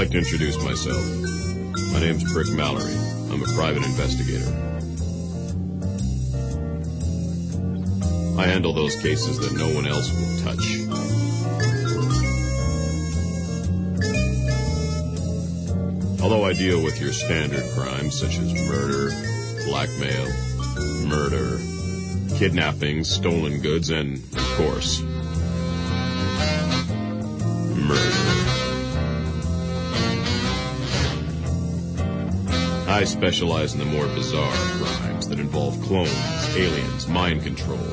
like to introduce myself. My name's Brick Mallery. I'm a private investigator. I handle those cases that no one else will touch. Although I deal with your standard crimes such as murder, blackmail, murder, kidnapping, stolen goods, and, of course, murder. I specialize in the more bizarre crimes that involve clones, aliens, mind control,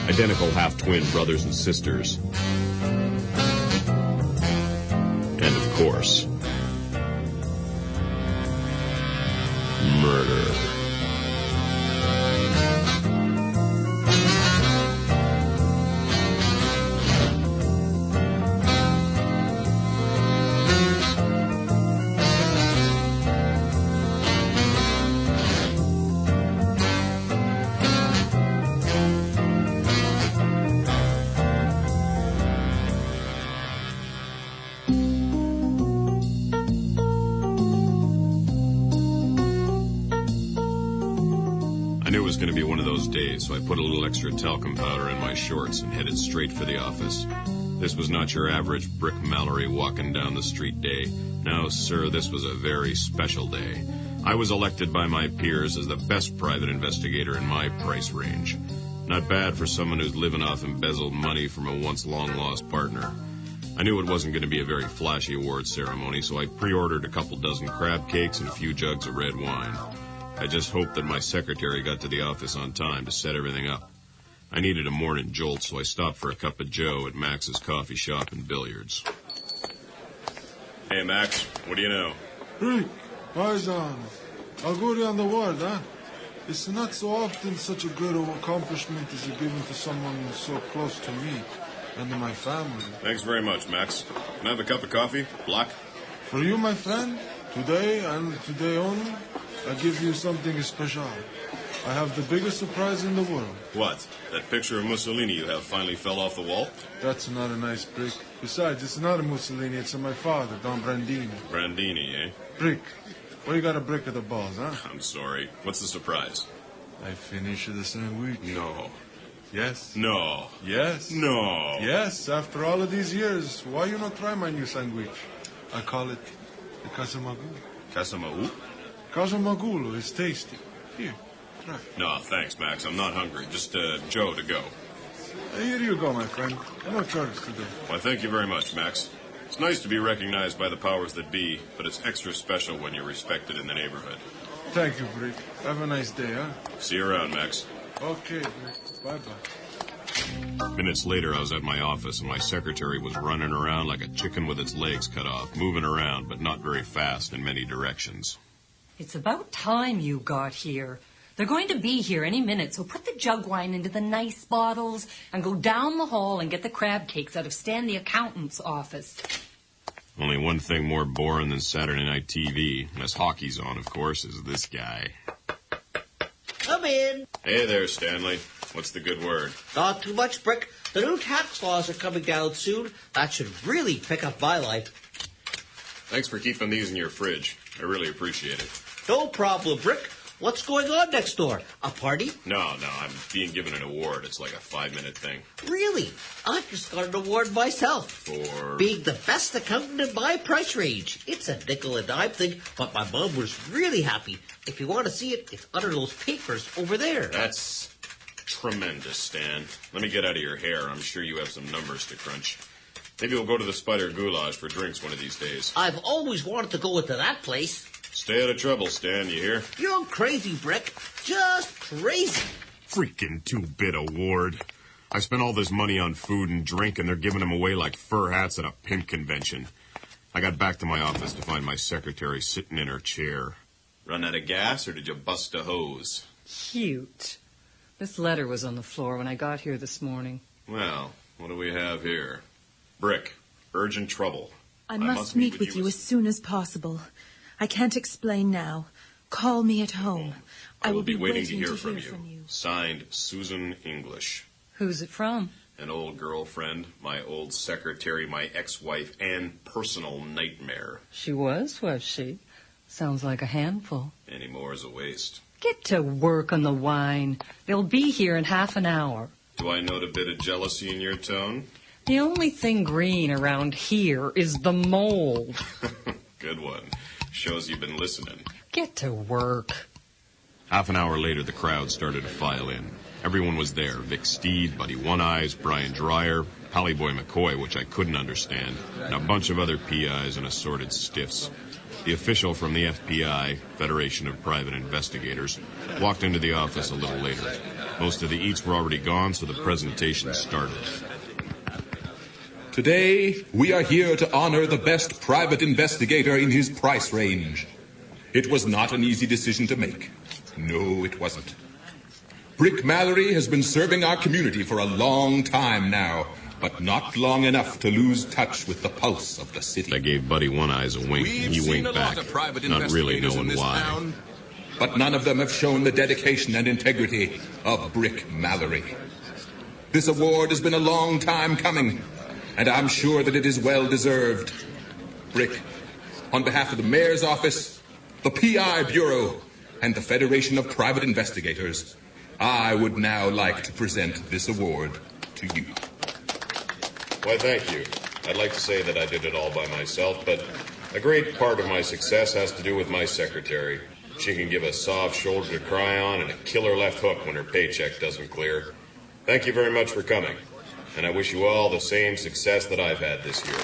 identical half-twin brothers and sisters, and, of course, murder. I knew it was going to be one of those days, so I put a little extra talcum powder in my shorts and headed straight for the office. This was not your average Brick Mallery walking down the street day. No, sir, this was a very special day. I was elected by my peers as the best private investigator in my price range. Not bad for someone who's living off embezzled money from a once long-lost partner. I knew it wasn't going to be a very flashy award ceremony, so I pre-ordered a couple dozen crab cakes and a few jugs of red wine. I just hoped that my secretary got to the office on time to set everything up. I needed a morning jolt, so I stopped for a cup of joe at Max's coffee shop and billiards. Hey, Max, what do you know? Rick, Paisan, Auguri on the word, huh? It's not so often such a good accomplishment is given to someone so close to me and to my family. Thanks very much, Max. Can I have a cup of coffee? Black? For you, my friend, today and today only, I give you something special. I have the biggest surprise in the world. What? That picture of Mussolini you have finally fell off the wall? That's not a nice brick. Besides, it's not a Mussolini, it's my father, Don Brandini. Brandini, eh? Brick. Why you got a brick of the balls, huh? I'm sorry. What's the surprise? I finished the sandwich. No. Yes. No. Yes. No. Yes, after all of these years, why you not try my new sandwich? I call it the Casamagul. Casamau? Casamagul is tasty. Here, try. No, thanks, Max. I'm not hungry. Just Joe to go. Here you go, my friend. No charge today. Why, thank you very much, Max. It's nice to be recognized by the powers that be, but it's extra special when you're respected in the neighborhood. Thank you, Brick. Have a nice day, huh? See you around, Max. Okay, Brick. Bye-bye. Minutes later, I was at my office, and my secretary was running around like a chicken with its legs cut off, moving around, but not very fast in many directions. It's about time you got here. They're going to be here any minute, so put the jug wine into the nice bottles and go down the hall and get the crab cakes out of Stan the accountant's office. Only one thing more boring than Saturday night TV, unless hockey's on, of course, is this guy. Come in. Hey there, Stanley. What's the good word? Not too much, Brick. The new tax laws are coming down soon. That should really pick up my life. Thanks for keeping these in your fridge. I really appreciate it. No problem, Brick. What's going on next door? A party? No, I'm being given an award. It's like a 5-minute thing. Really? I just got an award myself. For? Being the best accountant in my price range. It's a nickel and dime thing, but my mom was really happy. If you want to see it, it's under those papers over there. That's tremendous, Stan. Let me get out of your hair. I'm sure you have some numbers to crunch. Maybe we'll go to the Spider Goulash for drinks one of these days. I've always wanted to go into that place. Stay out of trouble, Stan, you hear? You're crazy, Brick. Just crazy. Freaking 2-bit award. I spent all this money on food and drink, and they're giving them away like fur hats at a pimp convention. I got back to my office to find my secretary sitting in her chair. Run out of gas, or did you bust a hose? Cute. This letter was on the floor when I got here this morning. Well, what do we have here? Brick, urgent trouble. I must meet with you as soon as possible. I can't explain now. Call me at home. I will be waiting to hear from you. Signed, Susan English. Who's it from? An old girlfriend, my old secretary, my ex-wife, and personal nightmare. She was she? Sounds like a handful. Any more is a waste. Get to work on the wine. They'll be here in half an hour. Do I note a bit of jealousy in your tone? The only thing green around here is the mold. Good one. Shows you've been listening. Get to work. Half an hour later, the crowd started to file in. Everyone was there. Vic Steed, Buddy One-Eyes, Brian Dreyer, Pallyboy McCoy, which I couldn't understand, and a bunch of other PIs and assorted stiffs. The official from the FBI, Federation of Private Investigators, walked into the office a little later. Most of the eats were already gone, so the presentation started. Today, we are here to honor the best private investigator in his price range. It was not an easy decision to make. No, it wasn't. Brick Mallery has been serving our community for a long time now, but not long enough to lose touch with the pulse of the city. I gave Buddy One-Eyes a wink, and he winked back, not really knowing why. Town, but none of them have shown the dedication and integrity of Brick Mallery. This award has been a long time coming, and I'm sure that it is well deserved. Brick, on behalf of the Mayor's Office, the PI Bureau, and the Federation of Private Investigators, I would now like to present this award to you. Why, thank you. I'd like to say that I did it all by myself, but a great part of my success has to do with my secretary. She can give a soft shoulder to cry on and a killer left hook when her paycheck doesn't clear. Thank you very much for coming, and I wish you all the same success that I've had this year.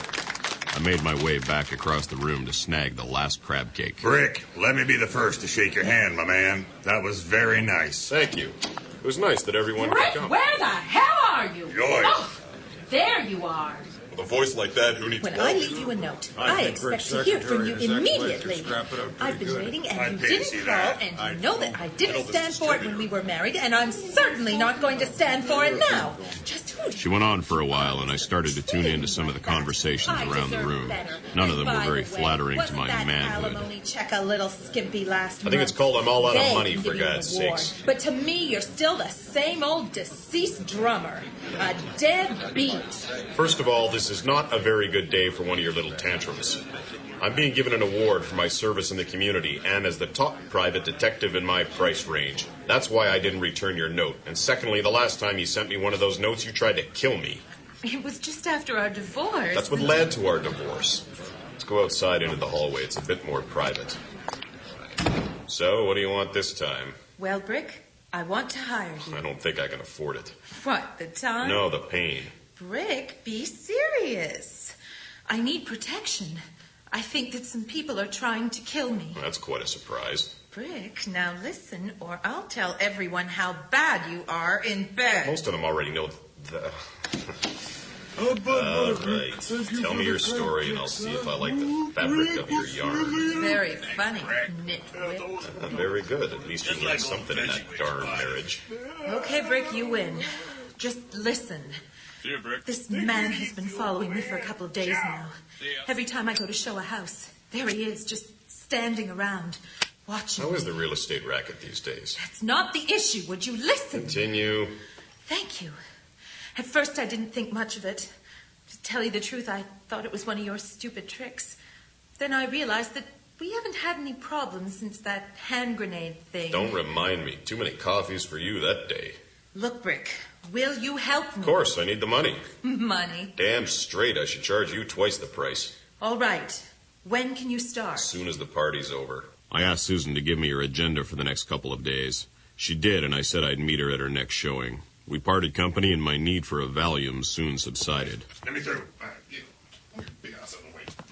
I made my way back across the room to snag the last crab cake. Brick, let me be the first to shake your hand, my man. That was very nice. Thank you. It was nice that everyone Brick, could come. where the hell are you? Yours. Oh, there you are. With a voice like that, who needs When I leave you a note, I expect to hear from you immediately. I've been waiting and you didn't call, and you know that I didn't stand for it when we were married, and I'm certainly not going to stand for it now. Just who? She went on for a while, and I started to tune in to some of the conversations around the room. None of them were very flattering to my manhood. Alimony check a little skimpy last month. I think it's called I'm all out of money, They for give you an God's award. sakes. But to me, you're still the same old deceased drummer. A dead beat. First of all, this is not a very good day for one of your little tantrums. I'm being given an award for my service in the community and as the top private detective in my price range. That's why I didn't return your note. And secondly, the last time you sent me one of those notes, you tried to kill me. It was just after our divorce. That's what led to our divorce. Let's go outside into the hallway. It's a bit more private. So, what do you want this time? Well, Brick, I want to hire you. I don't think I can afford it. What, the time? No, the pain. Brick, be serious. I need protection. I think that some people are trying to kill me. That's quite a surprise. Brick, now listen, or I'll tell everyone how bad you are in bed. Most of them already know the... All right. Tell me your story, and I'll see if I like the fabric of your yarn. Very funny, nitwit. Very good. At least you learned something in that darn marriage. Okay, Brick, you win. Just listen. This man has been following me for a couple of days now. Every time I go to show a house, there he is, just standing around, watching. How is the real estate racket these days? That's not the issue. Would you listen? Continue. Thank you. At first, I didn't think much of it. To tell you the truth, I thought it was one of your stupid tricks. Then I realized that we haven't had any problems since that hand grenade thing. Don't remind me. Too many coffees for you that day. Look, Brick, will you help me? Of course, I need the money. Money? Damn straight, I should charge you twice the price. All right. When can you start? As soon as the party's over. I asked Susan to give me her agenda for the next couple of days. She did, and I said I'd meet her at her next showing. We parted company, and my need for a Valium soon subsided. Let me through.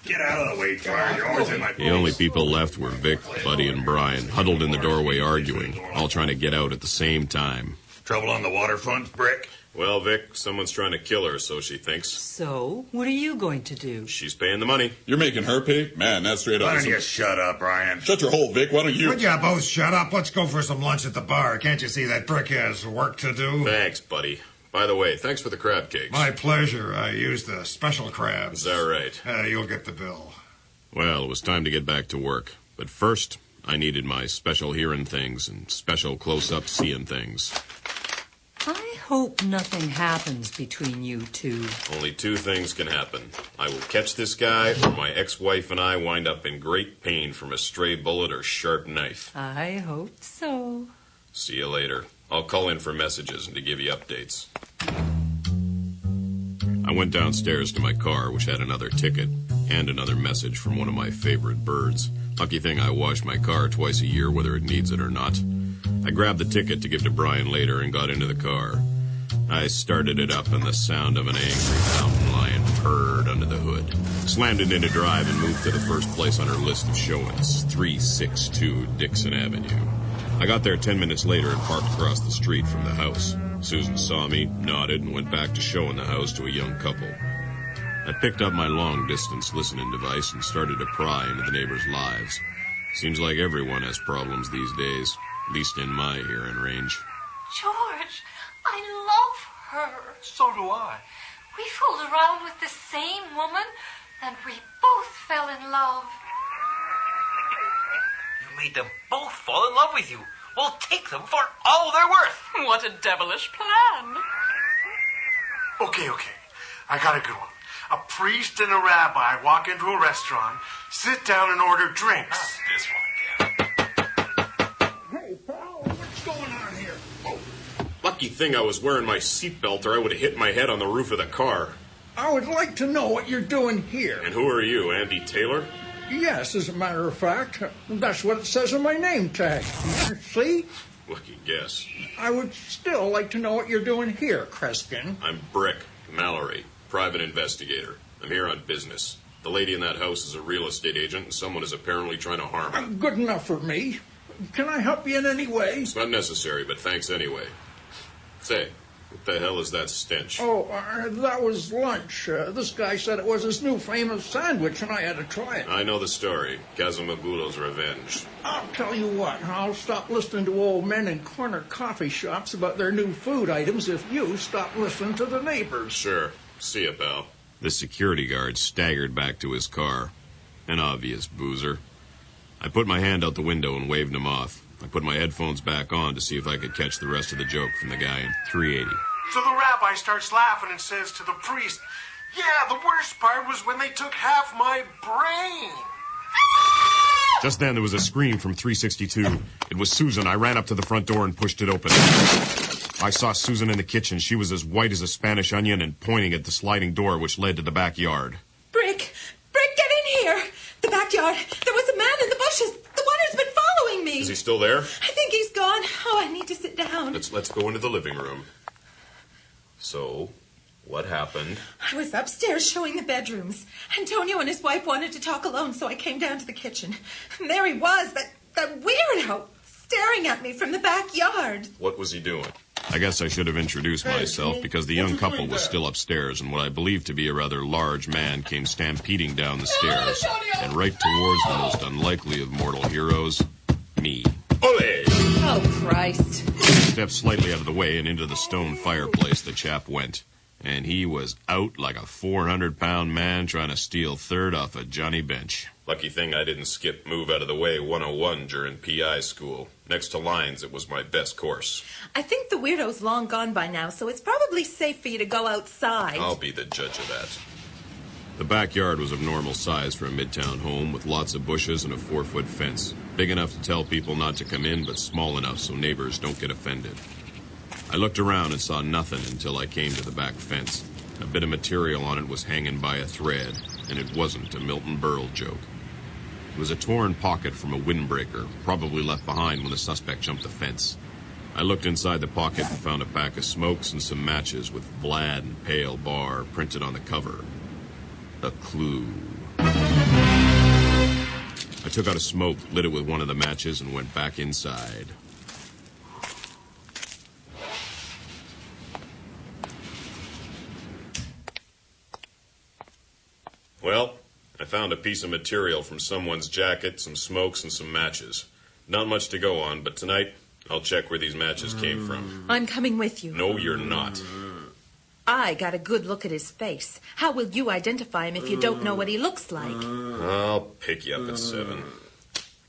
Get out of the way, Dwyer. You're always in my The only people left were Vic, Buddy, and Brian, huddled in the doorway arguing, all trying to get out at the same time. Trouble on the waterfront, Brick? Well, Vic, someone's trying to kill her, so she thinks. So, what are you going to do? She's paying the money. You're making her pay? Man, that's straight Why up. don't you shut up, Brian? Shut your hole, Vic. Why don't you? Would you both shut up? Let's go for some lunch at the bar. Can't you see that Brick has work to do? Thanks, Buddy. By the way, thanks for the crab cakes. My pleasure. I used the special crabs. Is that right? You'll get the bill. Well, it was time to get back to work. But first, I needed my special hearing things and special close-up seeing things. I hope nothing happens between you two. Only two things can happen. I will catch this guy, or my ex-wife and I wind up in great pain from a stray bullet or sharp knife. I hope so. See you later. I'll call in for messages and to give you updates. I went downstairs to my car, which had another ticket and another message from one of my favorite birds. Lucky thing I wash my car twice a year, whether it needs it or not. I grabbed the ticket to give to Brian later and got into the car. I started it up and the sound of an angry mountain lion purred under the hood. Slammed it into drive and moved to the first place on her list of showings, 362 Dixon Avenue. I got there 10 minutes later and parked across the street from the house. Susan saw me, nodded, and went back to showing the house to a young couple. I picked up my long-distance listening device and started to pry into the neighbors' lives. Seems like everyone has problems these days, at least in my hearing range. George, I love her. So do I. We fooled around with the same woman, and we both fell in love. You made them both fall in love with you. We'll take them for all they're worth. What a devilish plan. Okay. I got a good one. A priest and a rabbi walk into a restaurant, sit down and order drinks. This one again. Hey, pal, what's going on here? Oh, lucky thing I was wearing my seatbelt or I would have hit my head on the roof of the car. I would like to know what you're doing here. And who are you, Andy Taylor? Yes, as a matter of fact. That's what it says on my name tag. See? Lucky guess. I would still like to know what you're doing here, Kreskin. I'm Brick Mallery, private investigator. I'm here on business. The lady in that house is a real estate agent, and someone is apparently trying to harm her. Good enough for me. Can I help you in any way? It's not necessary, but thanks anyway. Say, what the hell is that stench? Oh, that was lunch. This guy said it was his new famous sandwich, and I had to try it. I know the story. Kazumagulo's revenge. I'll tell you what, I'll stop listening to old men in corner coffee shops about their new food items if you stop listening to the neighbors. Sure. See ya, pal. The security guard staggered back to his car. An obvious boozer. I put my hand out the window and waved him off. I put my headphones back on to see if I could catch the rest of the joke from the guy in 380. So the rabbi starts laughing and says to the priest, "Yeah, the worst part was when they took half my brain." Just then there was a scream from 362. It was Susan. I ran up to the front door and pushed it open. I saw Susan in the kitchen. She was as white as a Spanish onion and pointing at the sliding door which led to the backyard. Brick, get in here. The backyard. There was a man in the bushes. The one who's been following me. Is he still there? I think he's gone. Oh, I need to sit down. Let's go into the living room. So, what happened? I was upstairs showing the bedrooms. Antonio and his wife wanted to talk alone, so I came down to the kitchen. And there he was, that weirdo, staring at me from the backyard. What was he doing? I guess I should have introduced myself because the young couple was still upstairs, and what I believed to be a rather large man came stampeding down the stairs, and right towards the most unlikely of mortal heroes, me. Ole! Oh, Christ. Stepped slightly out of the way and into the stone fireplace the chap went. And he was out like a 400-pound man trying to steal third off a Johnny Bench. Lucky thing I didn't skip move out of the way 101 during PI school. Next to lines, it was my best course. I think the weirdo's long gone by now, so it's probably safe for you to go outside. I'll be the judge of that. The backyard was of normal size for a midtown home with lots of bushes and a 4-foot fence. Big enough to tell people not to come in, but small enough so neighbors don't get offended. I looked around and saw nothing until I came to the back fence. A bit of material on it was hanging by a thread, and it wasn't a Milton Berle joke. It was a torn pocket from a windbreaker, probably left behind when the suspect jumped the fence. I looked inside the pocket and found a pack of smokes and some matches with Vlad and Pale Bar printed on the cover. A clue. I took out a smoke, lit it with one of the matches, and went back inside. Well, I found a piece of material from someone's jacket, some smokes, and some matches. Not much to go on, but tonight I'll check where these matches came from. I'm coming with you. No, you're not. I got a good look at his face. How will you identify him if you don't know what he looks like? I'll pick you up at 7.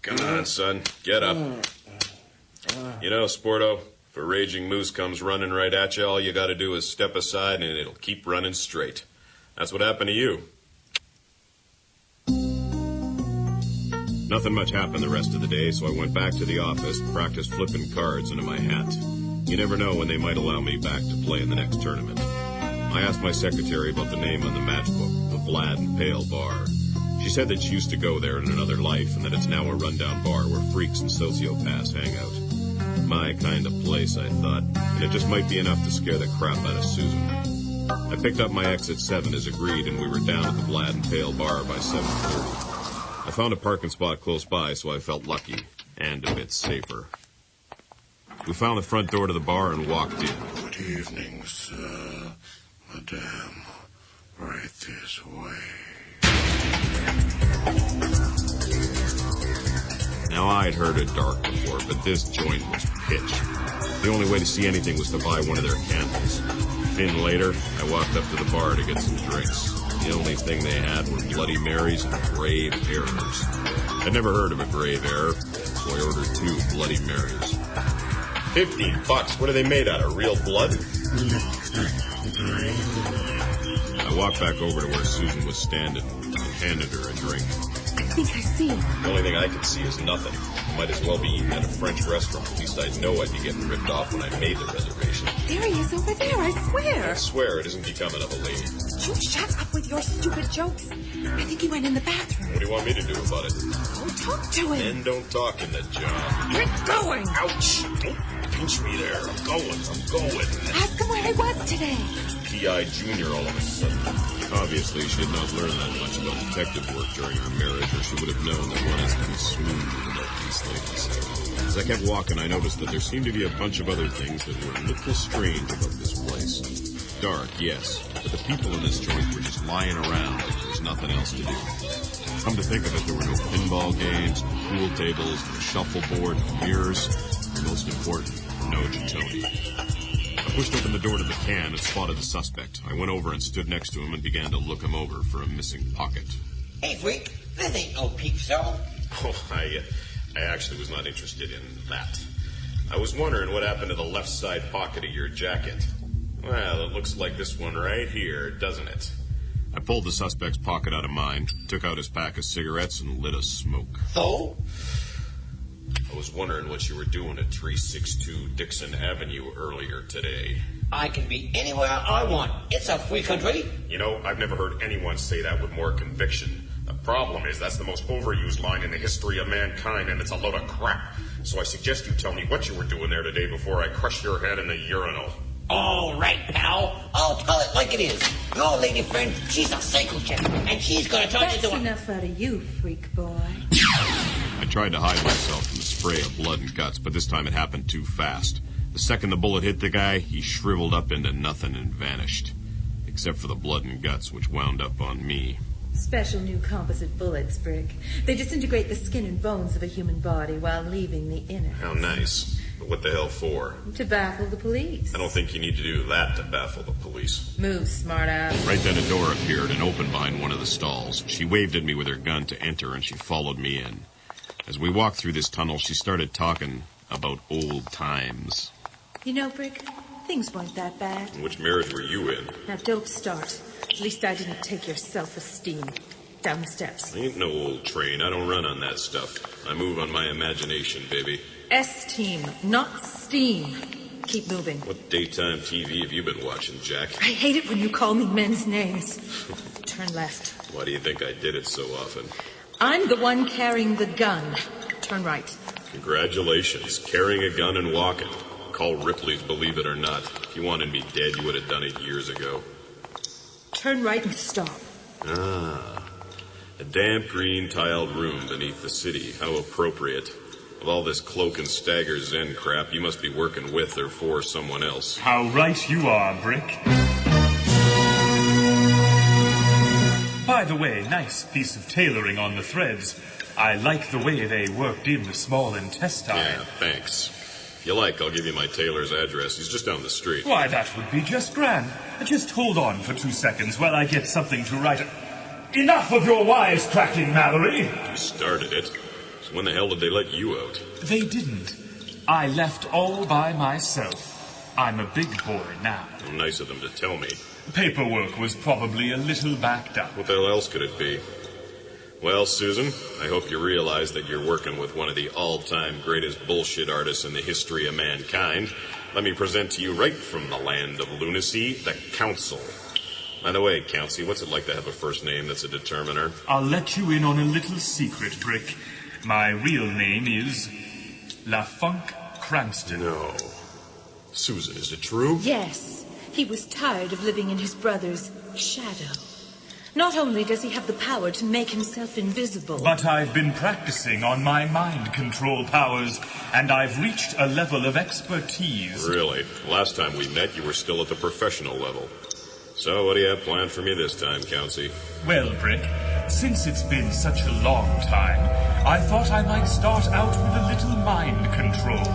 Come on, son. Get up. You know, Sporto, If a raging moose comes running right at you, all you gotta do is step aside and it'll keep running straight. That's what happened to you. Nothing much happened the rest of the day, so I went back to the office, practiced flipping cards into my hat. You never know when they might allow me back to play in the next tournament. I asked my secretary about the name on the match book, the Vlad and Pale Bar. She said that she used to go there in another life, and that it's now a rundown bar where freaks and sociopaths hang out. My kind of place, I thought, and it just might be enough to scare the crap out of Susan. I picked up my ex at 7 as agreed, and we were down at the Vlad and Pale Bar by 7:30. I found a parking spot close by, so I felt lucky, and a bit safer. We found the front door to the bar and walked in. Good evening, sir. Madame, right this way. Now, I'd heard of dark before, but this joint was pitch. The only way to see anything was to buy one of their candles. Then later, I walked up to the bar to get some drinks. The only thing they had were Bloody Marys and grave errors. I'd never heard of a grave error, so I ordered 2 Bloody Marys. $15. What are they made out of? Real blood? I walked back over to where Susan was standing and handed her a drink. I think I see him. The only thing I could see is nothing. I might as well be eating at a French restaurant. At least I'd know I'd be getting ripped off when I made the reservation. There he is over there, I swear. I swear it isn't becoming of a lady. You shut up with your stupid jokes. I think he went in the bathroom. What do you want me to do about it? Go talk to him. Men don't talk in the job. Get going. Ouch. Don't pinch me there. I'm going. Ask him where he was today. P.I. Jr. all of a sudden. Obviously, she had not learned that much about detective work during her marriage, or she would have known that one has to be smooth about these things. As I kept walking, I noticed that there seemed to be a bunch of other things that were a little strange about this place. Dark, yes, but the people in this joint were just lying around like there was nothing else to do. Come to think of it, there were no pinball games, no pool tables, no shuffleboard, no mirrors, and most important, no Jatoni. I pushed open the door to the can and spotted the suspect. I went over and stood next to him and began to look him over for a missing pocket. Hey, freak, this ain't no peep show. Oh, I actually was not interested in that. I was wondering what happened to the left side pocket of your jacket. Well, it looks like this one right here, doesn't it? I pulled the suspect's pocket out of mine, took out his pack of cigarettes, and lit a smoke. So? I was wondering what you were doing at 362 Dixon Avenue earlier today. I can be anywhere I want. It's a free country. You know, I've never heard anyone say that with more conviction. The problem is that's the most overused line in the history of mankind, and it's a load of crap. So I suggest you tell me what you were doing there today before I crush your head in the urinal. All right, pal. I'll tell it like it is. Your lady friend, she's a psycho chick, and she's gonna turn That's into a... That's enough out of you, freak boy. I tried to hide myself from the spray of blood and guts, but this time it happened too fast. The second the bullet hit the guy, he shriveled up into nothing and vanished. Except for the blood and guts, which wound up on me. Special new composite bullets, Brick. They disintegrate the skin and bones of a human body while leaving the innards. How nice. But what the hell for? To baffle the police. I don't think you need to do that to baffle the police. Move, smartass. Right then a door appeared and opened behind one of the stalls. She waved at me with her gun to enter, and she followed me in. As we walked through this tunnel, she started talking about old times. You know, Brick, things weren't that bad. Which marriage were you in? Now, don't start. At least I didn't take your self-esteem. Down the steps. I ain't no old train. I don't run on that stuff. I move on my imagination, baby. S-team, not steam. Keep moving. What daytime TV have you been watching, Jack? I hate it when you call me men's names. Turn left. Why do you think I did it so often? I'm the one carrying the gun. Turn right. Congratulations. Carrying a gun and walking. Call Ripley's Believe It or Not. If you wanted me dead, you would have done it years ago. Turn right and stop. Ah. A damp green tiled room beneath the city. How appropriate. With all this cloak and stagger zen crap, you must be working with or for someone else. How right you are, Brick. By the way, nice piece of tailoring on the threads. I like the way they worked in the small intestine. Yeah, thanks. If you like, I'll give you my tailor's address. He's just down the street. Why, that would be just grand. Just hold on for 2 seconds while I get something to write. Enough of your wisecracking, Mallery. You started it. So when the hell did they let you out? They didn't. I left all by myself. I'm a big boy now. Nice of them to tell me. Paperwork was probably a little backed up. What the hell else could it be? Well, Susan, I hope you realize that you're working with one of the all-time greatest bullshit artists in the history of mankind. Let me present to you right from the land of lunacy, the Council. By the way, Council, what's it like to have a first name that's a determiner? I'll let you in on a little secret, Brick. My real name is LaFunk Cranston. No. Susan, is it true? Yes. He was tired of living in his brother's shadow. Not only does he have the power to make himself invisible, but I've been practicing on my mind control powers, and I've reached a level of expertise. Really? Last time we met, you were still at the professional level. So what do you have planned for me this time, Councey? Well, Brick, since it's been such a long time, I thought I might start out with a little mind control,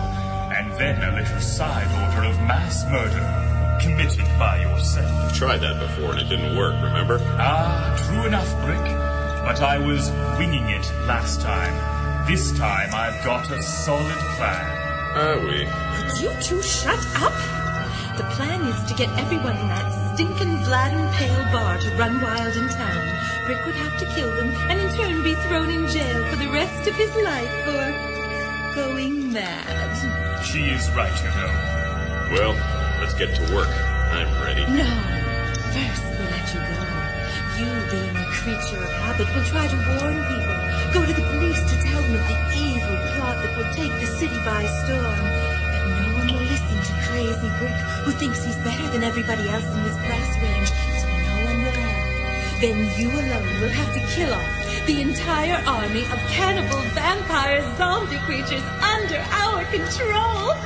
and then a little side order of mass murder. Committed by yourself. You tried that before and it didn't work, remember? Ah, true enough, Brick. But I was winging it last time. This time I've got a solid plan. Oui. Would you two shut up? The plan is to get everyone in that stinking Vladden Pale bar to run wild in town. Brick would have to kill them and in turn be thrown in jail for the rest of his life for going mad. She is right, you know. Well, let's get to work. I'm ready. No. First, we'll let you go. You, being a creature of habit, will try to warn people. Go to the police to tell them of the evil plot that will take the city by storm. But no one will listen to crazy Brick, who thinks he's better than everybody else in his class range, so no one will help. Then you alone will have to kill off the entire army of cannibal, vampire, zombie creatures under our control.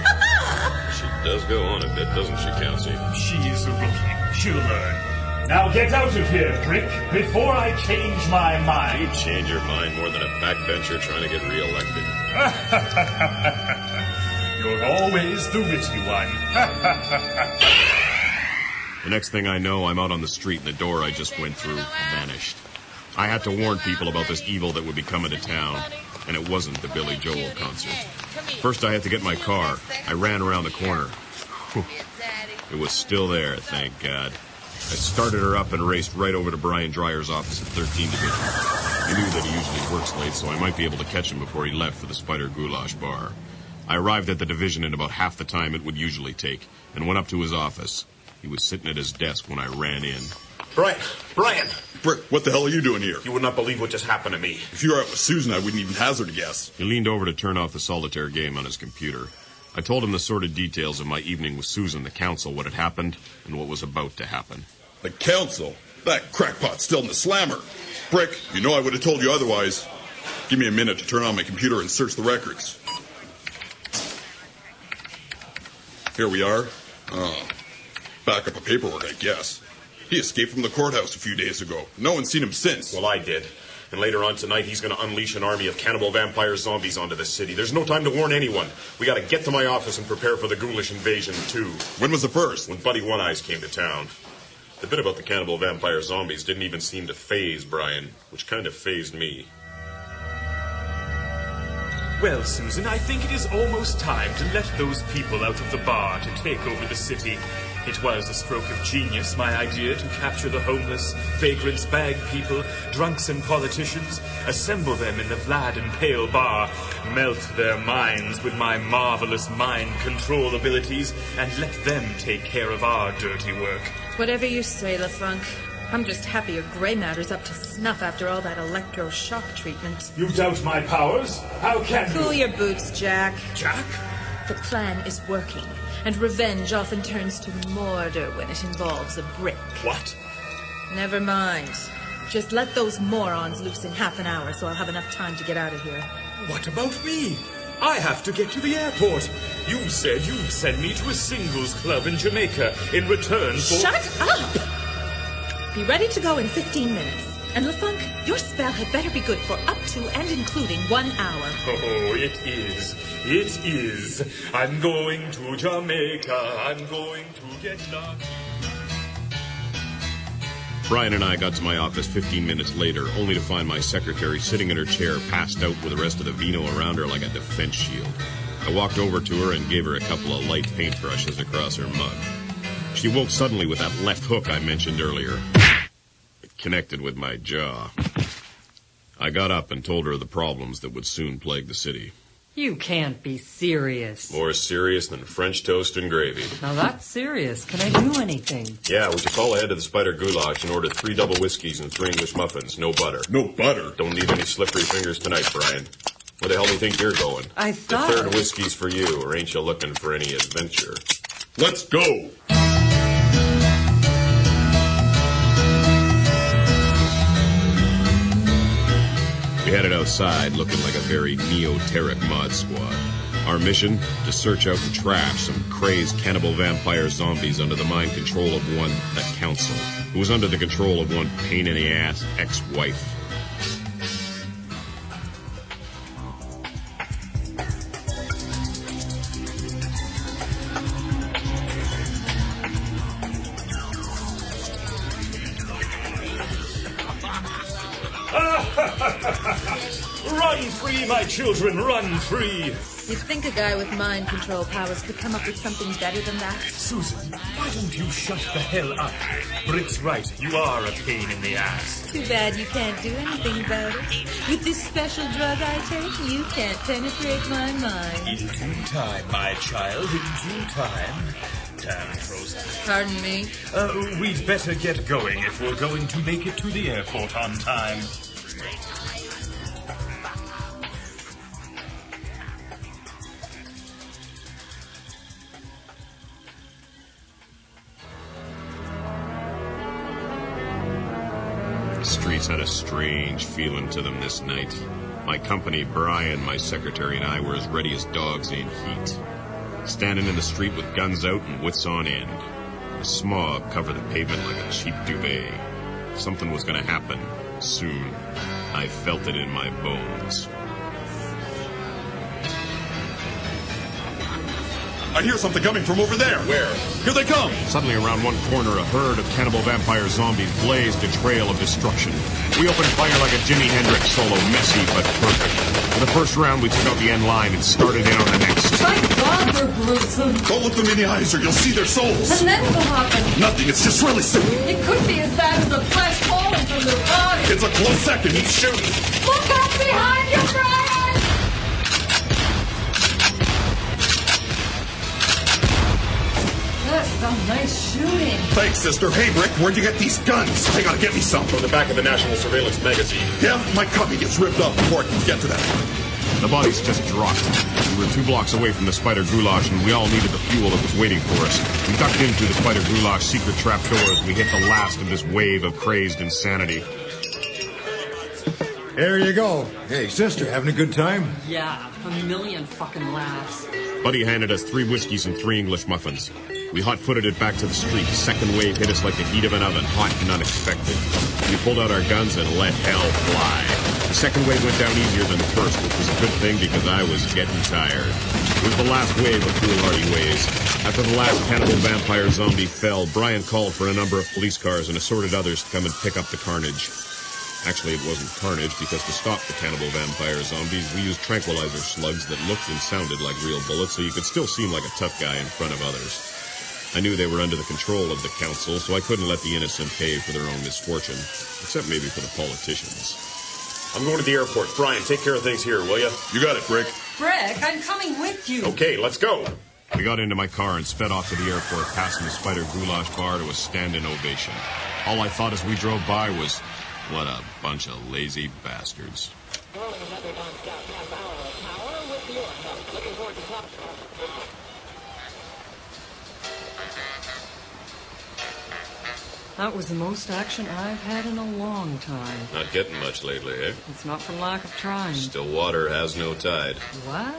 She does go on a bit, doesn't she, Councey? She is a rookie. She'll learn. Now get out of here, Brick, before I change my mind. You change your mind more than a backbencher trying to get reelected. You're always the witty one. The next thing I know, I'm out on the street and the door I just went through vanished. I had to warn people about this evil that would be coming to town, and it wasn't the Billy Joel concert. First, I had to get my car. I ran around the corner. It was still there, thank God. I started her up and raced right over to Brian Dryer's office at 13 Division. I knew that he usually works late, so I might be able to catch him before he left for the Spider Goulash bar. I arrived at the division in about half the time it would usually take, and went up to his office. He was sitting at his desk when I ran in. Brian! Brick, what the hell are you doing here? You would not believe what just happened to me. If you were out with Susan, I wouldn't even hazard a guess. He leaned over to turn off the solitaire game on his computer. I told him the sordid details of my evening with Susan, the Council, what had happened, and what was about to happen. The Council? That crackpot's still in the slammer. Brick, you know I would have told you otherwise. Give me a minute to turn on my computer and search the records. Here we are. Back up of paperwork, I guess. He escaped from the courthouse a few days ago. No one's seen him since. Well, I did. And later on tonight, he's going to unleash an army of cannibal vampire zombies onto the city. There's no time to warn anyone. We got to get to my office and prepare for the ghoulish invasion, too. When was the first? When Buddy One Eyes came to town. The bit about the cannibal vampire zombies didn't even seem to faze Brian, which kind of fazed me. Well, Susan, I think it is almost time to let those people out of the bar to take over the city. It was a stroke of genius, my idea, to capture the homeless, vagrants, bag people, drunks and politicians, assemble them in the Vladden Pale bar, melt their minds with my marvelous mind control abilities, and let them take care of our dirty work. Whatever you say, LaFunk. I'm just happy your grey matter's up to snuff after all that electroshock treatment. You doubt my powers? How can you? Cool your boots, Jack. Jack? The plan is working, and revenge often turns to murder when it involves a brick. What? Never mind. Just let those morons loose in half an hour so I'll have enough time to get out of here. What about me? I have to get to the airport. You said you'd send me to a singles club in Jamaica in return for... Shut up! Be ready to go in 15 minutes. And LaFunk, your spell had better be good for up to and including 1 hour. Oh, it is. It is. I'm going to Jamaica. I'm going to get lucky. Brian and I got to my office 15 minutes later, only to find my secretary sitting in her chair, passed out with the rest of the vino around her like a defense shield. I walked over to her and gave her a couple of light paintbrushes across her mug. She woke suddenly with that left hook I mentioned earlier. It connected with my jaw. I got up and told her the problems that would soon plague the city. You can't be serious. More serious than French toast and gravy. Now that's serious. Can I do anything? Yeah, would you call ahead to the Spider Goulash and order 3 double whiskeys and 3 English muffins, no butter. No butter? Don't leave any slippery fingers tonight, Brian. Where the hell do you think you're going? I thought... The 3rd whiskey's for you, or ain't you looking for any adventure? Let's go! We headed outside, looking like a very neoteric mod squad. Our mission? To search out and trash some crazed cannibal vampire zombies under the mind control of one, the council, who was under the control of one pain-in-the-ass ex-wife. Run free, my children, run free! You'd think a guy with mind control powers could come up with something better than that. Susan, why don't you shut the hell up? Brick's right, you are a pain in the ass. Too bad you can't do anything about it. With this special drug I take, you can't penetrate my mind. In due time, my child, in due time. Damn Trost. Pardon me? We'd better get going if we're going to make it to the airport on time. The streets had a strange feeling to them this night. My company, Brian, my secretary, and I were as ready as dogs in heat. Standing in the street with guns out and wits on end. The smog covered the pavement like a cheap duvet. Something was going to happen soon. I felt it in my bones. I hear something coming from over there. Where? Here they come. Suddenly, around one corner, a herd of cannibal vampire zombies blazed a trail of destruction. We opened fire like a Jimi Hendrix solo, messy but perfect. For the first round, we took out the end line and started in on the next. My God, they're gruesome. Don't look them in the eyes or you'll see their souls. And then what'll happen? Nothing, it's just really simple. It could be as bad as the flesh falling from their body. It's a close second, he's shooting. Look out behind you, Brian! That's some nice shooting. Thanks, sister. Hey, Rick, where'd you get these guns? I gotta get me some. From the back of the National Surveillance magazine. Yeah, my copy gets ripped off before I can get to that. The bodies just dropped. We were 2 blocks away from the Spider Goulash, and we all needed the fuel that was waiting for us. We ducked into the Spider Goulash secret trapdoor as we hit the last of this wave of crazed insanity. There you go. Hey, sister, having a good time? Yeah, a million fucking laughs. Buddy handed us 3 whiskeys and 3 English muffins. We hot-footed it back to the street. The second wave hit us like the heat of an oven, hot and unexpected. We pulled out our guns and let hell fly. The second wave went down easier than the first, which was a good thing because I was getting tired. It was the last wave of foolhardy ways. After the last cannibal vampire zombie fell, Brian called for a number of police cars and assorted others to come and pick up the carnage. Actually, it wasn't carnage, because to stop the cannibal vampire zombies, we used tranquilizer slugs that looked and sounded like real bullets, so you could still seem like a tough guy in front of others. I knew they were under the control of the council, so I couldn't let the innocent pay for their own misfortune, except maybe for the politicians. I'm going to the airport. Brian, take care of things here, will you? You got it, Brick. Brick, I'm coming with you. Okay, let's go. We got into my car and sped off to the airport, passing the Spider Goulash bar to a standing ovation. All I thought as we drove by was, what a bunch of lazy bastards. That was the most action I've had in a long time. Not getting much lately, eh? It's not from lack of trying. Still water has no tide. What?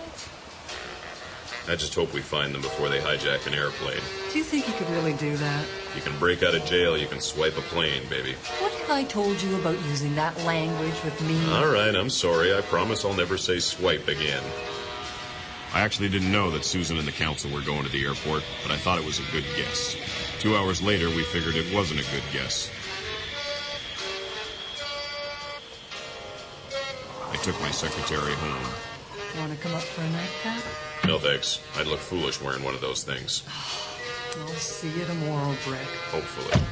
I just hope we find them before they hijack an airplane. Do you think you could really do that? You can break out of jail, you can swipe a plane, baby. What if I told you about using that language with me? All right, I'm sorry. I promise I'll never say swipe again. I actually didn't know that Susan and the council were going to the airport, but I thought it was a good guess. 2 hours later, we figured it wasn't a good guess. I took my secretary home. Want to come up for a nightcap? No, thanks. I'd look foolish wearing one of those things. I'll see you tomorrow, Brick. Hopefully.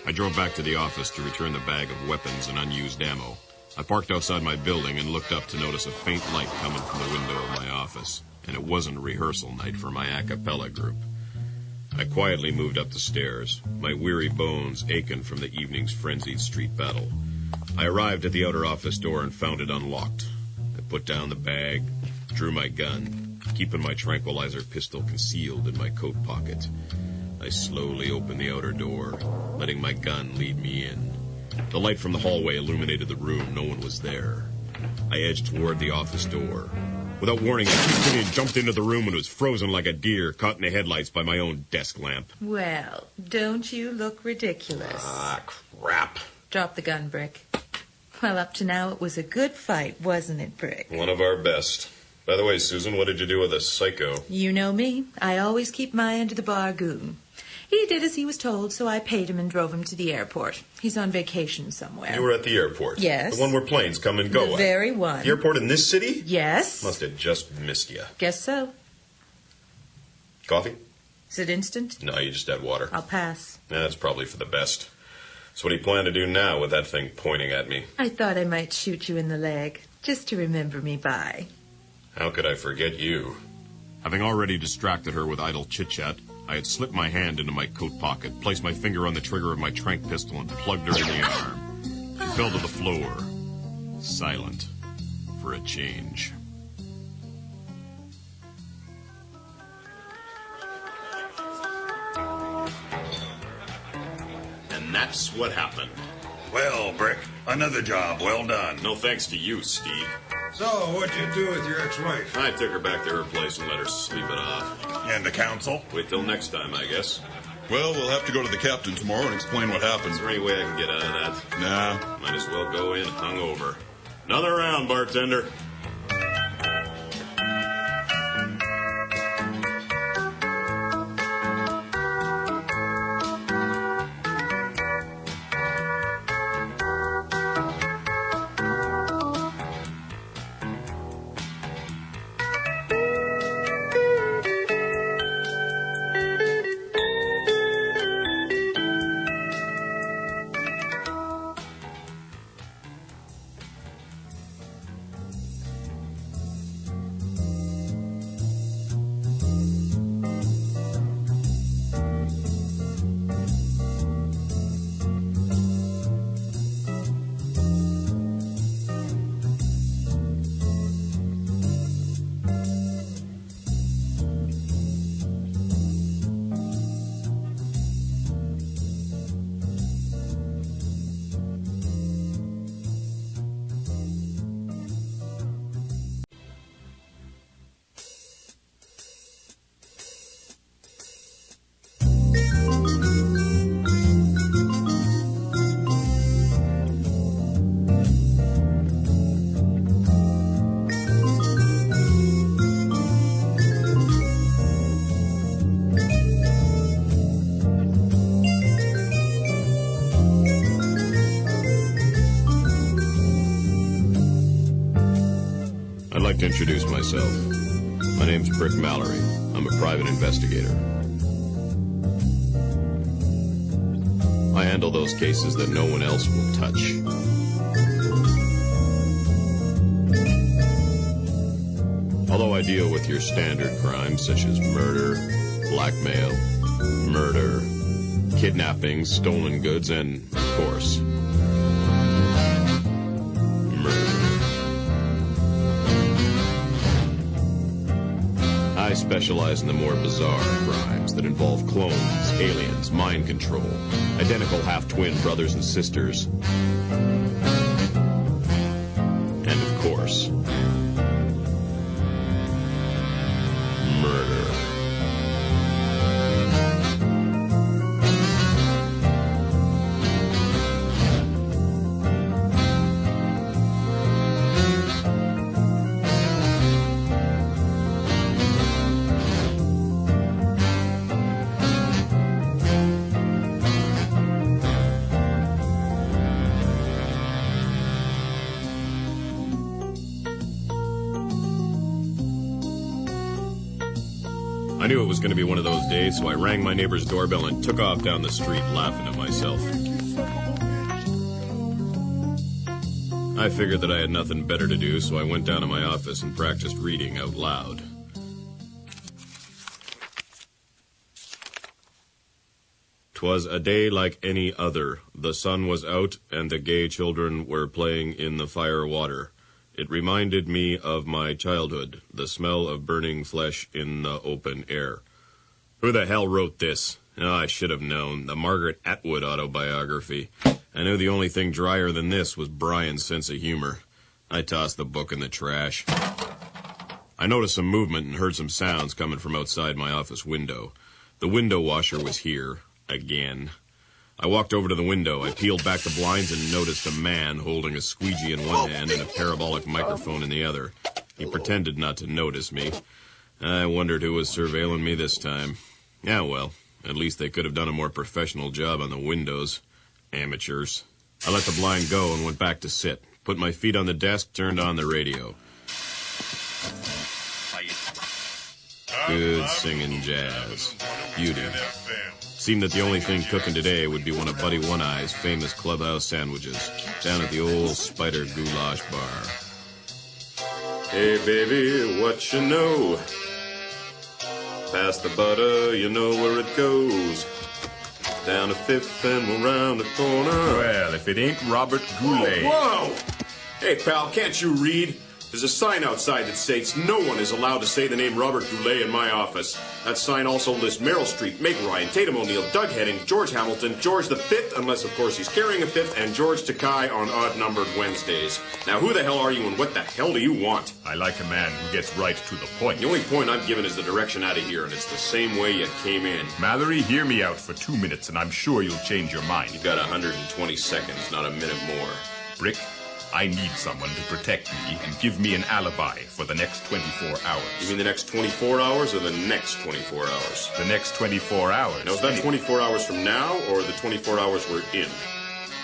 I drove back to the office to return the bag of weapons and unused ammo. I parked outside my building and looked up to notice a faint light coming from the window of my office. And it wasn't rehearsal night for my a cappella group. I quietly moved up the stairs, my weary bones aching from the evening's frenzied street battle. I arrived at the outer office door and found it unlocked. I put down the bag, drew my gun, keeping my tranquilizer pistol concealed in my coat pocket. I slowly opened the outer door, letting my gun lead me in. The light from the hallway illuminated the room. No one was there. I edged toward the office door. Without warning, I kicked in and jumped into the room and was frozen like a deer caught in the headlights by my own desk lamp. Well, don't you look ridiculous. Ah, crap. Drop the gun, Brick. Well, up to now, it was a good fight, wasn't it, Brick? One of our best. By the way, Susan, what did you do with a psycho? You know me. I always keep my end of the bargain. He did as he was told, so I paid him and drove him to the airport. He's on vacation somewhere. You were at the airport? Yes. The one where planes come and go The at? very one. The airport in this city? Yes. Must have just missed you. Guess so. Coffee? Is it instant? No, you just had water. I'll pass. That's probably for the best. So what do you plan to do now with that thing pointing at me? I thought I might shoot you in the leg, just to remember me by. How could I forget you? Having already distracted her with idle chit-chat, I had slipped my hand into my coat pocket, placed my finger on the trigger of my tranq pistol, and plugged her in the arm. She fell to the floor, silent, for a change. And that's what happened. Well, Brick, another job well done. No thanks to you, Steve. So, what'd you do with your ex-wife? I took her back to her place and let her sleep it off. And the council? Wait till next time, I guess. Well, we'll have to go to the captain tomorrow and explain what happened. Is there any way I can get out of that? Nah. Might as well go in hungover. Another round, bartender. I'd like to introduce myself. My name's Brick Mallery. I'm a private investigator. I handle those cases that no one else will touch. Although I deal with your standard crimes such as murder, blackmail, murder, kidnapping, stolen goods, and, of course, I specialize in the more bizarre crimes that involve clones, aliens, mind control, identical half-twin brothers and sisters, and of course, murder. I knew it was going to be one of those days, so I rang my neighbor's doorbell and took off down the street laughing at myself. I figured that I had nothing better to do, so I went down to my office and practiced reading out loud. "'Twas a day like any other. The sun was out, and the gay children were playing in the fire water. It reminded me of my childhood, the smell of burning flesh in the open air." Who the hell wrote this? Oh, I should have known. The Margaret Atwood autobiography. I knew the only thing drier than this was Brian's sense of humor. I tossed the book in the trash. I noticed some movement and heard some sounds coming from outside my office window. The window washer was here, again. I walked over to the window. I peeled back the blinds and noticed a man holding a squeegee in one hand and a parabolic microphone in the other. He pretended not to notice me. I wondered who was surveilling me this time. Yeah, well, at least they could have done a more professional job on the windows. Amateurs. I let the blind go and went back to sit. Put my feet on the desk, turned on the radio. Good singing jazz. Beauty. Seemed that the only thing cooking today would be one of Buddy One-Eye's famous clubhouse sandwiches down at the old Spider Goulash Bar. "Hey, baby, what you know? Pass the butter, you know where it goes. Down to Fifth and we'll round the corner." Well, if it ain't Robert Goulet. Whoa! Hey, pal, can't you read? There's a sign outside that states no one is allowed to say the name Robert Goulet in my office. That sign also lists Meryl Streep, Meg Ryan, Tatum O'Neal, Doug Henning, George Hamilton, George V, unless, of course, he's carrying a fifth, and George Takei on odd-numbered Wednesdays. Now, who the hell are you and what the hell do you want? I like a man who gets right to the point. The only point I'm giving is the direction out of here, and it's the same way you came in. Mallery, hear me out for 2 minutes, and I'm sure you'll change your mind. You've got 120 seconds, not a minute more. Brick, I need someone to protect me and give me an alibi for the next 24 hours. You mean the next 24 hours or the next 24 hours? The next 24 hours. Now, is that 24 hours from now or the 24 hours we're in?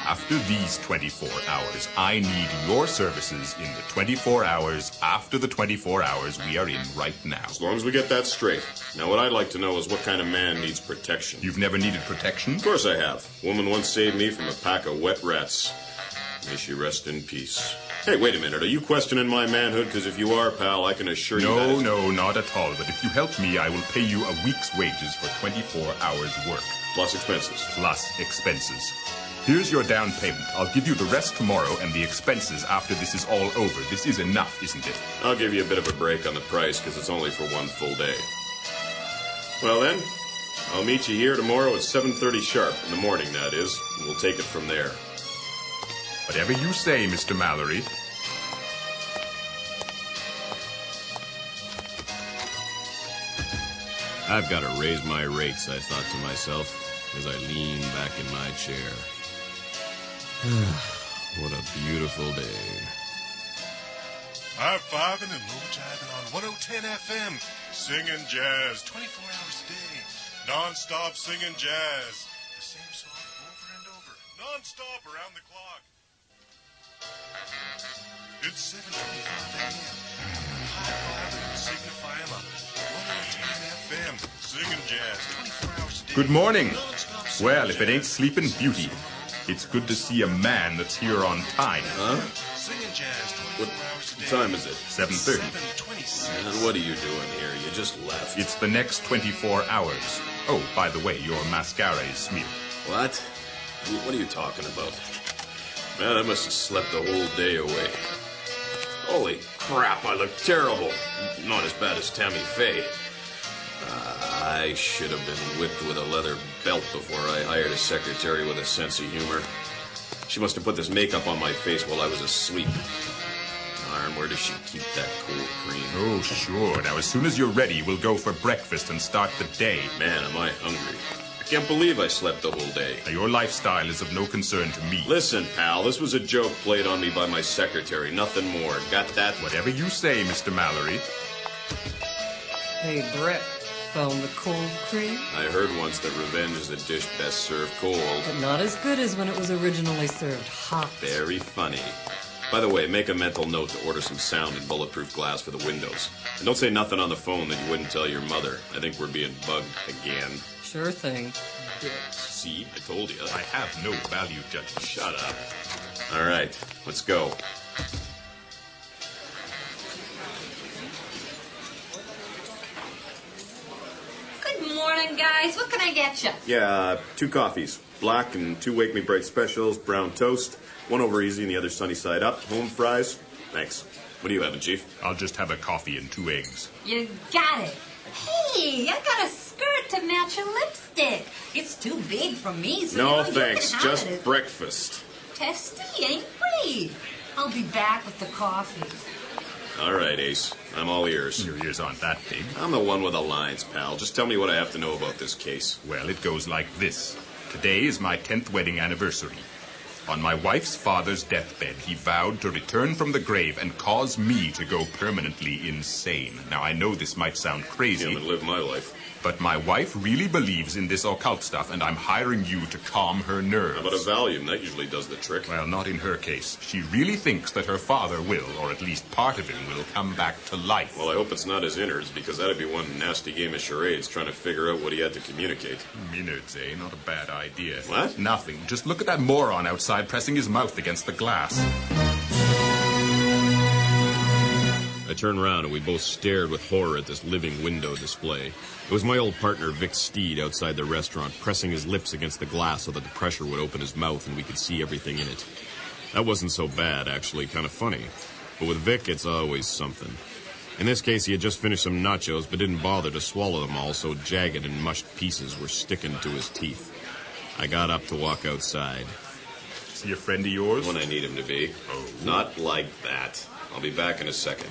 After these 24 hours, I need your services in the 24 hours after the 24 hours we are in right now. As long as we get that straight. Now, what I'd like to know is what kind of man needs protection. You've never needed protection? Of course I have. A woman once saved me from a pack of wet rats. May she rest in peace. Hey, wait a minute. Are you questioning my manhood? Because if you are, pal, I can assure you that... No, not at all. But if you help me, I will pay you a week's wages for 24 hours work. Plus expenses. Plus expenses. Here's your down payment. I'll give you the rest tomorrow and the expenses after this is all over. This is enough, isn't it? I'll give you a bit of a break on the price because it's only for one full day. Well then, I'll meet you here tomorrow at 7:30 sharp. In the morning, that is. And we'll take it from there. Whatever you say, Mr. Mallery. I've got to raise my rates, I thought to myself, as I leaned back in my chair. What a beautiful day. High-fiving and low-jiving on 110 FM. Singing jazz 24 hours a day. Non-stop singing jazz. The same song over and over. Non-stop around the clock. It's 7:25 a.m. High-fiving and signifying on 110 FM. Singing jazz 24 hours a day. Good morning. Well, if it ain't Sleeping Beauty, it's good to see a man that's here on time. Huh? Singing jazz 24 hours a day. What time is it? 7:30. 7:26. And what are you doing here? You just left. It's the next 24 hours. Oh, by the way, your mascara is smeared. What? What are you talking about? Man, I must have slept the whole day away. Holy crap, I look terrible. Not as bad as Tammy Faye. I should have been whipped with a leather belt before I hired a secretary with a sense of humor. She must have put this makeup on my face while I was asleep. Darn, where does she keep that cool cream? Oh, sure. Now, as soon as you're ready, we'll go for breakfast and start the day. Man, am I hungry. I can't believe I slept the whole day. Now, your lifestyle is of no concern to me. Listen, pal, this was a joke played on me by my secretary. Nothing more. Got that? Whatever you say, Mr. Mallery. Hey, Brett, found the cold cream? I heard once that revenge is a dish best served cold. But not as good as when it was originally served hot. Very funny. By the way, make a mental note to order some sound and bulletproof glass for the windows. And don't say nothing on the phone that you wouldn't tell your mother. I think we're being bugged again. Sure thing. See, I told you. I have no value judgment. Shut up. All right, let's go. Good morning, guys. What can I get you? Yeah, 2 coffees. Black and 2 Wake Me Bright specials, brown toast, 1 over easy and the other sunny side up, home fries. Thanks. What are you having, Chief? I'll just have a coffee and 2 eggs. You got it. Hey, I got a skirt to match your lipstick. It's too big for me, so No, you thanks. can have Just it. breakfast. Testy, ain't we? I'll be back with the coffee. All right, Ace. I'm all ears. Your ears aren't that big. I'm the one with the lines, pal. Just tell me what I have to know about this case. Well, it goes like this. Today is my 10th wedding anniversary. On my wife's father's deathbed, he vowed to return from the grave and cause me to go permanently insane. Now, I know this might sound crazy. I'm gonna live my life. But my wife really believes in this occult stuff, and I'm hiring you to calm her nerves. How about a Valium? That usually does the trick. Well, not in her case. She really thinks that her father will, or at least part of him, will come back to life. Well, I hope it's not his innards, because that'd be one nasty game of charades trying to figure out what he had to communicate. Innards, eh? Not a bad idea. What? Nothing. Just look at that moron outside pressing his mouth against the glass. I turned around and we both stared with horror at this living window display. It was my old partner, Vic Steed, outside the restaurant, pressing his lips against the glass so that the pressure would open his mouth and we could see everything in it. That wasn't so bad, actually, kind of funny. But with Vic, it's always something. In this case, he had just finished some nachos, but didn't bother to swallow them all, so jagged and mushed pieces were sticking to his teeth. I got up to walk outside. Is he a friend of yours? When I need him to be. Oh. Not like that. I'll be back in a second.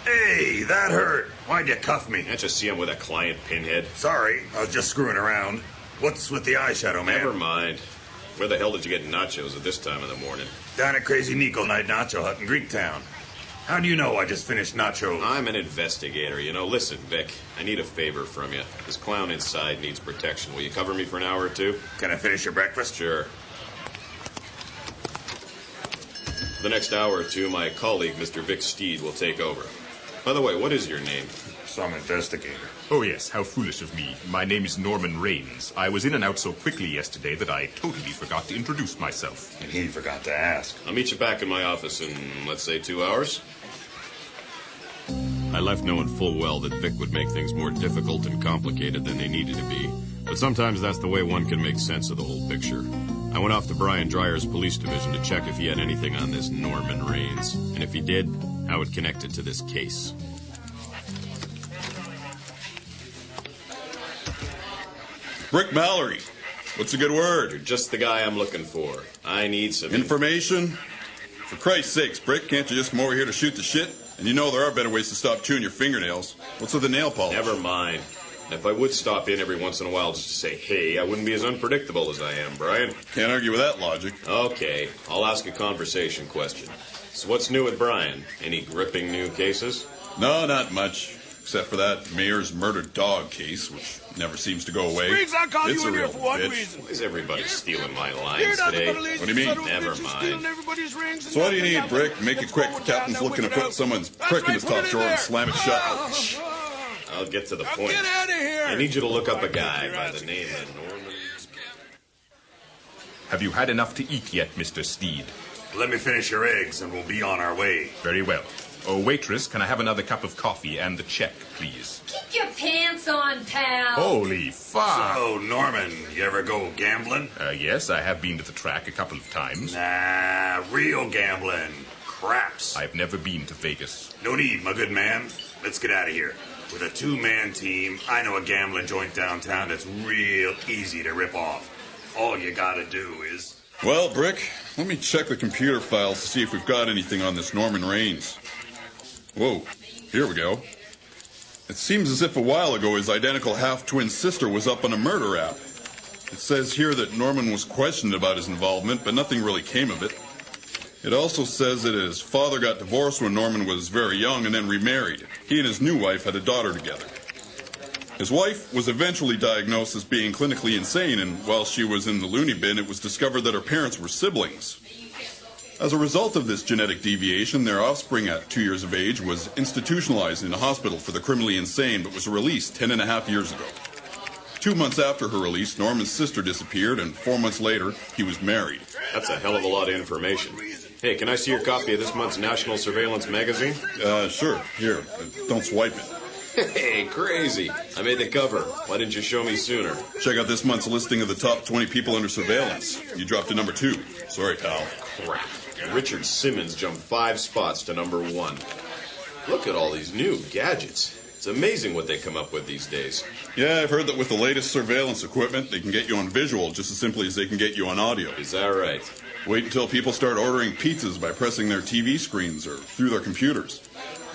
Hey, that hurt. Why'd you cuff me? Can't you see I'm with a client, Pinhead? Sorry, I was just screwing around. What's with the eyeshadow, man? Never mind. Where the hell did you get nachos at this time of the morning? Down at Crazy Nico Night Nacho Hut in Greektown. How do you know I just finished nachos? I'm an investigator. You know, listen, Vic, I need a favor from you. This clown inside needs protection. Will you cover me for an hour or two? Can I finish your breakfast? Sure. For the next hour or two, my colleague, Mr. Vic Steed, will take over. By the way, what is your name? Some investigator. Oh, yes, how foolish of me. My name is Norman Raines. I was in and out so quickly yesterday that I totally forgot to introduce myself. And he forgot to ask. I'll meet you back in my office in, let's say, 2 hours. I left knowing full well that Vic would make things more difficult and complicated than they needed to be. But sometimes that's the way one can make sense of the whole picture. I went off to Brian Dreyer's police division to check if he had anything on this Norman Raines. And if he did, how it connected to this case. Brick Mallery. What's a good word? You're just the guy I'm looking for. I need some information. For Christ's sakes, Brick, can't you just come over here to shoot the shit? And you know there are better ways to stop chewing your fingernails. What's with the nail polish? Never mind. If I would stop in every once in a while just to say, hey, I wouldn't be as unpredictable as I am, Brian. Can't argue with that logic. Okay, I'll ask a conversation question. So what's new with Brian? Any gripping new cases? No, not much. Except for that mayor's murdered dog case, which never seems to go away. Spriggs, I called It's you a in here real for one bitch. reason. Why is everybody stealing my lines You're not today? the What do you mean? Never mind. Everybody's rings and So what do you nothing need, happened. Brick? Make it quick. The captain's looking to put someone's prick in his top drawer and slam it shut. I'll get to the point. Get out of here. I need you to look up a guy by the name of Norman. Have you had enough to eat yet, Mr. Steed? Let me finish your eggs and we'll be on our way. Very well. Oh, waitress, can I have another cup of coffee and the check, please? Keep your pants on, pal. Holy fuck! So, Norman, you ever go gambling? Yes, I have been to the track a couple of times. Nah, real gambling. Craps. I've never been to Vegas. No need, my good man. Let's get out of here. With a two-man team, I know a gambling joint downtown that's real easy to rip off. All you gotta do is... Well, Brick, let me check the computer files to see if we've got anything on this Norman Raines. Whoa, here we go. It seems as if a while ago his identical half-twin sister was up on a murder app. It says here that Norman was questioned about his involvement, but nothing really came of it. It also says that his father got divorced when Norman was very young and then remarried. He and his new wife had a daughter together. His wife was eventually diagnosed as being clinically insane, and while she was in the loony bin, it was discovered that her parents were siblings. As a result of this genetic deviation, their offspring at 2 years of age was institutionalized in a hospital for the criminally insane, but was released 10.5 years ago. 2 months after her release, Norman's sister disappeared, and 4 months later, he was married. That's a hell of a lot of information. Hey, can I see your copy of this month's National Surveillance magazine? Sure. Here. Don't swipe it. Hey, crazy. I made the cover. Why didn't you show me sooner? Check out this month's listing of the top 20 people under surveillance. You dropped to number 2. Sorry, pal. Crap. Richard Simmons jumped 5 spots to number 1. Look at all these new gadgets. It's amazing what they come up with these days. Yeah, I've heard that with the latest surveillance equipment, they can get you on visual just as simply as they can get you on audio. Is that right? Wait until people start ordering pizzas by pressing their TV screens or through their computers.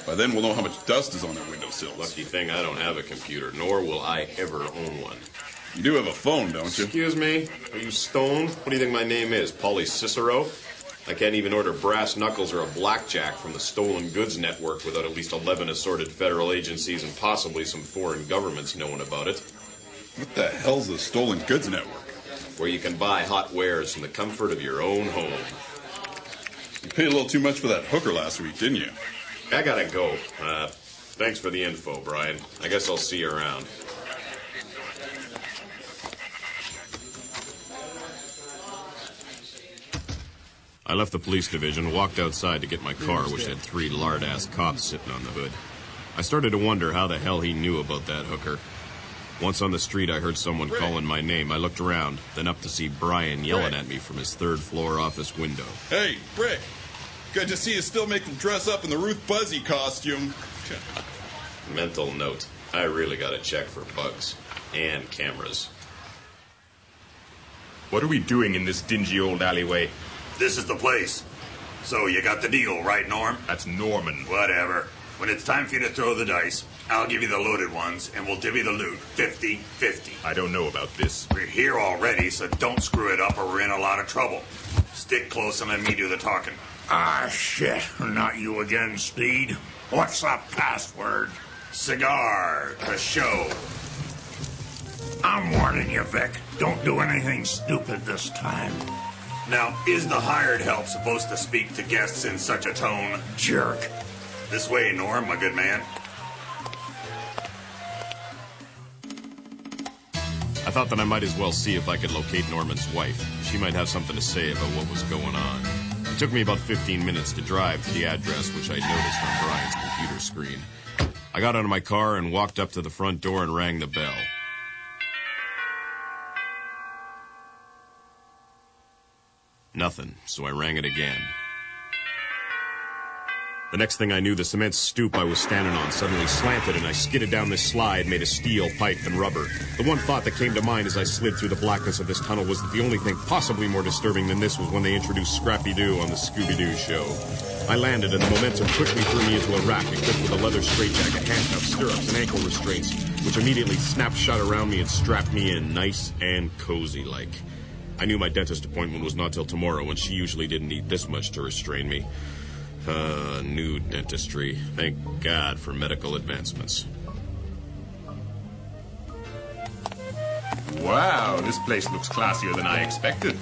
By then, we'll know how much dust is on their windowsills. Lucky thing I don't have a computer, nor will I ever own one. You do have a phone, don't you? Excuse me? Are you stoned? What do you think my name is, Paulie Cicero? I can't even order brass knuckles or a blackjack from the Stolen Goods Network without at least 11 assorted federal agencies and possibly some foreign governments knowing about it. What the hell's the Stolen Goods Network? Where you can buy hot wares from the comfort of your own home. You paid a little too much for that hooker last week, didn't you? I gotta go. Thanks for the info, Brian. I guess I'll see you around. I left the police division, walked outside to get my car, which had 3 lard-ass cops sitting on the hood. I started to wonder how the hell he knew about that hooker. Once on the street, I heard someone calling my name. I looked around, then up to see Brian yelling at me from his 3rd-floor office window. Hey, Brick! Good to see you still make them dress up in the Ruth Buzzy costume. Mental note. I really got to check for bugs. And cameras. What are we doing in this dingy old alleyway? This is the place. So you got the deal, right, Norm? That's Norman. Whatever. When it's time for you to throw the dice, I'll give you the loaded ones, and we'll divvy the loot. 50-50. I don't know about this. We're here already, so don't screw it up or we're in a lot of trouble. Stick close and let me do the talking. Ah, shit. Not you again, Speed. What's the password? Cigar to show. I'm warning you, Vic. Don't do anything stupid this time. Now, is the hired help supposed to speak to guests in such a tone? Jerk. This way, Norm, my good man. I thought that I might as well see if I could locate Norman's wife. She might have something to say about what was going on. It took me about 15 minutes to drive to the address, which I noticed on Brian's computer screen. I got out of my car and walked up to the front door and rang the bell. Nothing, so I rang it again. The next thing I knew, the cement stoop I was standing on suddenly slanted, and I skidded down this slide made of steel, pipe, and rubber. The one thought that came to mind as I slid through the blackness of this tunnel was that the only thing possibly more disturbing than this was when they introduced Scrappy-Doo on the Scooby-Doo show. I landed, and the momentum quickly threw me into a rack equipped with a leather straitjacket, handcuffs, stirrups, and ankle restraints, which immediately snapped shut around me and strapped me in nice and cozy-like. I knew my dentist appointment was not till tomorrow, and she usually didn't need this much to restrain me. New dentistry. Thank God for medical advancements. Wow, this place looks classier than I expected.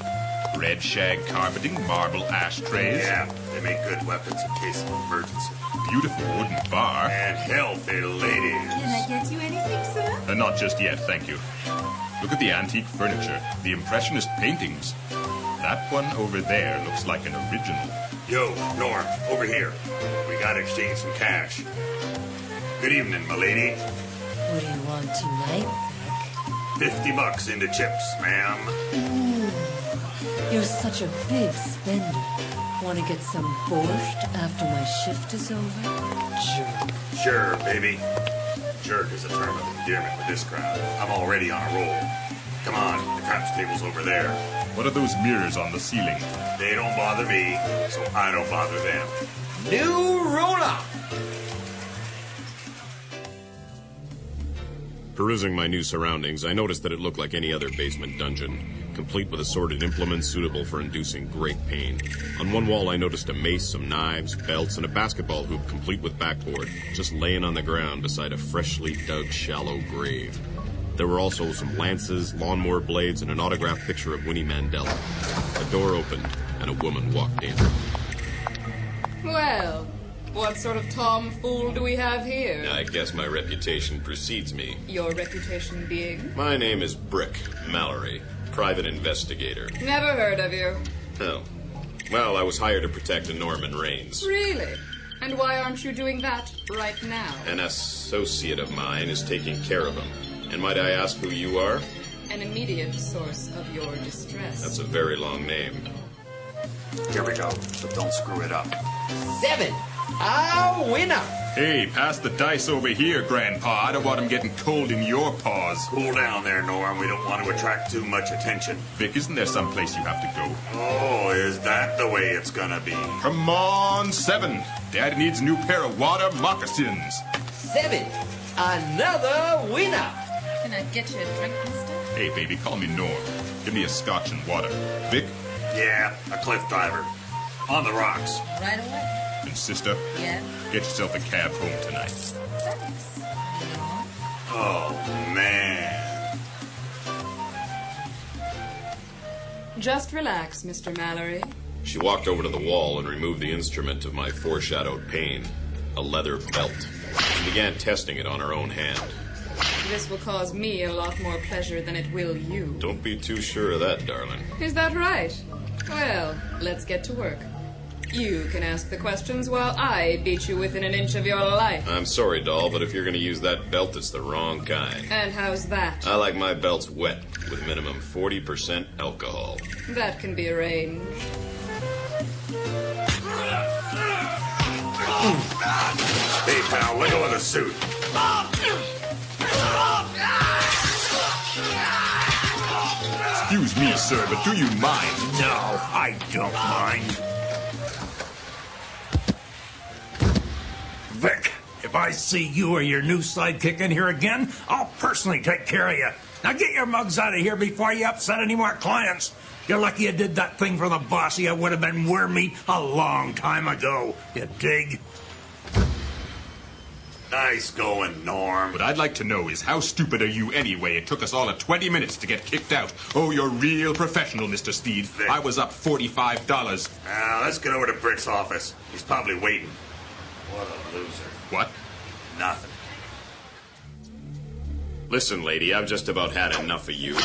Red shag carpeting, marble ashtrays. Yeah, they make good weapons in case of emergency. Beautiful wooden bar. And healthy ladies. Can I get you anything, sir? Not just yet, thank you. Look at the antique furniture, the impressionist paintings. That one over there looks like an original. Yo, Norm, over here. We gotta exchange some cash. Good evening, my lady. What do you want tonight, Vic? $50 into chips, ma'am. Ooh, you're such a big spender. Want to get some borscht after my shift is over? Jerk. Sure, baby. Jerk is a term of endearment with this crowd. I'm already on a roll. Come on, the craps table's over there. What are those mirrors on the ceiling? They don't bother me, so I don't bother them. New ruler! Perusing my new surroundings, I noticed that it looked like any other basement dungeon, complete with assorted implements suitable for inducing great pain. On one wall I noticed a mace, some knives, belts, and a basketball hoop complete with backboard, just laying on the ground beside a freshly dug shallow grave. There were also some lances, lawnmower blades, and an autographed picture of Winnie Mandela. The door opened, and a woman walked in. Well, what sort of tomfool do we have here? I guess my reputation precedes me. Your reputation being? My name is Brick Mallery, private investigator. Never heard of you. Oh. Well, I was hired to protect a Norman Reigns. Really? And why aren't you doing that right now? An associate of mine is taking care of him. And might I ask who you are? An immediate source of your distress. That's a very long name. Here we go, but don't screw it up. 7. Our winner. Hey, pass the dice over here, Grandpa. I don't want him getting cold in your paws. Cool down there, Norm. We don't want to attract too much attention. Vic, isn't there someplace you have to go? Oh, is that the way it's gonna be? Come on, 7. Dad needs a new pair of water moccasins. 7. Another winner. Can I get you a drink, mister? Hey, baby, call me Norm. Give me a scotch and water. Vic? Yeah, a cliff diver. On the rocks. Right away. And sister? Yeah? Get yourself a cab home tonight. Thanks. Oh, man. Just relax, Mr. Mallery. She walked over to the wall and removed the instrument of my foreshadowed pain, a leather belt. She began testing it on her own hand. This will cause me a lot more pleasure than it will you. Don't be too sure of that, darling. Is that right? Well, let's get to work. You can ask the questions while I beat you within an inch of your life. I'm sorry, doll, but if you're going to use that belt, it's the wrong kind. And how's that? I like my belts wet, with minimum 40% alcohol. That can be arranged. Hey, pal, let go of the suit. Excuse me, sir, but do you mind? No, I don't mind. Vic, if I see you or your new sidekick in here again, I'll personally take care of you. Now get your mugs out of here before you upset any more clients. You're lucky you did that thing for the boss. You would have been worm meat a long time ago. You dig? Nice going, Norm. What I'd like to know is how stupid are you anyway? It took us all 20 minutes to get kicked out. Oh, you're real professional, Mr. Steed. I was up $45. Now, let's get over to Brick's office. He's probably waiting. What a loser. What? Nothing. Listen, lady, I've just about had enough of you.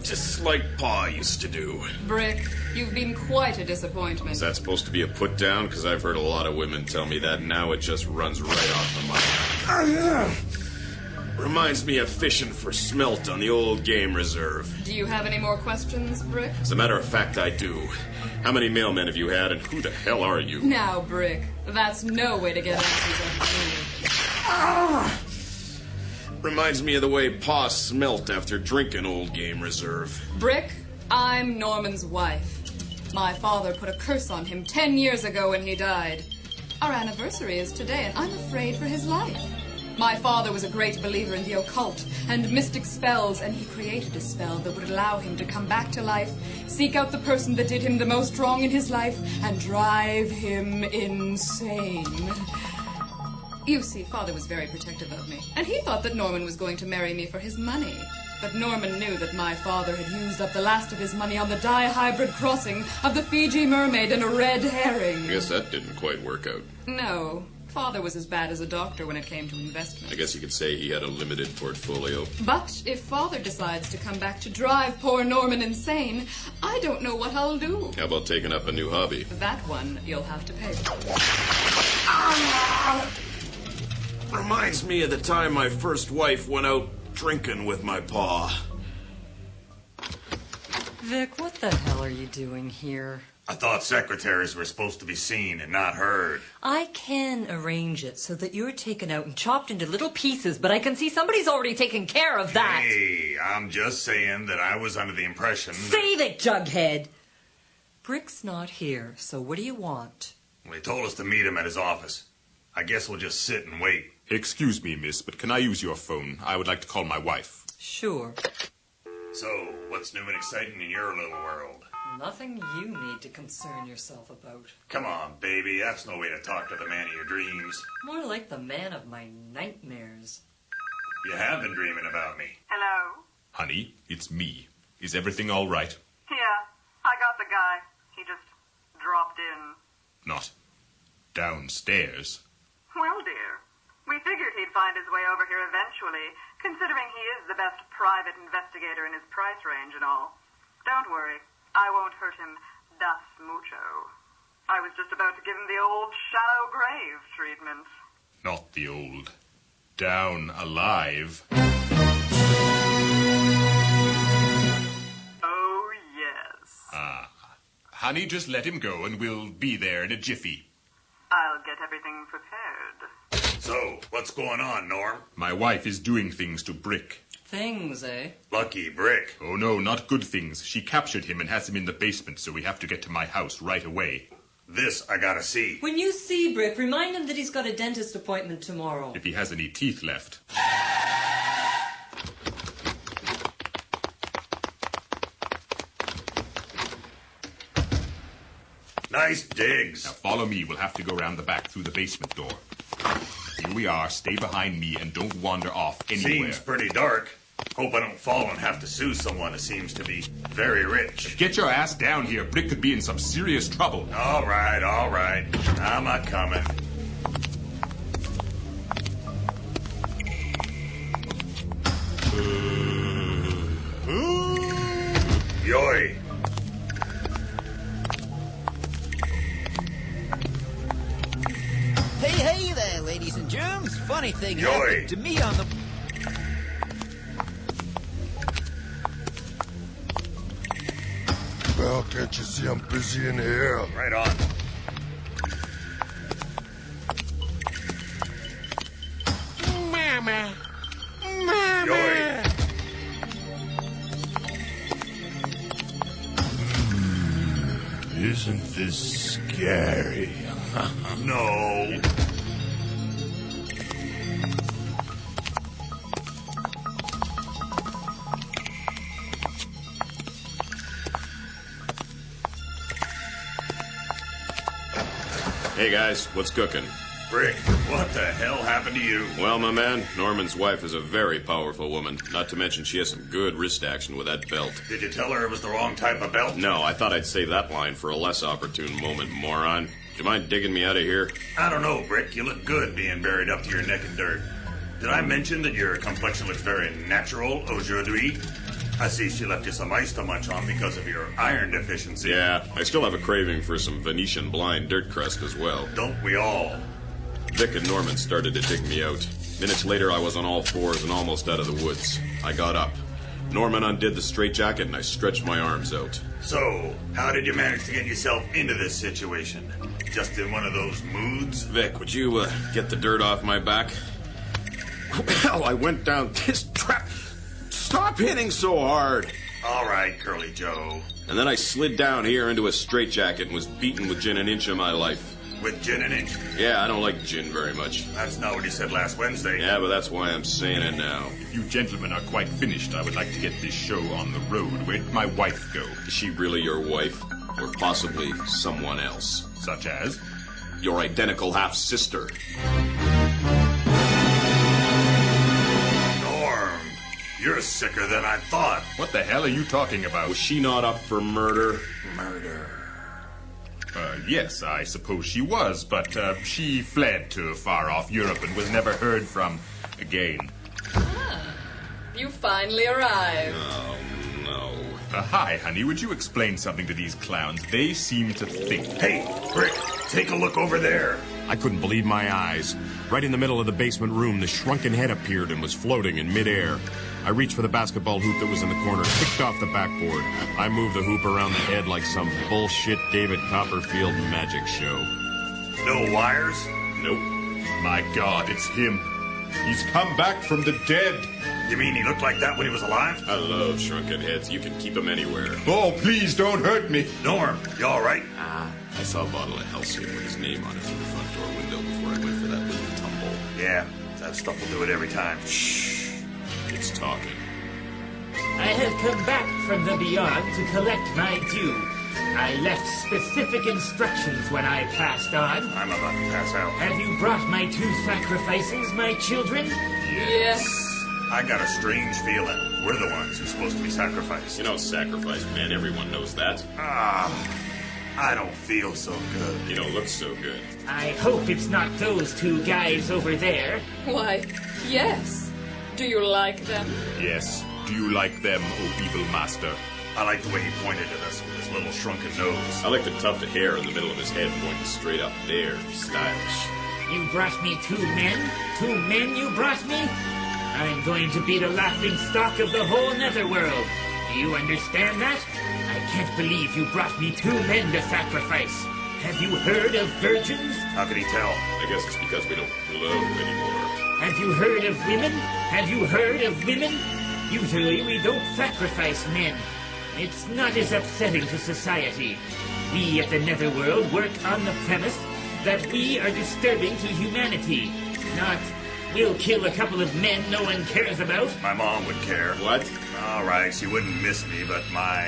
Just like Pa used to do. Brick, you've been quite a disappointment. Is that supposed to be a put down? Because I've heard a lot of women tell me that, and now it just runs right off the mind. Reminds me of fishing for smelt on the old game reserve. Do you have any more questions, Brick? As a matter of fact, I do. How many mailmen have you had, and who the hell are you? Now, Brick, that's no way to get answers out of me. Reminds me of the way Pa smelt after drinking old game reserve. Brick, I'm Norman's wife. My father put a curse on him 10 years ago when he died. Our anniversary is today, and I'm afraid for his life. My father was a great believer in the occult and mystic spells, and he created a spell that would allow him to come back to life, seek out the person that did him the most wrong in his life, and drive him insane. You see, Father was very protective of me, and he thought that Norman was going to marry me for his money. But Norman knew that my father had used up the last of his money on the dihybrid crossing of the Fiji mermaid and a red herring. I guess that didn't quite work out. No. Father was as bad as a doctor when it came to investment. I guess you could say he had a limited portfolio. But if Father decides to come back to drive poor Norman insane, I don't know what I'll do. How about taking up a new hobby? That one you'll have to pay for. Reminds me of the time my first wife went out drinking with my pa. Vic, what the hell are you doing here? I thought secretaries were supposed to be seen and not heard. I can arrange it so that you're taken out and chopped into little pieces, but I can see somebody's already taken care of that. Hey, I'm just saying that I was under the impression that... Save it, Jughead! Brick's not here, so what do you want? Well, he told us to meet him at his office. I guess we'll just sit and wait. Excuse me, miss, but can I use your phone? I would like to call my wife. Sure. So, what's new and exciting in your little world? Nothing you need to concern yourself about. Come on, baby. That's no way to talk to the man of your dreams. More like the man of my nightmares. You have been dreaming about me. Hello? Honey, it's me. Is everything all right? Yeah, I got the guy. He just dropped in. Not downstairs. Well, dear, we figured he'd find his way over here eventually, considering he is the best private investigator in his price range and all. Don't worry, I won't hurt him das mucho. I was just about to give him the old shallow grave treatment. Not the old down alive. Oh, yes. Honey, just let him go and we'll be there in a jiffy. I'll get everything prepared. So, what's going on, Norm? My wife is doing things to Brick. Things, eh? Lucky Brick. Oh, no, not good things. She captured him and has him in the basement, so we have to get to my house right away. This I gotta see. When you see Brick, remind him that he's got a dentist appointment tomorrow. If he has any teeth left. Nice digs. Now follow me. We'll have to go around the back through the basement door. Here we are. Stay behind me and don't wander off anywhere. Seems pretty dark. Hope I don't fall and have to sue someone who seems to be very rich. Get your ass down here. Brick could be in some serious trouble. All right. I'm not coming. Yoy. Hey there, ladies and germs. Funny thing happened to me on the... Well, can't you see I'm busy in here? Right on. Mama. Yoy. Isn't this scary? No. Hey guys, what's cooking? Brick, what the hell happened to you? Well, my man, Norman's wife is a very powerful woman. Not to mention she has some good wrist action with that belt. Did you tell her it was the wrong type of belt? No, I thought I'd save that line for a less opportune moment, moron. Do you mind digging me out of here? I don't know, Brick. You look good being buried up to your neck in dirt. Did I mention that your complexion looks very natural aujourd'hui? I see she left you some ice to munch on because of your iron deficiency. Yeah, I still have a craving for some Venetian blind dirt crust as well. Don't we all? Vic and Norman started to dig me out. Minutes later, I was on all fours and almost out of the woods. I got up. Norman undid the straitjacket and I stretched my arms out. So, how did you manage to get yourself into this situation? Just in one of those moods? Vic, would you get the dirt off my back? Well, I went down this trap. Stop hitting so hard. All right, Curly Joe. And then I slid down here into a straitjacket and was beaten with gin an inch of my life. With gin an inch? Yeah, I don't like gin very much. That's not what you said last Wednesday. Yeah, but that's why I'm saying it now. If you gentlemen are quite finished, I would like to get this show on the road. Where'd my wife go? Is she really your wife? Or possibly someone else? Such as? Your identical half-sister. Norm, you're sicker than I thought. What the hell are you talking about? Was she not up for murder? Murder. Yes, I suppose she was, but she fled to far-off Europe and was never heard from again. Ah, you finally arrived. Oh, no. Hi, honey. Would you explain something to these clowns? They seem to think... Hey, Brick, take a look over there. I couldn't believe my eyes. Right in the middle of the basement room, the shrunken head appeared and was floating in midair. I reached for the basketball hoop that was in the corner, kicked off the backboard. I moved the hoop around the head like some bullshit David Copperfield magic show. No wires? Nope. My God, it's him. He's come back from the dead. You mean he looked like that when he was alive? I love shrunken heads. You can keep them anywhere. Oh, please don't hurt me. Norm, you all right? I saw a bottle of Halcyon with his name on it through the front door window before I went for that little tumble. Yeah, That stuff will do it every time. Shh. It's talking. I have come back from the beyond to collect my due. I left specific instructions when I passed on. I'm about to pass out. Have you brought my 2 sacrifices, my children? Yes. I got a strange feeling. We're the ones who're supposed to be sacrificed. You don't sacrifice men. Everyone knows that. I don't feel so good. You don't look so good. I hope it's not those 2 guys over there. Why, yes. Do you like them? Yes. Do you like them, oh evil master? I like the way he pointed at us with his little shrunken nose. I like the tuft of hair in the middle of his head pointing straight up there. Stylish. You brought me 2 men? 2 men you brought me? I'm going to be the laughing stock of the whole netherworld. Do you understand that? I can't believe you brought me 2 men to sacrifice. Have you heard of virgins? How could he tell? I guess it's because we don't glow anymore. Have you heard of women? Have you heard of women? Usually we don't sacrifice men. It's not as upsetting to society. We at the Netherworld work on the premise that we are disturbing to humanity. Not, we'll kill a couple of men no one cares about. My mom would care. What? All right, she wouldn't miss me, but my.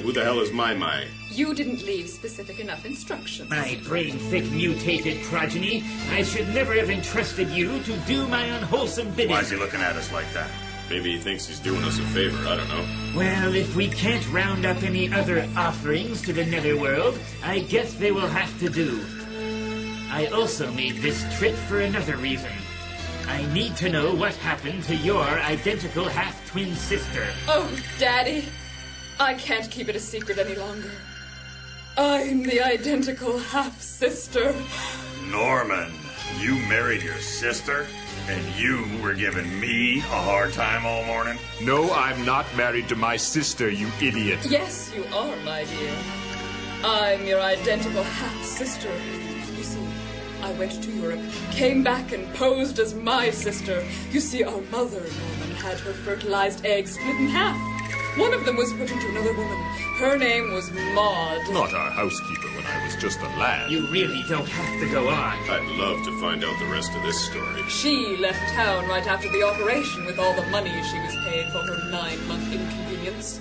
Who the hell is my? You didn't leave specific enough instructions. My brain-thick mutated progeny, I should never have entrusted you to do my unwholesome bidding. Why is he looking at us like that? Maybe he thinks he's doing us a favor. I don't know. Well, if we can't round up any other offerings to the Netherworld, I guess they will have to do. I also made this trip for another reason. I need to know what happened to your identical half-twin sister. Oh, Daddy, I can't keep it a secret any longer. I'm the identical half-sister. Norman, you married your sister? And you were giving me a hard time all morning? No, I'm not married to my sister, you idiot. Yes, you are, my dear. I'm your identical half-sister. You see, I went to Europe, came back and posed as my sister. You see, our mother, Norman, had her fertilized eggs split in half. One of them was put into another woman. Her name was Maud. Not our housekeeper when I was just a lad. You really don't have to go on. I'd love to find out the rest of this story. She left town right after the operation with all the money she was paid for her 9-month inconvenience.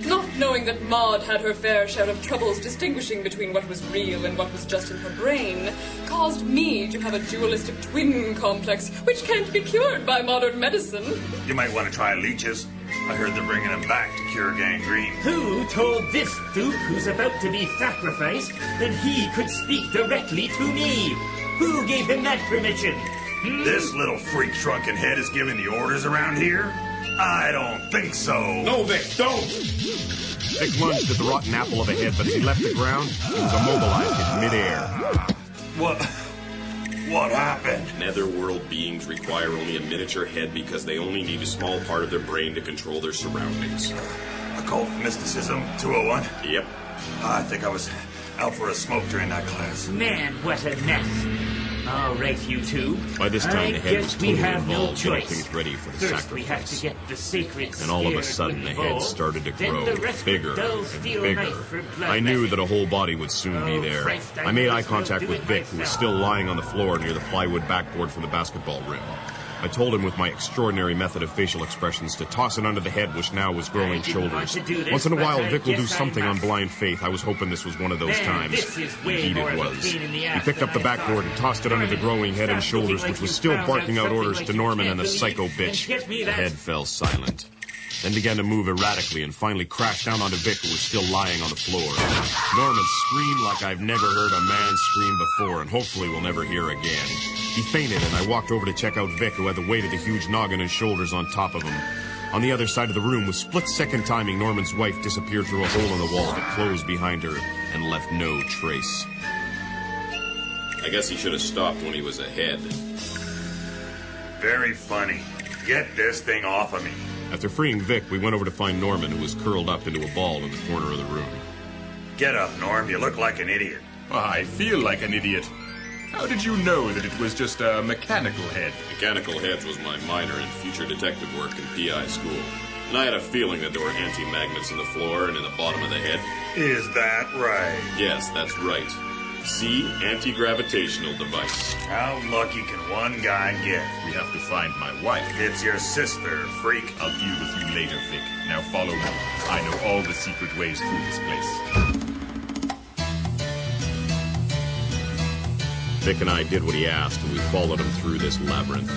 Not knowing that Maud had her fair share of troubles distinguishing between what was real and what was just in her brain, caused me to have a dualistic twin complex, which can't be cured by modern medicine. You might want to try leeches. I heard they're bringing them back to cure gangrene. Who told this duke who's about to be sacrificed that he could speak directly to me? Who gave him that permission? This little freak shrunken head is giving the orders around here? I don't think so. No, Vic, don't! Vic lunged at the rotten apple of a head, but as he left the ground, he was immobilized in midair. What happened? Netherworld beings require only a miniature head because they only need a small part of their brain to control their surroundings. Occult mysticism 201? Yep. I think I was out for a smoke during that class. Man, what a mess. All right, you two. By this time, the head was totally involved, no getting things ready for the First, sacrifice. we have to get the sacred And all of a spear sudden, the head bowl. started to Then grow the rest bigger with dull and steel bigger. knife for blood I knew method. that a whole body would soon be there. Christ, I I made might eye as well contact do with it Vic, who was myself. still lying on the floor near the plywood backboard from the basketball rim. I told him with my extraordinary method of facial expressions to toss it under the head, which now was growing didn't want shoulders. to do this, Once in a but while, I Vic will do guess I something on must. blind faith. I was hoping this was one of those Man, times. this is way Indeed more it of a was. pain in the He ass picked than up the I backboard thought. and tossed it under the growing head and Stop looking shoulders, like which was you still found barking out out orders something to like you Norman can't and the believe, psycho and bitch. get me The that. head fell silent. Then began to move erratically and finally crashed down onto Vic, who was still lying on the floor. Norman screamed like I've never heard a man scream before, and hopefully will never hear again. He fainted, and I walked over to check out Vic, who had the weight of the huge noggin and shoulders on top of him. On the other side of the room, with split-second timing, Norman's wife disappeared through a hole in the wall that closed behind her and left no trace. I guess he should have stopped when he was ahead. Very funny. Get this thing off of me. After freeing Vic, we went over to find Norman, who was curled up into a ball in the corner of the room. Get up, Norm. You look like an idiot. I feel like an idiot. How did you know that it was just a mechanical head? Mechanical heads was my minor in future detective work in PI school. And I had a feeling that there were anti-magnets in the floor and in the bottom of the head. Is that right? Yes, that's right. See? Anti-gravitational device. How lucky can one guy get? We have to find my wife. It's your sister, freak. I'll deal with you later, Vic. Now follow me. I know all the secret ways through this place. Vic and I did what he asked, and we followed him through this labyrinth.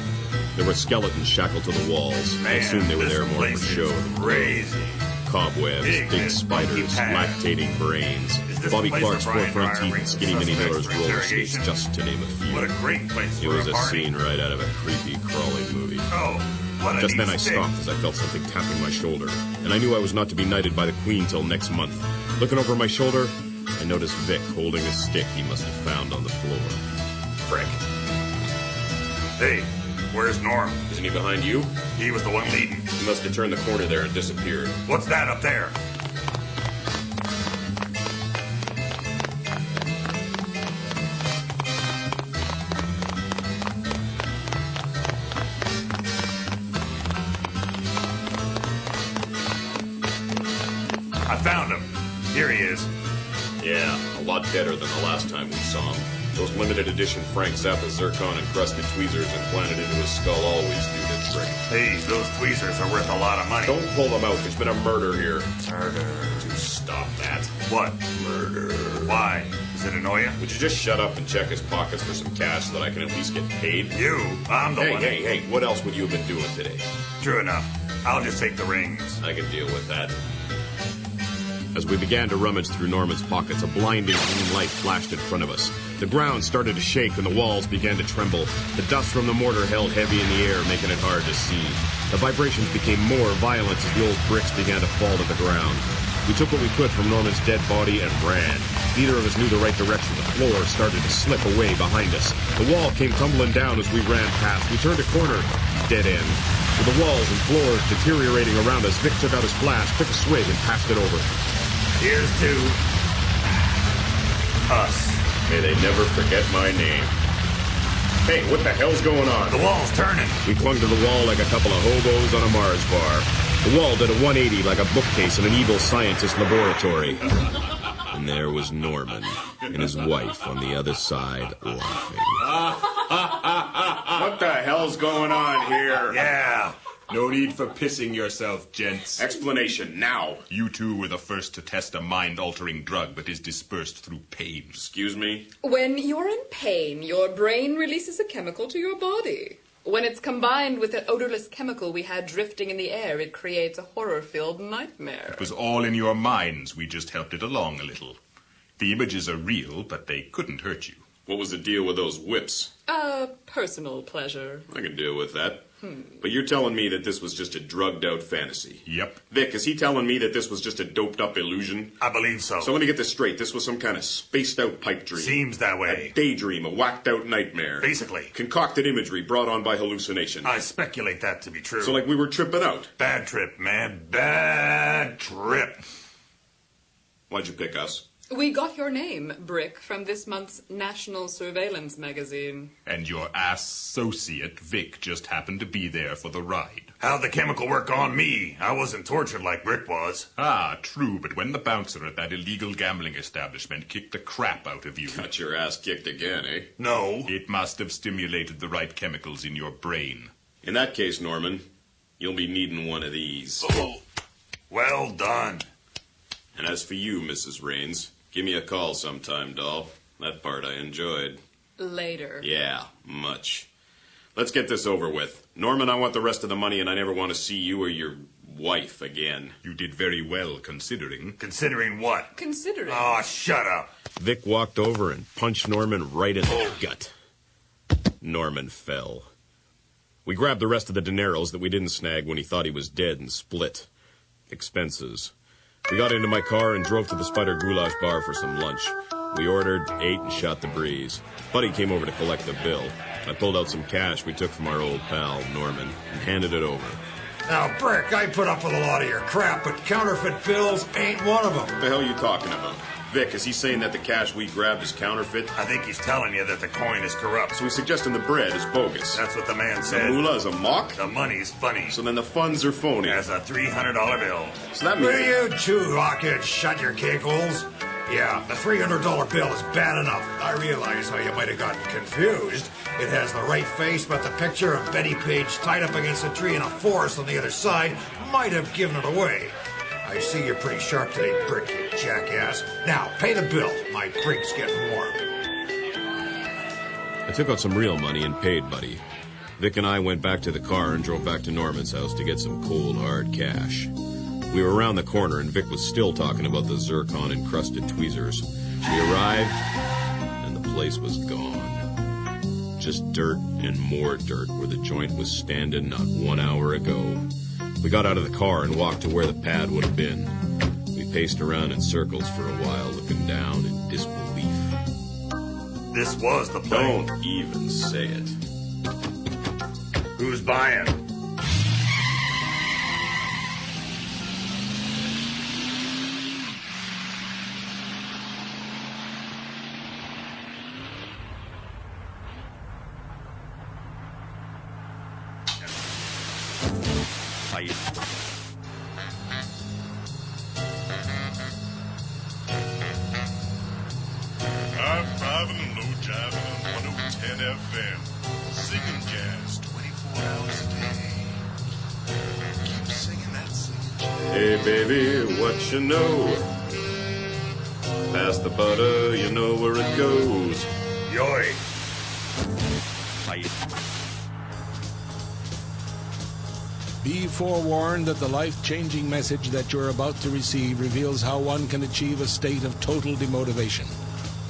There were skeletons shackled to the walls. Man, I assumed they were there more place for show. is crazy. Cobwebs, big spiders, lactating brains, Bobby Clark's four front teeth, and Skinny Minnie Miller's roller skates, just to name a few. What a great place It for was a a party. scene right out of a creepy, crawling movie. Oh, what a Just then neat I stick. stopped as I felt something tapping my shoulder, and I knew I was not to be knighted by the Queen till next month. Looking over my shoulder, I noticed Vic holding a stick he must have found on the floor. Frick. Hey, where's Norm? Isn't he behind you? He was the one leading. He must have turned the corner there and disappeared. What's that up there? I found him. Here he is. Yeah, a lot better than the last time we saw him. Those limited edition Frank Zappa zircon encrusted tweezers implanted into his skull always do the trick. Hey, those tweezers are worth a lot of money. Don't pull them out. There's been a murder here. Murder. Stop that. What? Murder. Why? Does it annoy you? Would you just shut up and check his pockets for some cash so that I can at least get paid? You? I'm the one. Hey, what else would you have been doing today? True enough. I'll just take the rings. I can deal with that. As we began to rummage through Norman's pockets, a blinding green light flashed in front of us. The ground started to shake and the walls began to tremble. The dust from the mortar held heavy in the air, making it hard to see. The vibrations became more violent as the old bricks began to fall to the ground. We took what we could from Norman's dead body and ran. Neither of us knew the right direction. The floor started to slip away behind us. The wall came tumbling down as we ran past. We turned a corner. Dead end. With the walls and floors deteriorating around us, Vic took out his flask, took a swig, and passed it over. Here's to us. May they never forget my name. Hey, what the hell's going on? The wall's turning. We clung to the wall like a couple of hobos on a Mars bar. The wall did a 180 like a bookcase in an evil scientist laboratory. And there was Norman and his wife on the other side laughing. What the hell's going on here? Yeah. No need for pissing yourself, gents. Explanation, now. You two were the first to test a mind-altering drug that is dispersed through pain. Excuse me? When you're in pain, your brain releases a chemical to your body. When it's combined with an odorless chemical we had drifting in the air, it creates a horror-filled nightmare. It was all in your minds. We just helped it along a little. The images are real, but they couldn't hurt you. What was the deal with those whips? Personal pleasure. I can deal with that. But you're telling me that this was just a drugged-out fantasy? Yep. Vic, is he telling me that this was just a doped-up illusion? I believe so. So let me get this straight. This was some kind of spaced-out pipe dream. Seems that way. A daydream, a whacked-out nightmare. Basically. Concocted imagery brought on by hallucination. I speculate that to be true. So like we were tripping out. Bad trip, man. Bad trip. Why'd you pick us? We got your name, Brick, from this month's National Surveillance magazine. And your associate, Vic, just happened to be there for the ride. How'd the chemical work on me? I wasn't tortured like Brick was. Ah, true, but when the bouncer at that illegal gambling establishment kicked the crap out of you... Got your ass kicked again, eh? No. It must have stimulated the right chemicals in your brain. In that case, Norman, you'll be needing one of these. Oh, well done. And as for you, Mrs. Raines, give me a call sometime, doll. That part I enjoyed. Later. Yeah, much. Let's get this over with. Norman, I want the rest of the money, and I never want to see you or your wife again. You did very well, considering. Considering what? Considering. Oh, shut up. Vic walked over and punched Norman right in the gut. Norman fell. We grabbed the rest of the dineros that we didn't snag when he thought he was dead and split. Expenses. We got into my car and drove to the Spider Goulash bar for some lunch. We ordered, ate, and shot the breeze. Buddy came over to collect the bill. I pulled out some cash we took from our old pal, Norman, and handed it over. Now, Brick, I put up with a lot of your crap, but counterfeit bills ain't one of them. What the hell are you talking about? Vic, is he saying that the cash we grabbed is counterfeit? I think he's telling you that the coin is corrupt. So he's suggesting the bread is bogus. That's what the man said. The moolah is a mock? The money's funny. So then the funds are phony. As a $300 bill. So that means... Will you two rockets shut your cake holes? Yeah, the $300 bill is bad enough. I realize how you might have gotten confused. It has the right face, but the picture of Betty Page tied up against a tree in a forest on the other side might have given it away. I see you're pretty sharp today, Brick, you jackass. Now, pay the bill. My drink's getting warm. I took out some real money and paid Buddy. Vic and I went back to the car and drove back to Norman's house to get some cold, hard cash. We were around the corner, and Vic was still talking about the zircon-encrusted tweezers. We arrived, and the place was gone. Just dirt and more dirt where the joint was standing not 1 hour ago. We got out of the car and walked to where the pad would have been. We paced around in circles for a while, looking down in disbelief. This was the place. Don't even say it. Who's buying? I'm driving and low jiving on 110 FM. Singing jazz 24 hours a day. Keep singing that singing jazz. Hey, baby, what you know? Pass the butter, you know where it goes. Yoy. Be forewarned that the life-changing message that you're about to receive reveals how one can achieve a state of total demotivation.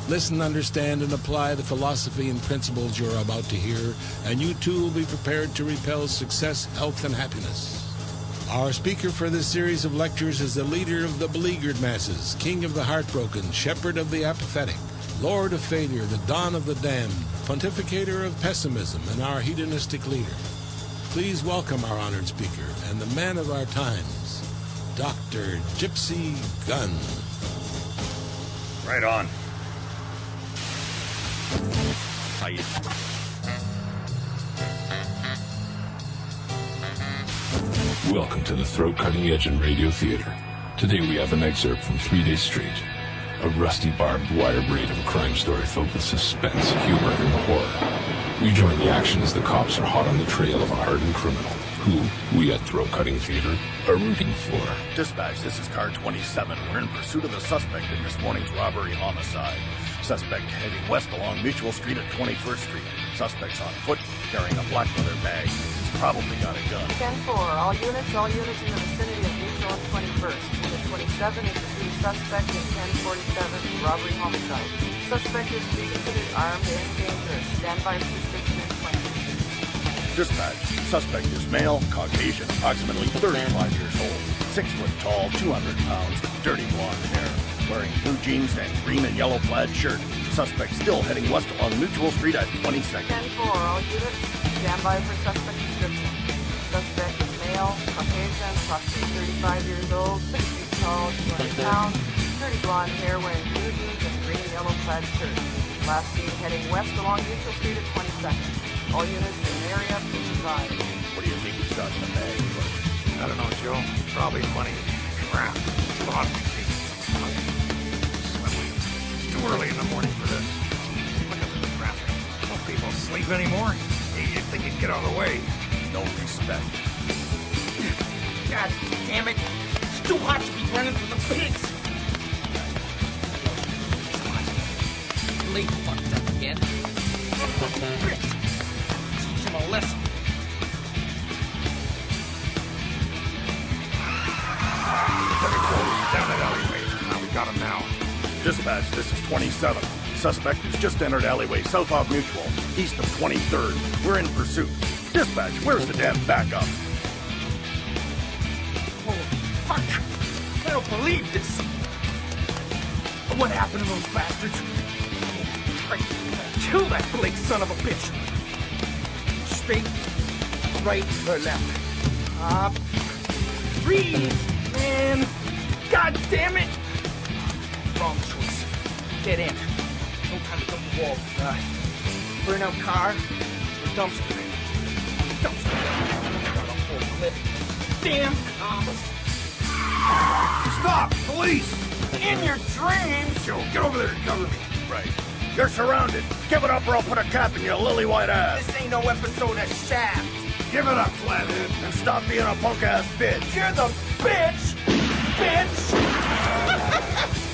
Listen, understand, and apply the philosophy and principles you're about to hear, and you too will be prepared to repel success, health, and happiness. Our speaker for this series of lectures is the leader of the beleaguered masses, king of the heartbroken, shepherd of the apathetic, lord of failure, the don of the damned, pontificator of pessimism, and our hedonistic leader. Please welcome our honored speaker and the man of our times, Dr. Gypsy Gunn. Right on. Welcome to the Throat Cutting Edge in Radio Theater. Today we have an excerpt from 3 Days Straight, a rusty barbed wire braid of a crime story filled with suspense, humor, and horror. We join the action as the cops are hot on the trail of a hardened criminal, who we at Throat Cutting Theater are rooting for. Dispatch, this is car 27. We're in pursuit of the suspect in this morning's robbery homicide. Suspect heading west along Mutual Street at 21st Street. Suspect's on foot, carrying a black leather bag. He's probably got a gun. 10-4, all units in the vicinity of Mutual and 21st. Unit 27 is pursuing suspect in 1047, robbery homicide. Suspect is to be considered armed and dangerous. Stand by for description in 20. Dispatch, suspect is male, Caucasian, approximately 35 years old, 6 foot tall, 200 pounds, dirty blonde hair, wearing blue jeans and green and yellow plaid shirt. Suspect still heading west along Mutual Street at 22nd. 10-4, all units, stand by for suspect description. Suspect is male, Caucasian, approximately 35 years old, 6 feet tall, 200 pounds, dirty blonde hair, wearing blue jeans and green and yellow plaid shirt. Last seen heading west along Mutual Street at 22nd. All units in the area, please advise. What do you think he's got in the bag? I don't know, Joe. Probably money. Crap. Lots of things. It's too early in the morning for this. Look at the traffic. Don't people sleep anymore? You think you'd get out of the way. No respect. God damn it. It's too hot to be running from the pigs. Late fucked up again. Teach him a lesson. Down that alleyway. We got him now. Dispatch, this is 27. Suspect has just entered alleyway south of Mutual, east of 23rd. We're in pursuit. Dispatch, where's the damn backup? Oh, fuck. I don't believe this. What happened to those bastards? Kill that Blake son of a bitch. Straight, right, or left? Freeze, man. God damn it. Wrong choice. Dead end. No time to dump the wall. Burn out car or dumpster. Dumpster. Got a whole clip. Damn cops. Stop! Police! In your dreams! Joe, get over there and cover me. Right. You're surrounded. Give it up or I'll put a cap in your lily white ass. This ain't no episode of Shaft. Give it up, flathead, and stop being a punk-ass bitch. You're the bitch! Bitch!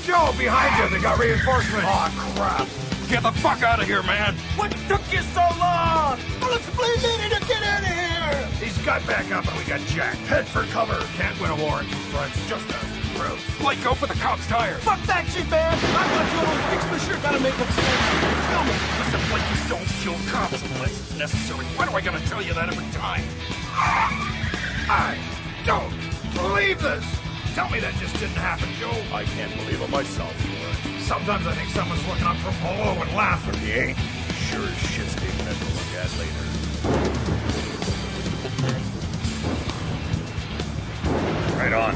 Joe, behind you, they got reinforcements. Aw, crap. Get the fuck out of here, man. What took you so long? Well, let's bleed in to get out of here. He's got back up and we got jacked. Head for cover. Can't win a war on two fronts. Just us. Bro. Blake, go for the cop's tire. Fuck that shit, man. I'm not doing all fix for sure. Gotta make them sense. Tell me. Listen, Blake, you don't kill cops unless it's necessary. Why do I gotta tell you that every time? I don't believe this. Tell me that just didn't happen, Joe. I can't believe it myself. Sometimes I think someone's looking up from below and laughing. He ain't. Sure as shit's being meant to look at later. Right on.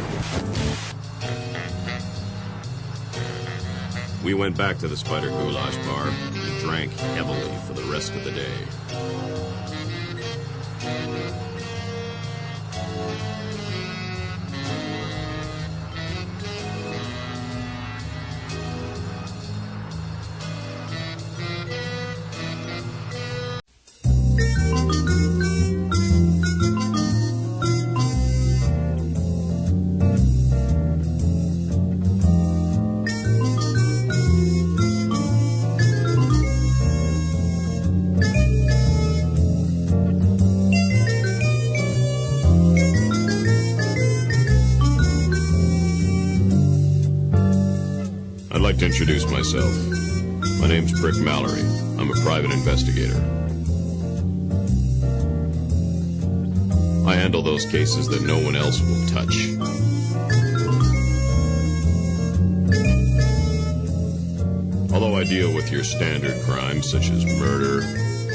We went back to the Spider Goulash Bar and drank heavily for the rest of the day. I'd like to introduce myself. My name's Brick Mallery. I'm a private investigator. I handle those cases that no one else will touch. Although I deal with your standard crimes such as murder,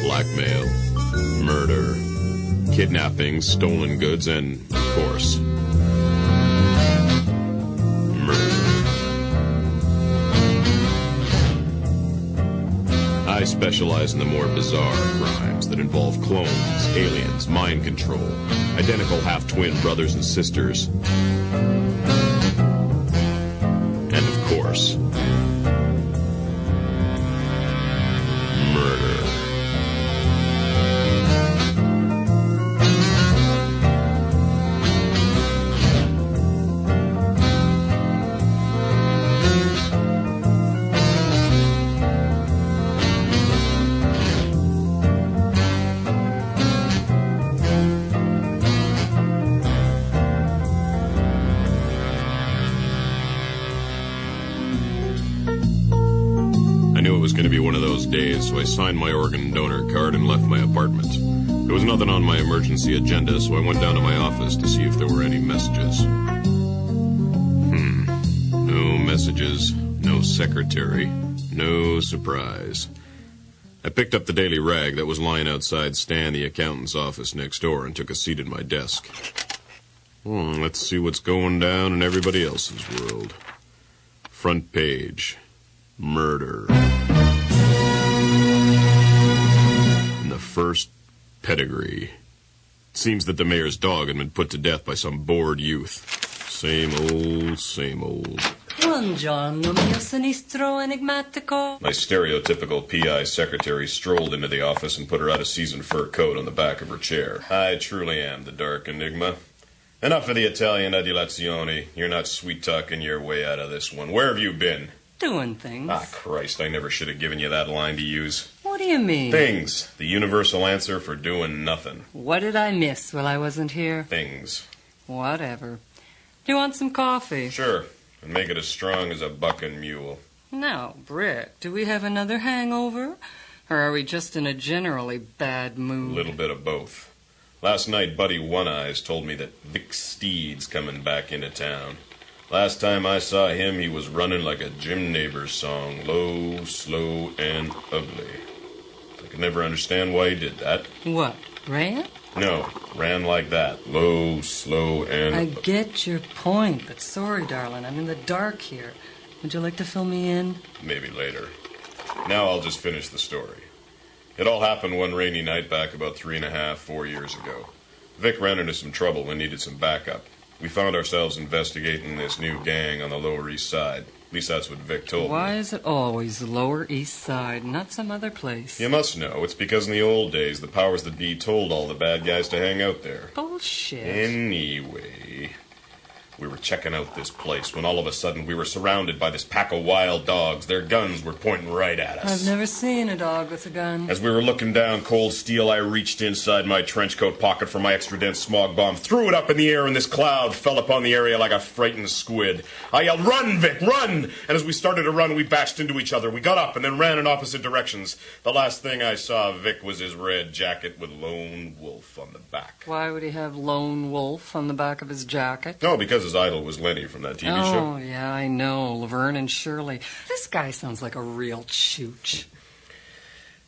blackmail, murder, kidnapping, stolen goods, and, of course, I specialize in the more bizarre crimes that involve clones, aliens, mind control, identical half-twin brothers and sisters, and of course, murder. Going to be one of those days, so I signed my organ donor card and left my apartment. There was nothing on my emergency agenda, so I went down to my office to see if there were any messages. No messages, no secretary, no surprise. I picked up the Daily Rag that was lying outside Stan, the accountant's office next door, and took a seat at my desk. Let's see what's going down in everybody else's world. Front page. Murder. In the first pedigree. It seems that the mayor's dog had been put to death by some bored youth. Same old, same old. Buongiorno, mio sinistro enigmatico. My stereotypical PI secretary strolled into the office and put her out-of-season fur coat on the back of her chair. I truly am the dark enigma. Enough of the Italian adulazione. You're not sweet-talking your way out of this one. Where have you been? Doing things. Ah, Christ, I never should have given you that line to use. What do you mean? Things. The universal answer for doing nothing. What did I miss while I wasn't here? Things. Whatever. Do you want some coffee? Sure. And make it as strong as a bucking mule. Now, Brick, do we have another hangover? Or are we just in a generally bad mood? A little bit of both. Last night, Buddy One Eyes told me that Vic Steed's coming back into town. Last time I saw him, he was running like a Jim Neighbors song. Low, slow, and ugly. I could never understand why he did that. What, ran? No, ran like that. Low, slow, and... I get your point, but sorry, darling, I'm in the dark here. Would you like to fill me in? Maybe later. Now I'll just finish the story. It all happened one rainy night back about 3.5, 4 years ago. Vic ran into some trouble and needed some backup. We found ourselves investigating this new gang on the Lower East Side. At least that's what Vic told me. Why is it always the Lower East Side, not some other place? You must know. It's because in the old days, the powers that be told all the bad guys to hang out there. Bullshit. Anyway, we were checking out this place when all of a sudden we were surrounded by this pack of wild dogs. Their guns were pointing right at us. I've never seen a dog with a gun. As we were looking down cold steel, I reached inside my trench coat pocket for my extra dense smog bomb, threw it up in the air, and this cloud fell upon the area like a frightened squid. I yelled, "Run, Vic, run!" And as we started to run, we bashed into each other. We got up and then ran in opposite directions. The last thing I saw of Vic was his red jacket with Lone Wolf on the back. Why would he have Lone Wolf on the back of his jacket? No, because his idol was Lenny from that TV show. Oh, yeah, I know. Laverne and Shirley. This guy sounds like a real chooch.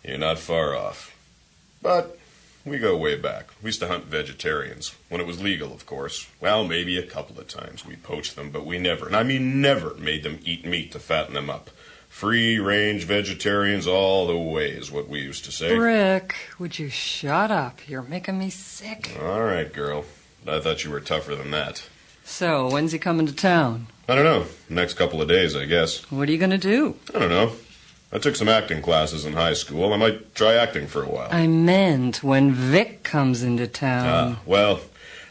You're not far off. But we go way back. We used to hunt vegetarians. When it was legal, of course. Well, maybe a couple of times we poached them, but we never, and I mean never, made them eat meat to fatten them up. Free-range vegetarians all the way is what we used to say. Rick, would you shut up? You're making me sick. All right, girl. I thought you were tougher than that. So, when's he coming to town? I don't know. Next couple of days, I guess. What are you going to do? I don't know. I took some acting classes in high school. I might try acting for a while. I meant when Vic comes into town. Well,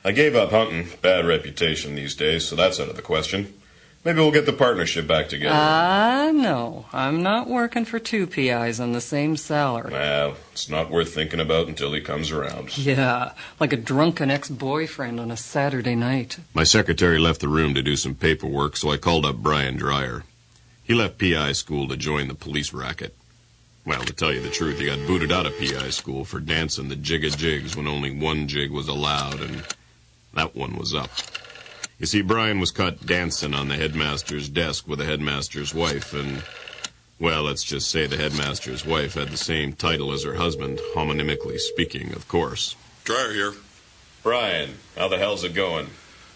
I gave up hunting. Bad reputation these days, so that's out of the question. Maybe we'll get the partnership back together. No. I'm not working for two PIs on the same salary. Well, it's not worth thinking about until he comes around. Yeah, like a drunken ex-boyfriend on a Saturday night. My secretary left the room to do some paperwork, so I called up Brian Dreyer. He left PI school to join the police racket. Well, to tell you the truth, he got booted out of PI school for dancing the jig-a-jigs when only one jig was allowed, and that one was up. You see, Brian was caught dancing on the headmaster's desk with the headmaster's wife, and, well, let's just say the headmaster's wife had the same title as her husband, homonymically speaking, of course. Dreyer here. Brian, how the hell's it going?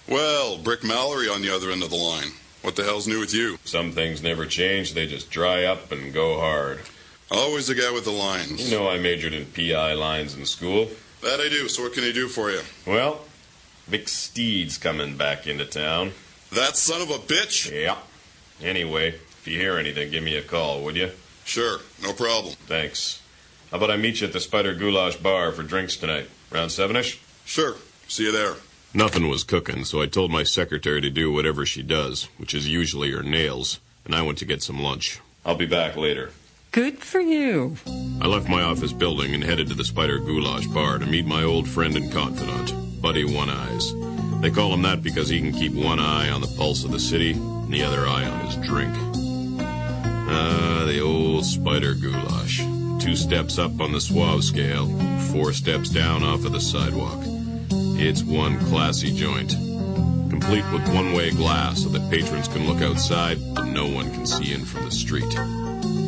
Well, Brick Mallery on the other end of the line. What the hell's new with you? Some things never change. They just dry up and go hard. Always the guy with the lines. You know I majored in PI lines in school. That I do. So what can I do for you? Well, Vic Steed's coming back into town. That son of a bitch? Yeah. Anyway, if you hear anything, give me a call, would you? Sure. No problem. Thanks. How about I meet you at the Spider Goulash Bar for drinks tonight? Around 7-ish? Sure. See you there. Nothing was cooking, so I told my secretary to do whatever she does, which is usually her nails, and I went to get some lunch. I'll be back later. Good for you. I left my office building and headed to the Spider Goulash Bar to meet my old friend and confidant, Buddy One Eyes. They call him that because he can keep one eye on the pulse of the city and the other eye on his drink. The old Spider Goulash. 2 steps up on the suave scale, 4 steps down off of the sidewalk. It's one classy joint, complete with one-way glass so that patrons can look outside, but no one can see in from the street.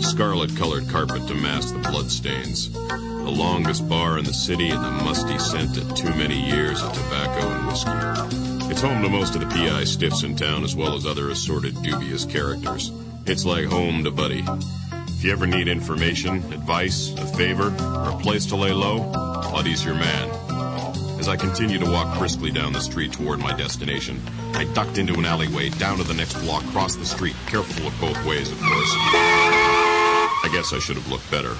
Scarlet-colored carpet to mask the bloodstains. The longest bar in the city and the musty scent of too many years of tobacco and whiskey. It's home to most of the PI stiffs in town as well as other assorted dubious characters. It's like home to Buddy. If you ever need information, advice, a favor, or a place to lay low, Buddy's your man. As I continued to walk briskly down the street toward my destination, I ducked into an alleyway, down to the next block, crossed the street, careful of both ways, of course. I guess I should have looked better.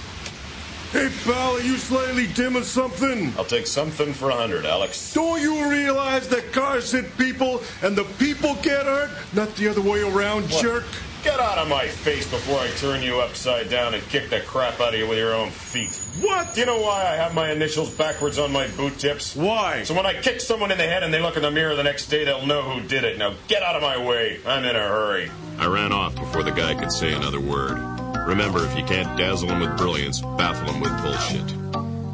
Hey, pal, are you slightly dim or something? I'll take something for 100, Alex. Don't you realize that cars hit people and the people get hurt? Not the other way around, jerk. Get out of my face before I turn you upside down and kick the crap out of you with your own feet. What? Do you know why I have my initials backwards on my boot tips? Why? So when I kick someone in the head and they look in the mirror the next day, they'll know who did it. Now get out of my way. I'm in a hurry. I ran off before the guy could say another word. Remember, if you can't dazzle him with brilliance, baffle him with bullshit.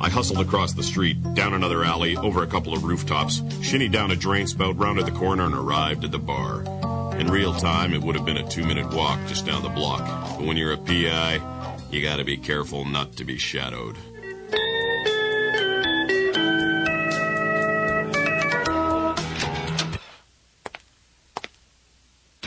I hustled across the street, down another alley, over a couple of rooftops, shinnied down a drain spout, rounded the corner, and arrived at the bar. In real time, it would have been a 2-minute walk just down the block. But when you're a PI, you gotta be careful not to be shadowed.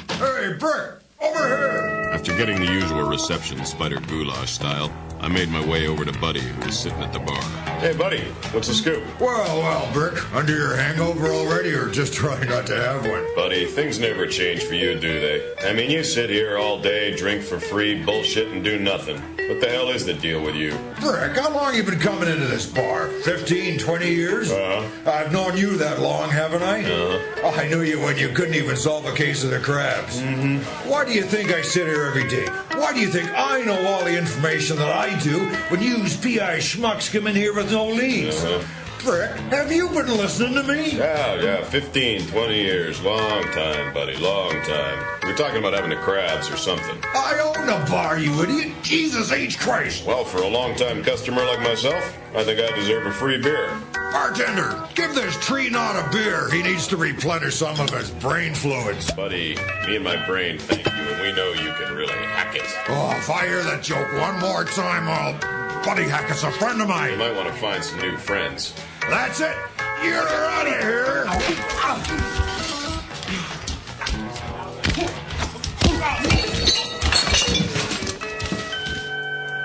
Hey, Brick! Over here! After getting the usual reception, Spider Goulash style, I made my way over to Buddy, who was sitting at the bar. Hey, Buddy, what's the scoop? Well, Brick, under your hangover already, or just trying not to have one? Buddy, things never change for you, do they? I mean, you sit here all day, drink for free, bullshit, and do nothing. What the hell is the deal with you? Brick, how long you been coming into this bar? 15, 20 years? I've known you that long, haven't I? I knew you when you couldn't even solve a case of the crabs. Why do you think I sit here every day? Why do you think I know all the information that I do when you P.I. schmucks come in here with no leads? Brick, have you been listening to me? Yeah, 15, 20 years. Long time, buddy, long time. We were talking about having the crabs or something. I own a bar, you idiot. Jesus H. Christ. Well, for a long-time customer like myself, I think I deserve a free beer. Bartender, give this tree knot a beer. He needs to replenish some of his brain fluids. Buddy, me and my brain thank you, and we know you can really hack it. Oh, if I hear that joke one more time, Buddy Hackett's a friend of mine. You might want to find some new friends. That's it. You're out of here.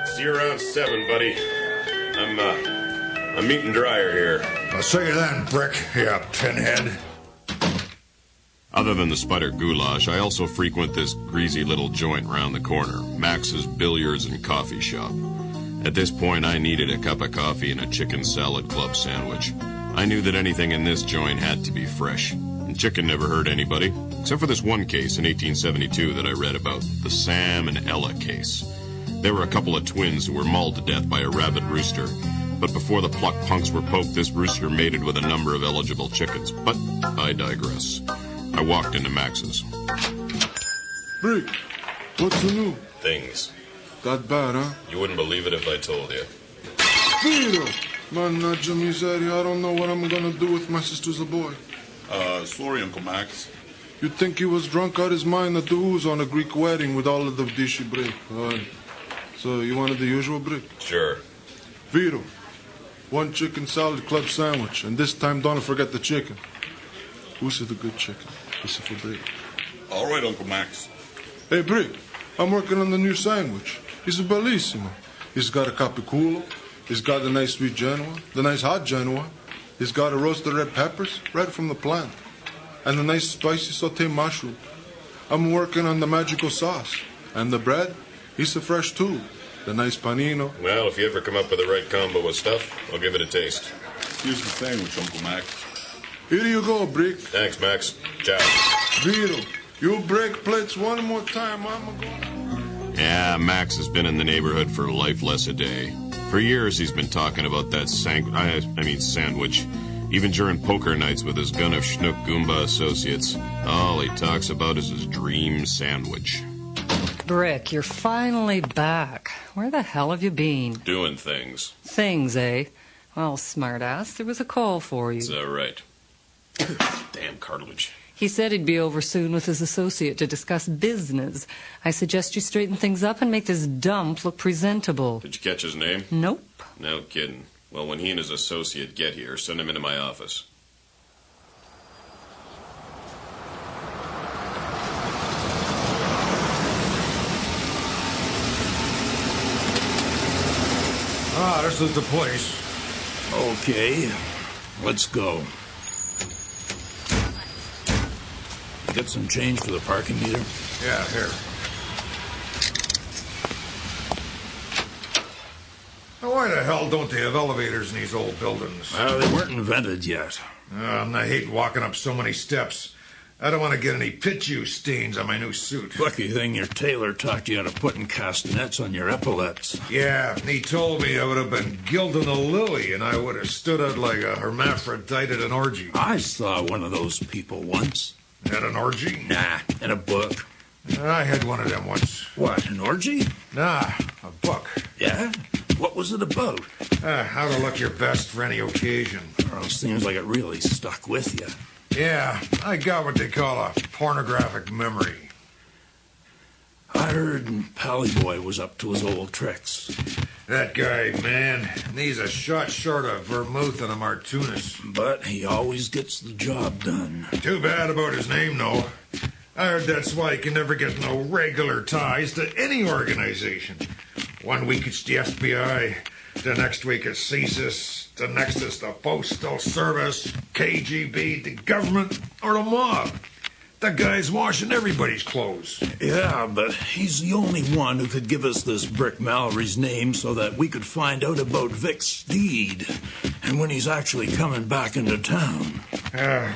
See you around 7, buddy. I'm meeting Dryer here. I'll see you then, Brick. Yeah, pinhead. Other than the Spider Goulash, I also frequent this greasy little joint round the corner, Max's Billiards and Coffee Shop. At this point, I needed a cup of coffee and a chicken salad club sandwich. I knew that anything in this joint had to be fresh, and chicken never hurt anybody, except for this one case in 1872 that I read about, the Sam and Ella case. There were a couple of twins who were mauled to death by a rabid rooster, but before the pluck punks were poked, this rooster mated with a number of eligible chickens. But I digress. I walked into Max's. Brick, what's the new? Things. That bad, huh? You wouldn't believe it if I told you. Vito! Mannaggia miseria, I don't know what I'm gonna do with my sister's a boy. Sorry, Uncle Max. You'd think he was drunk out his mind at the ooze on a Greek wedding with all of the dishy Brick. So you wanted the usual, Brick? Sure. Vito, 1 chicken salad club sandwich, and this time don't forget the chicken. Who's the good chicken? This is for Brick. All right, Uncle Max. Hey, Brick, I'm working on the new sandwich. It's bellissimo. He's got a capiculo. He's got the nice sweet Genoa, the nice hot Genoa. He's got a roasted red peppers right from the plant, and the nice spicy sauté mushroom. I'm working on the magical sauce, and the bread, it's a fresh too. The nice panino. Well, if you ever come up with the right combo of stuff, I'll give it a taste. Here's the sandwich, Uncle Max. Here you go, Brick. Thanks, Max. Ciao. Vito, you break plates one more time, I'm gonna... Yeah, Max has been in the neighborhood for life less a day. For years, he's been talking about that sandwich. Even during poker nights with his gun of Schnook Goomba associates. All he talks about is his dream sandwich. Brick, you're finally back. Where the hell have you been? Doing things. Things, eh? Well, smartass, there was a call for you. Is that right? Damn cartilage. He said he'd be over soon with his associate to discuss business. I suggest you straighten things up and make this dump look presentable. Did you catch his name? Nope. No kidding. Well, when he and his associate get here, send him into my office. This is the place. Okay, let's go. Get some change for the parking meter? Yeah, here. Now, why the hell don't they have elevators in these old buildings? Well, they weren't invented yet. I hate walking up so many steps. I don't want to get any pit juice stains on my new suit. Lucky thing your tailor taught you how to put in castanets on your epaulets. Yeah, he told me I would have been gilding a lily and I would have stood out like a hermaphrodite at an orgy. I saw one of those people once. At an orgy? Nah, in a book. I had one of them once. What, an orgy? Nah, a book. Yeah? What was it about? How to look your best for any occasion. Well, seems like it really stuck with you. Yeah, I got what they call a pornographic memory. I heard Pally Boy was up to his old tricks. That guy, man, he's a shot short of vermouth and a martinis. But he always gets the job done. Too bad about his name, though. I heard that's why he can never get no regular ties to any organization. 1 week it's the FBI, the next week it's CSIS, the next is the Postal Service, KGB, the government, or the mob. That guy's washing everybody's clothes. Yeah, but he's the only one who could give us this Brick Mallery's name so that we could find out about Vic's steed and when he's actually coming back into town.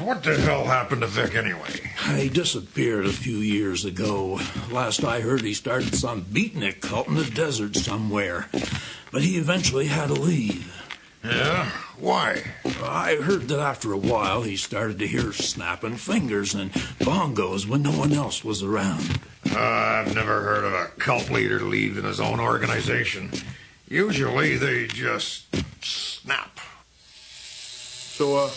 What the hell happened to Vic anyway? He disappeared a few years ago. Last I heard, he started some beatnik cult in the desert somewhere. But he eventually had to leave. Yeah? Why? I heard that after a while he started to hear snapping fingers and bongos when no one else was around. I've never heard of a cult leader leaving his own organization. Usually they just snap. So,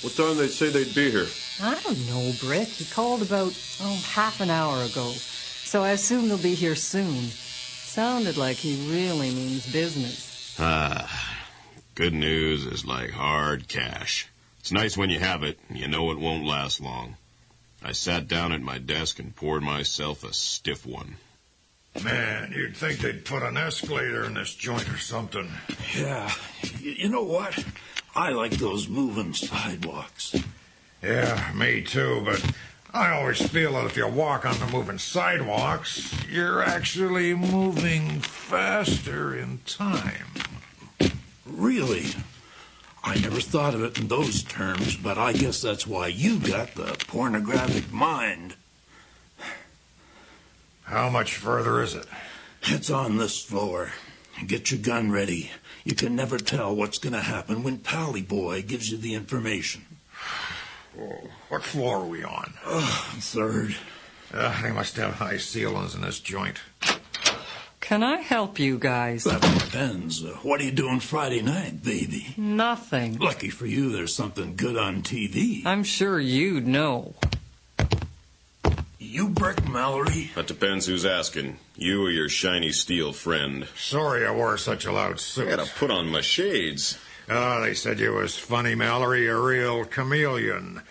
what time they say they'd be here? I don't know, Brick. He called about, half an hour ago. So I assume they'll be here soon. Sounded like he really means business. Good news is like hard cash. It's nice when you have it, and you know it won't last long. I sat down at my desk and poured myself a stiff one. Man, you'd think they'd put an escalator in this joint or something. Yeah, you know what? I like those moving sidewalks. Yeah, me too, but I always feel that if you walk on the moving sidewalks, you're actually moving faster in time. Really? I never thought of it in those terms, but I guess that's why you got the pornographic mind. How much further is it? It's on this floor. Get your gun ready. You can never tell what's going to happen when Pally Boy gives you the information. Oh, what floor are we on? Third. They must have high ceilings in this joint. Can I help you guys? That depends. What are you doing Friday night, baby? Nothing. Lucky for you, there's something good on TV. I'm sure you'd know. You Brick Mallery? That depends who's asking. You or your shiny steel friend. Sorry I wore such a loud suit. I gotta put on my shades. They said you was funny, Mallery, a real chameleon.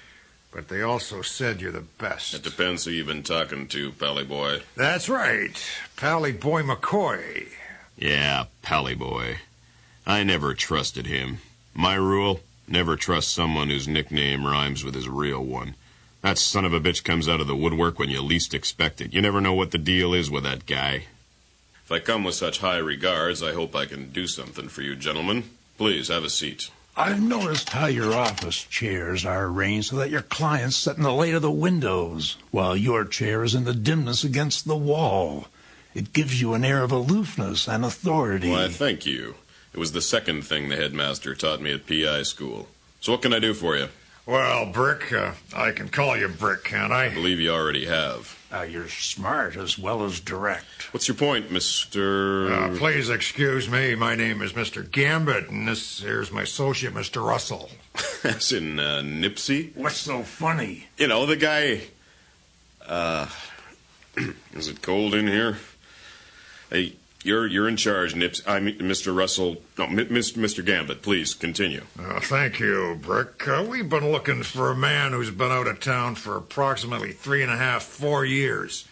But they also said you're the best. It depends who you've been talking to, Pally Boy. That's right. Pally Boy McCoy. Yeah, Pally Boy. I never trusted him. My rule, never trust someone whose nickname rhymes with his real one. That son of a bitch comes out of the woodwork when you least expect it. You never know what the deal is with that guy. If I come with such high regards, I hope I can do something for you, gentlemen. Please, have a seat. I've noticed how your office chairs are arranged so that your clients sit in the light of the windows, while your chair is in the dimness against the wall. It gives you an air of aloofness and authority. Why, thank you. It was the second thing the headmaster taught me at PI school. So what can I do for you? Well, Brick, I can call you Brick, can't I? I believe you already have. You're smart as well as direct. What's your point, Mr... Please excuse me. My name is Mr. Gambit, and this here's my associate, Mr. Russell. As in, Nipsey? What's so funny? You know, the guy... is it cold in here? Hey, you're in charge, Nips. I'm Mr. Russell. No, Mr. Gambit, please, continue. Thank you, Brick. We've been looking for a man who's been out of town for approximately 3.5, 4 years.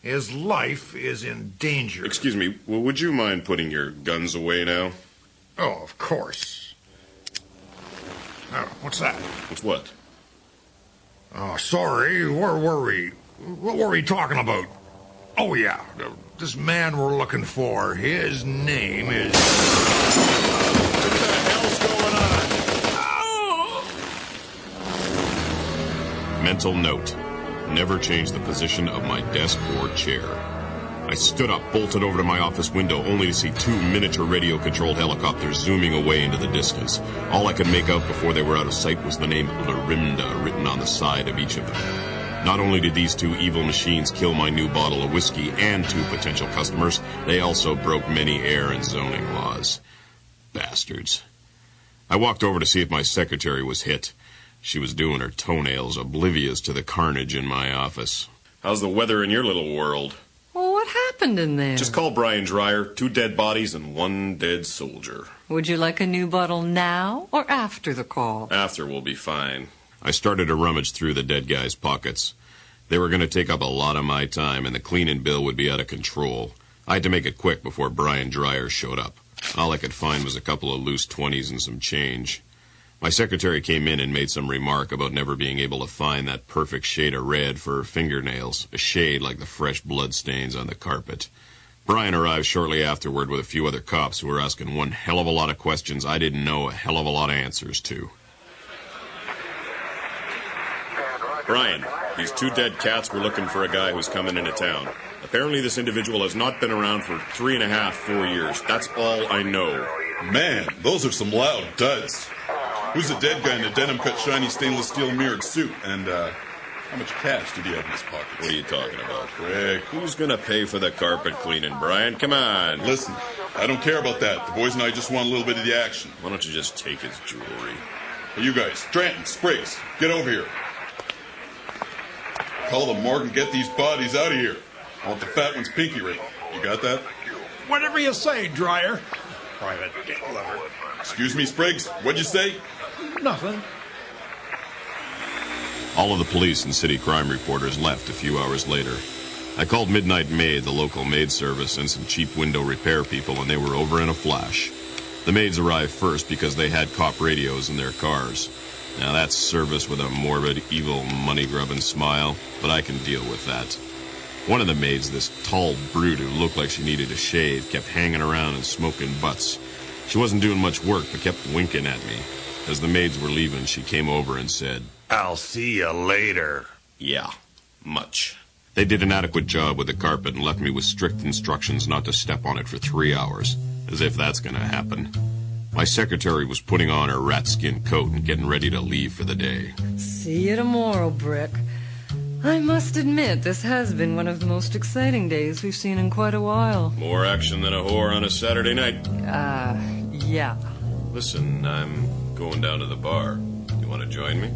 His life is in danger. Excuse me, well, would you mind putting your guns away now? Oh, of course. Oh, what's that? What's what? Oh, sorry. Where were we? What were we talking about? Oh, yeah. This man we're looking for, his name is... What the hell's going on? Mental note. Never change the position of my desk or chair. I stood up, bolted over to my office window, only to see 2 miniature radio-controlled helicopters zooming away into the distance. All I could make out before they were out of sight was the name Lorinda written on the side of each of them. Not only did these 2 evil machines kill my new bottle of whiskey and 2 potential customers, they also broke many air and zoning laws. Bastards. I walked over to see if my secretary was hit. She was doing her toenails, oblivious to the carnage in my office. How's the weather in your little world? Well, what happened in there? Just call Brian Dreyer. 2 dead bodies and 1 dead soldier. Would you like a new bottle now or after the call? After will be fine. I started to rummage through the dead guy's pockets. They were going to take up a lot of my time, and the cleaning bill would be out of control. I had to make it quick before Brian Dreyer showed up. All I could find was a couple of loose 20s and some change. My secretary came in and made some remark about never being able to find that perfect shade of red for her fingernails, a shade like the fresh blood stains on the carpet. Brian arrived shortly afterward with a few other cops who were asking one hell of a lot of questions I didn't know a hell of a lot of answers to. Brian, these 2 dead cats were looking for a guy who's coming into town. Apparently this individual has not been around for 3.5, 4 years. That's all I know. Man, those are some loud duds. Who's the dead guy in a denim-cut shiny stainless steel mirrored suit? And, how much cash did he have in his pocket? What are you talking about? Rick. Who's gonna pay for the carpet cleaning, Brian? Come on. Listen, I don't care about that. The boys and I just want a little bit of the action. Why don't you just take his jewelry? Hey, you guys, Stratton, Spriggs, get over here. Call the morgue and get these bodies out of here. I want the fat one's pinky ring. You got that? Whatever you say, Dreyer. Private lover. Excuse me, Spriggs, what'd you say? Nothing. All of the police and city crime reporters left a few hours later. I called Midnight Maid, the local maid service, and some cheap window repair people, and they were over in a flash. The maids arrived first because they had cop radios in their cars. Now that's service with a morbid, evil, money-grubbing smile, but I can deal with that. One of the maids, this tall brute who looked like she needed a shave, kept hanging around and smoking butts. She wasn't doing much work, but kept winking at me. As the maids were leaving, she came over and said, "I'll see you later." Yeah, much. They did an adequate job with the carpet and left me with strict instructions not to step on it for 3 hours, as if that's going to happen. My secretary was putting on her rat skin coat and getting ready to leave for the day. See you tomorrow, Brick. I must admit, this has been one of the most exciting days we've seen in quite a while. More action than a whore on a Saturday night. Yeah. Listen, I'm going down to the bar. You want to join me?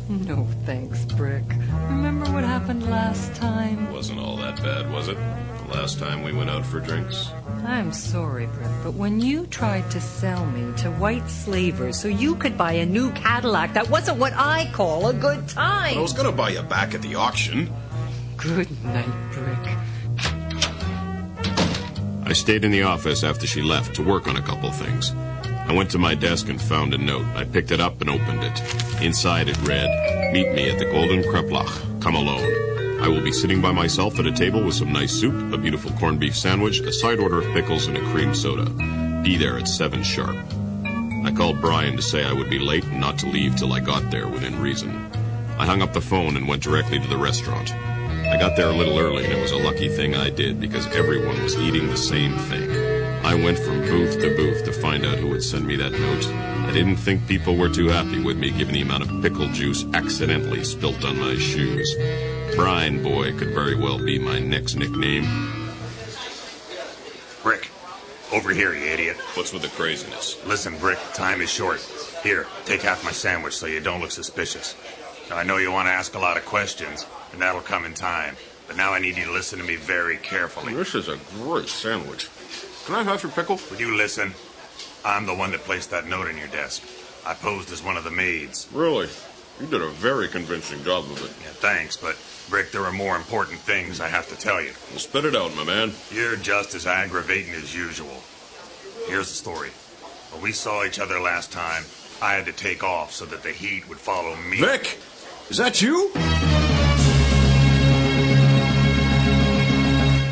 No, thanks, Brick. Remember what happened last time? Wasn't all that bad, was it? The last time we went out for drinks? I'm sorry, Brick, but when you tried to sell me to white slavers so you could buy a new Cadillac, that wasn't what I call a good time. But I was going to buy you back at the auction. Good night, Brick. I stayed in the office after she left to work on a couple things. I went to my desk and found a note. I picked it up and opened it. Inside it read, "Meet me at the Golden Kreplach. Come alone. I will be sitting by myself at a table with some nice soup, a beautiful corned beef sandwich, a side order of pickles, and a cream soda. Be there at 7 sharp." I called Brian to say I would be late and not to leave till I got there within reason. I hung up the phone and went directly to the restaurant. I got there a little early, and it was a lucky thing I did because everyone was eating the same thing. I went from booth to booth to find out who would send me that note. I didn't think people were too happy with me given the amount of pickle juice accidentally spilt on my shoes. Brine Boy could very well be my next nickname. Brick, over here, you idiot. What's with the craziness? Listen, Brick, time is short. Here, take half my sandwich so you don't look suspicious. Now, I know you want to ask a lot of questions, and that'll come in time. But now I need you to listen to me very carefully. This is a great sandwich. Can I have your pickle? Would you listen? I'm the one that placed that note in your desk. I posed as one of the maids. Really? You did a very convincing job of it. Yeah, thanks, but, Brick, there are more important things I have to tell you. Well, spit it out, my man. You're just as aggravating as usual. Here's the story. When we saw each other last time, I had to take off so that the heat would follow me. Vic! Is that you?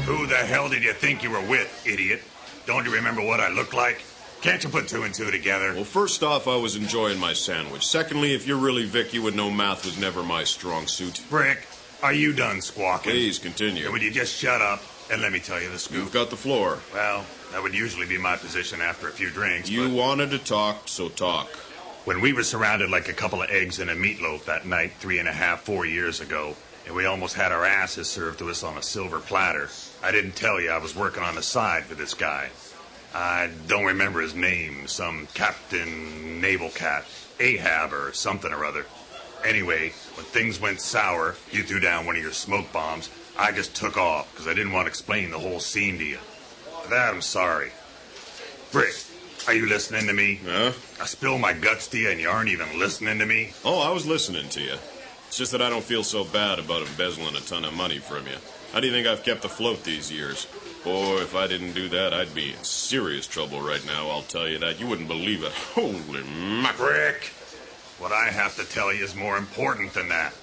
Who the hell did you think you were with, idiot? Don't you remember what I looked like? Can't you put 2 and 2 together? Well, first off, I was enjoying my sandwich. Secondly, if you're really Vic, you would know math was never my strong suit. Brick, are you done squawking? Please, continue. Would you just shut up and let me tell you the scoop? You've got the floor. Well, that would usually be my position after a few drinks. You wanted to talk, so talk. When we were surrounded like a couple of eggs in a meatloaf that night 3.5, 4 years ago, and we almost had our asses served to us on a silver platter, I didn't tell you I was working on the side for this guy. I don't remember his name, some Captain Naval Cat, Ahab or something or other. Anyway, when things went sour, you threw down one of your smoke bombs, I just took off because I didn't want to explain the whole scene to you. For that, I'm sorry. Brick, are you listening to me? Huh? I spill my guts to you and you aren't even listening to me? Oh, I was listening to you. It's just that I don't feel so bad about embezzling a ton of money from you. How do you think I've kept afloat these years? Boy, if I didn't do that, I'd be in serious trouble right now, I'll tell you that. You wouldn't believe it. Holy mackerel. Rick, what I have to tell you is more important than that.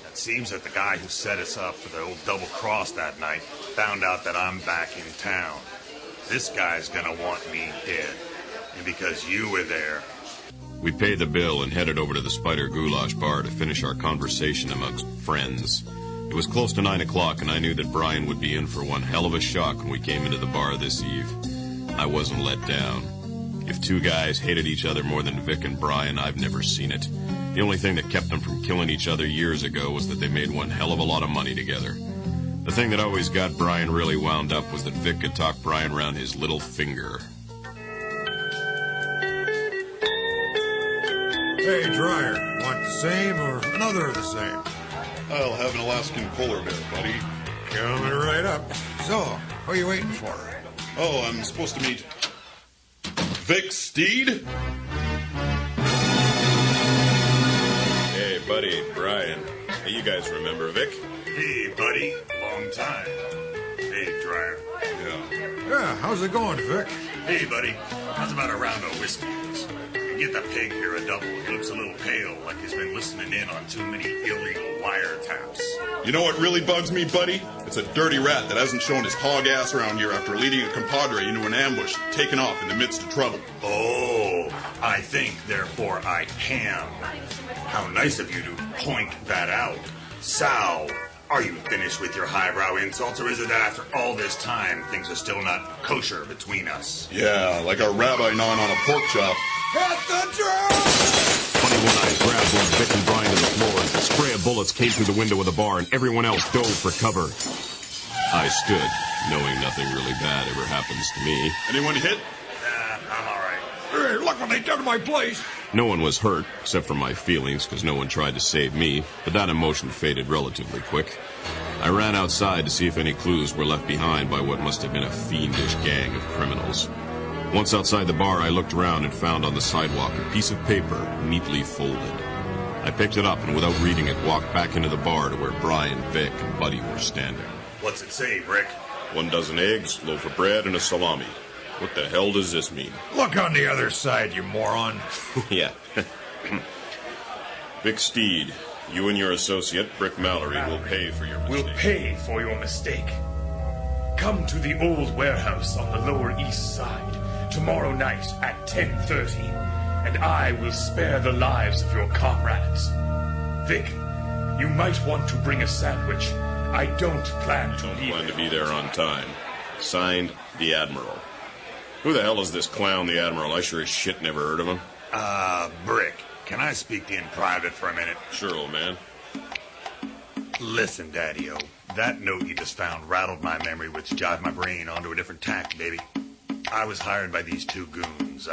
It seems that the guy who set us up for the old double cross that night found out that I'm back in town. This guy's gonna want me dead. And because you were there... We paid the bill and headed over to the Spider Goulash bar to finish our conversation amongst friends. It was close to 9 o'clock, and I knew that Brian would be in for one hell of a shock when we came into the bar this eve. I wasn't let down. If two guys hated each other more than Vic and Brian, I've never seen it. The only thing that kept them from killing each other years ago was that they made one hell of a lot of money together. The thing that always got Brian really wound up was that Vic could talk Brian around his little finger. Hey, Dryer, want the same or another of the same? I'll have an Alaskan polar bear, buddy. Coming right up. So, what are you waiting for? Oh, I'm supposed to meet Vic Steed? Hey, buddy, Brian. Hey, you guys remember Vic? Hey, buddy. Long time. Hey, Dryer. Yeah, how's it going, Vic? Hey, buddy. How's about a round of whiskey? Get the pig here a double. He looks a little pale, like he's been listening in on too many illegal wiretaps. You know what really bugs me, buddy? It's a dirty rat that hasn't shown his hog ass around here after leading a compadre into an ambush, taken off in the midst of trouble. Oh, I think, therefore I can. How nice of you to point that out. Sal, are you finished with your highbrow insults, or is it that after all this time, things are still not kosher between us? Yeah, like a rabbi gnawing on a pork chop. Hit the drum! Funny when I grabbed both Vic and Brian to the floor as the spray of bullets came through the window of the bar and everyone else dove for cover. I stood, knowing nothing really bad ever happens to me. Anyone hit? I'm all right. Hey, look what they did to my place! No one was hurt, except for my feelings, because no one tried to save me, but that emotion faded relatively quick. I ran outside to see if any clues were left behind by what must have been a fiendish gang of criminals. Once outside the bar, I looked around and found on the sidewalk a piece of paper neatly folded. I picked it up and without reading it, walked back into the bar to where Brian, Vic, and Buddy were standing. What's it say, Rick? 1 dozen eggs, loaf of bread, and a salami. What the hell does this mean? Look on the other side, you moron. Yeah. Vic Steed, you and your associate, Brick Mallery, will pay for your mistake. We'll pay for your mistake. Come to the old warehouse on the Lower East Side tomorrow night at 10:30, and I will spare the lives of your comrades. Vic, you might want to bring a sandwich. I don't plan to leave. Plan to be there on time. Signed, the Admiral. Who the hell is this clown, the Admiral? I sure as shit never heard of him. Brick, can I speak to you in private for a minute? Sure, old man. Listen, Daddy-O, that note you just found rattled my memory, which jived my brain onto a different tack, baby. I was hired by these two goons,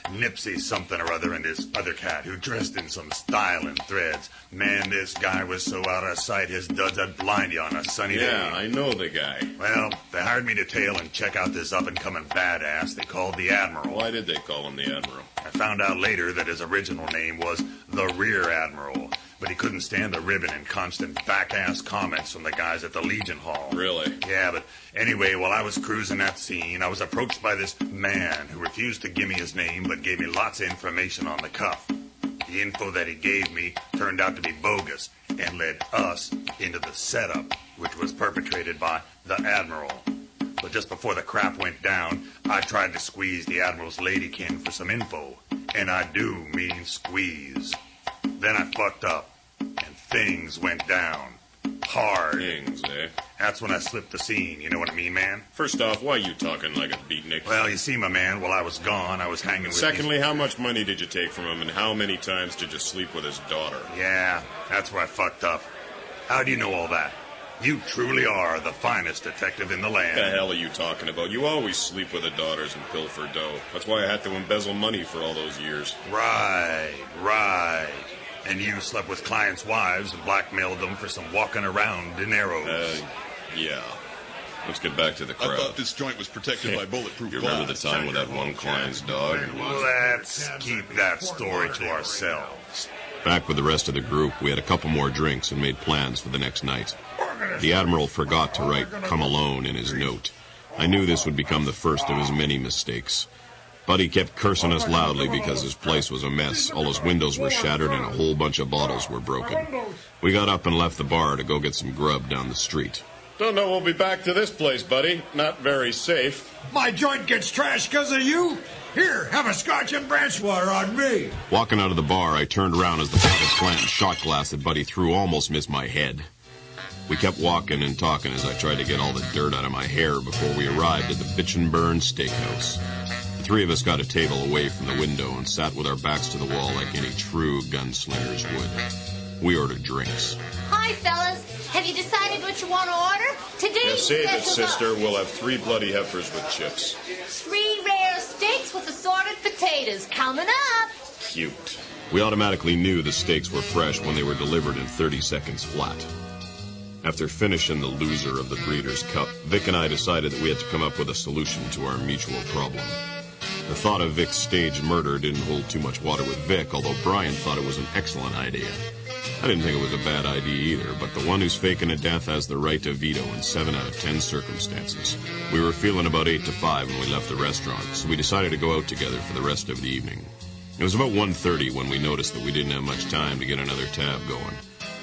Nipsey something or other and this other cat who dressed in some styling threads. Man, this guy was so out of sight, his duds would blind you on a sunny day. Yeah, I know the guy. Well, they hired me to tail and check out this up-and-coming badass they called the Admiral. Why did they call him the Admiral? I found out later that his original name was the Rear Admiral, but he couldn't stand the ribbon and constant back-ass comments from the guys at the Legion Hall. Really? Yeah, but anyway, while I was cruising that scene, I was approached by this man who refused to give me his name, but gave me lots of information on the cuff. The info that he gave me turned out to be bogus and led us into the setup, which was perpetrated by the Admiral. But just before the crap went down, I tried to squeeze the Admiral's ladykin for some info. And I do mean squeeze. Then I fucked up, and things went down. Hard. Things, eh? That's when I slipped the scene, you know what I mean, man? First off, why you talking like a beatnik? Well, you see, my man, while I was gone, I was hanging with Secondly, how much money did you take from him, and how many times did you sleep with his daughter? Yeah, that's where I fucked up. How do you know all that? You truly are the finest detective in the land. What the hell are you talking about? You always sleep with the daughters and pilfer dough. That's why I had to embezzle money for all those years. Right. And you slept with clients' wives and blackmailed them for some walking around dineros. Yeah. Let's get back to the crowd. I thought this joint was protected by bulletproof You glass. remember the time with that one client's dog? Let's keep that story to ourselves. Back with the rest of the group, we had a couple more drinks and made plans for the next night. The Admiral forgot to write "come alone" in his note. I knew this would become the first of his many mistakes. Buddy kept cursing us loudly because his place was a mess. All his windows were shattered and a whole bunch of bottles were broken. We got up and left the bar to go get some grub down the street. Don't know we'll be back to this place, buddy. Not very safe. My joint gets trashed because of you? Here, have a scotch and branch water on me. Walking out of the bar, I turned around as the potted plant and shot glass that Buddy threw almost missed my head. We kept walking and talking as I tried to get all the dirt out of my hair before we arrived at the Bitch and Burn Steakhouse. The three of us got a table away from the window and sat with our backs to the wall like any true gunslingers would. We ordered drinks. Hi, fellas. Have you decided what you want to order? Today's Save it, special sister. We'll have 3 bloody heifers with chips. 3 rare steaks with assorted potatoes coming up. Cute. We automatically knew the steaks were fresh when they were delivered in 30 seconds flat. After finishing the loser of the Breeders' Cup, Vic and I decided that we had to come up with a solution to our mutual problem. The thought of Vic's staged murder didn't hold too much water with Vic, although Brian thought it was an excellent idea. I didn't think it was a bad idea either, but the one who's faking a death has the right to veto in 7 out of 10 circumstances. We were feeling about 8 to 5 when we left the restaurant, so we decided to go out together for the rest of the evening. It was about 1:30 when we noticed that we didn't have much time to get another tab going.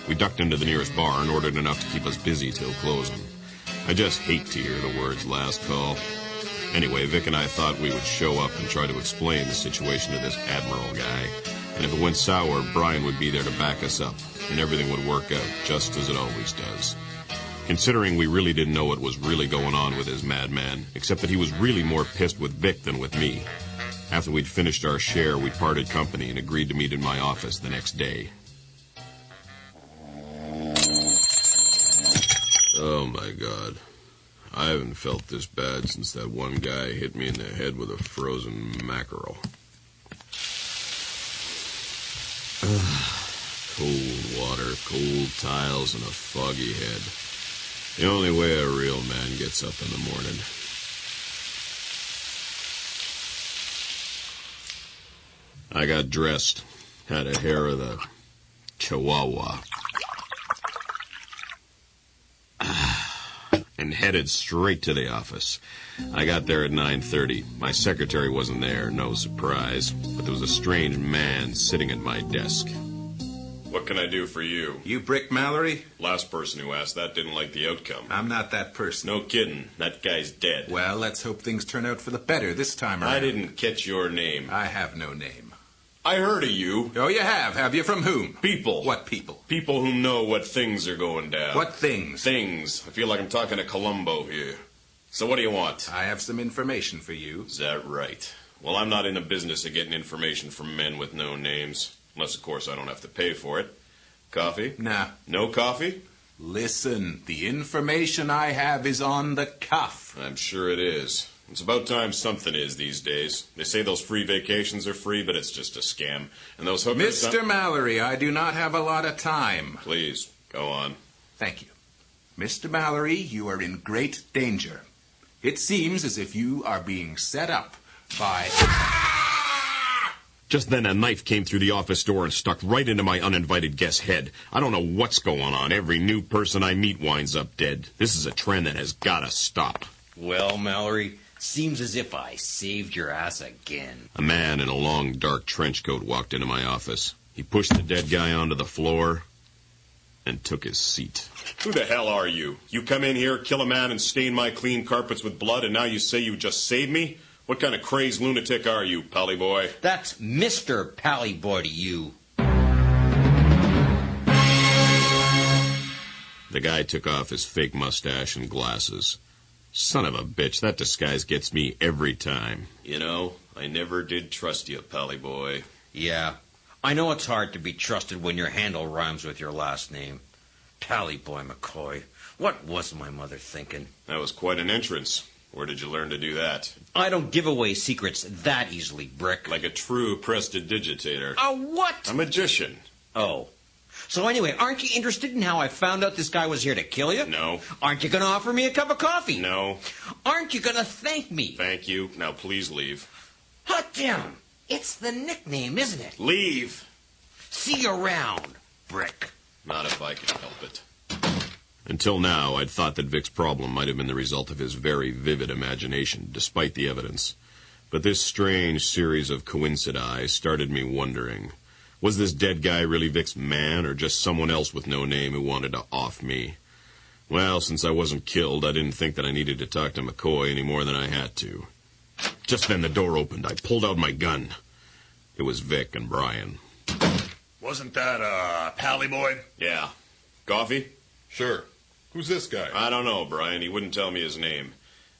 We ducked into the nearest bar and ordered enough to keep us busy till closing. I just hate to hear the words last call. Anyway, Vic and I thought we would show up and try to explain the situation to this Admiral guy. And if it went sour, Brian would be there to back us up, and everything would work out just as it always does. Considering we really didn't know what was really going on with his madman, except that he was really more pissed with Vic than with me. After we'd finished our share, we parted company and agreed to meet in my office the next day. Oh, my God. I haven't felt this bad since that one guy hit me in the head with a frozen mackerel. Cold water, cold tiles, and a foggy head. The only way a real man gets up in the morning. I got dressed, had a hair of the Chihuahua, and headed straight to the office. I got there at 9:30. My secretary wasn't there, no surprise, but there was a strange man sitting at my desk. What can I do for you? You Brick Mallery? Last person who asked that didn't like the outcome. I'm not that person. No kidding. That guy's dead. Well, let's hope things turn out for the better this time around. I didn't catch your name. I have no name. I heard of you. Oh, you have you? From whom? People. What people? People who know what things are going down. What things? Things. I feel like I'm talking to Columbo here. So what do you want? I have some information for you. Is that right? Well, I'm not in the business of getting information from men with no names. Unless, of course, I don't have to pay for it. Coffee? Nah. No coffee? Listen, the information I have is on the cuff. I'm sure it is. It's about time something is these days. They say those free vacations are free, but it's just a scam. And those hookers... Mr. Mallery, I do not have a lot of time. Please, go on. Thank you. Mr. Mallery, you are in great danger. It seems as if you are being set up by... Just then a knife came through the office door and stuck right into my uninvited guest's head. I don't know what's going on. Every new person I meet winds up dead. This is a trend that has got to stop. Well, Mallery, seems as if I saved your ass again. A man in a long, dark trench coat walked into my office. He pushed the dead guy onto the floor and took his seat. Who the hell are you? You come in here, kill a man, and stain my clean carpets with blood, and now you say you just saved me? What kind of crazed lunatic are you, Pally Boy? That's Mr. Pally Boy to you. The guy took off his fake mustache and glasses. Son of a bitch, that disguise gets me every time. You know, I never did trust you, Pally Boy. Yeah, I know it's hard to be trusted when your handle rhymes with your last name. Pally Boy McCoy. What was my mother thinking? That was quite an entrance. Where did you learn to do that? I don't give away secrets that easily, Brick. Like a true prestidigitator. A what? A magician. Oh. So anyway, aren't you interested in how I found out this guy was here to kill you? No. Aren't you going to offer me a cup of coffee? No. Aren't you going to thank me? Thank you. Now please leave. Hot damn. It's the nickname, isn't it? Leave. See you around, Brick. Not if I can help it. Until now, I'd thought that Vic's problem might have been the result of his very vivid imagination, despite the evidence. But this strange series of coincidences started me wondering. Was this dead guy really Vic's man, or just someone else with no name who wanted to off me? Well, since I wasn't killed, I didn't think that I needed to talk to McCoy any more than I had to. Just then the door opened. I pulled out my gun. It was Vic and Brian. Wasn't that, Pally Boy? Yeah. Coffee? Sure. Who's this guy? I don't know, Brian. He wouldn't tell me his name.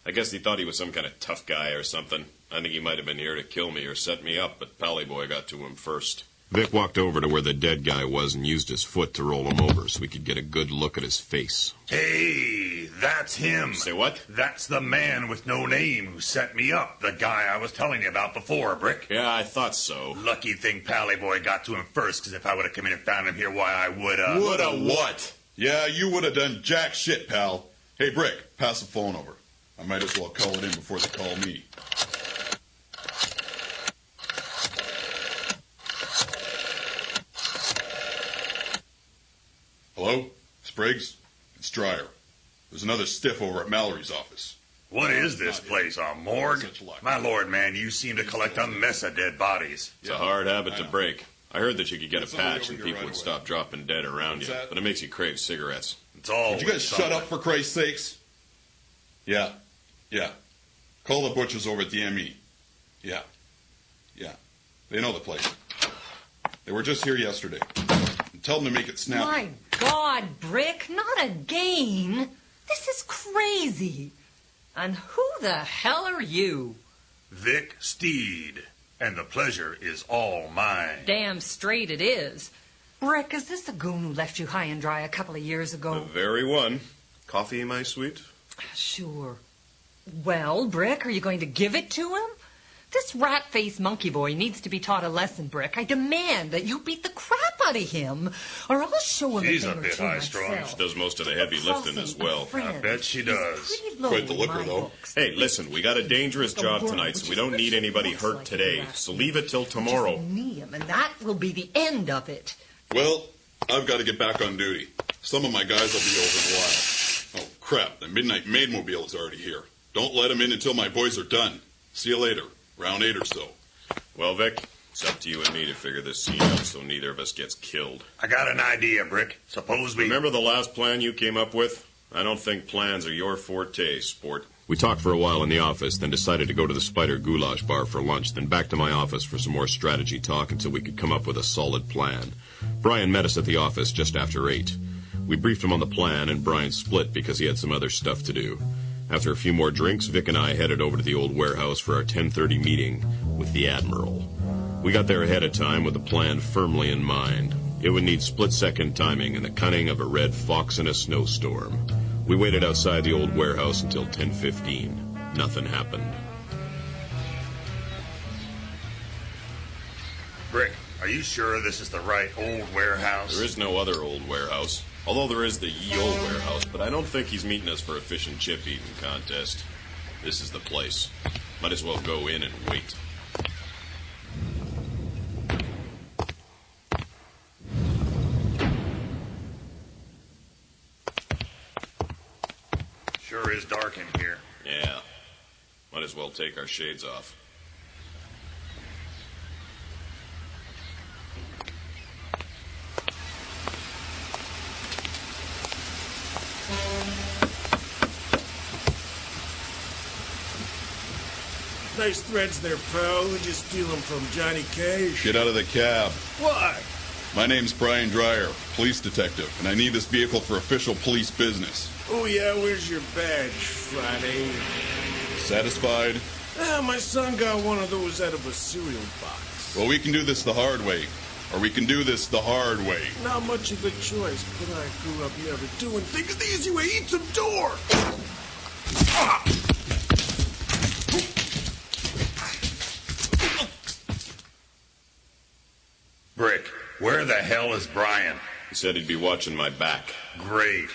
I guess he thought he was some kind of tough guy or something. I think he might have been here to kill me or set me up, but Pally Boy got to him first. Vic walked over to where the dead guy was and used his foot to roll him over so we could get a good look at his face. Hey, that's him. Say what? That's the man with no name who set me up, the guy I was telling you about before, Brick. Yeah, I thought so. Lucky thing Pally Boy got to him first, because if I would have come in and found him here, why, I would have... Would have what? Yeah, you would have done jack shit, pal. Hey, Brick, pass the phone over. I might as well call it in before they call me. Hello? Spriggs? It's Dreyer. There's another stiff over at Mallery's office. What is this place, a morgue? My lord, man, you seem to collect a mess of dead bodies. It's a hard habit to break. I heard that you could get a patch and people would stop dropping dead around you, but it makes you crave cigarettes. It's all. Would you guys shut up, for Christ's sakes? Yeah. Call the butchers over at the ME. Yeah. They know the place. They were just here yesterday. Tell them to make it snappy. My God, Brick, not again. This is crazy. And who the hell are you? Vic Steed. And the pleasure is all mine. Damn straight it is. Brick, is this the goon who left you high and dry a couple of years ago? The very one. Coffee, my sweet? Sure. Well, Brick, are you going to give it to him? This rat-faced monkey boy needs to be taught a lesson, Brick. I demand that you beat the crap out of him, or I'll show him She's a a thing bit or two high-strung. myself. She does most of the heavy lifting as well. I bet she does. Quite the looker, though. Hey, listen, we got a dangerous job tonight, so we don't need anybody hurt today. So leave it till tomorrow. Knee him, and that will be the end of it. Well, I've got to get back on duty. Some of my guys will be over in a while. Oh, crap. The Midnight Maidmobile is already here. Don't let them in until my boys are done. See you later. Round 8 or so. Well, Vic, it's up to you and me to figure this scene out so neither of us gets killed. I got an idea, Brick. Suppose we... Remember the last plan you came up with? I don't think plans are your forte, sport. We talked for a while in the office, then decided to go to the Spider Goulash Bar for lunch, then back to my office for some more strategy talk until we could come up with a solid plan. Brian met us at the office just after 8. We briefed him on the plan, and Brian split because he had some other stuff to do. After a few more drinks, Vic and I headed over to the old warehouse for our 10:30 meeting with the Admiral. We got there ahead of time with the plan firmly in mind. It would need split-second timing and the cunning of a red fox in a snowstorm. We waited outside the old warehouse until 10:15. Nothing happened. Brick, are you sure this is the right old warehouse? There is no other old warehouse. Although there is the ye old warehouse, but I don't think he's meeting us for a fish and chip eating contest. This is the place. Might as well go in and wait. Sure is dark in here. Yeah. Might as well take our shades off. Nice threads there, pal. Who'd you steal them from, Johnny Cash? Get out of the cab. Why? My name's Brian Dreyer, police detective, and I need this vehicle for official police business. Oh, yeah, where's your badge, Friday? Satisfied? My son got one of those out of a cereal box. Well, we can do this the hard way. Or we can do this the hard way. Not much of a choice, but I grew up never doing things the easy way. Eat some door! Ah! Brick, where the hell is Brian? He said he'd be watching my back. Great.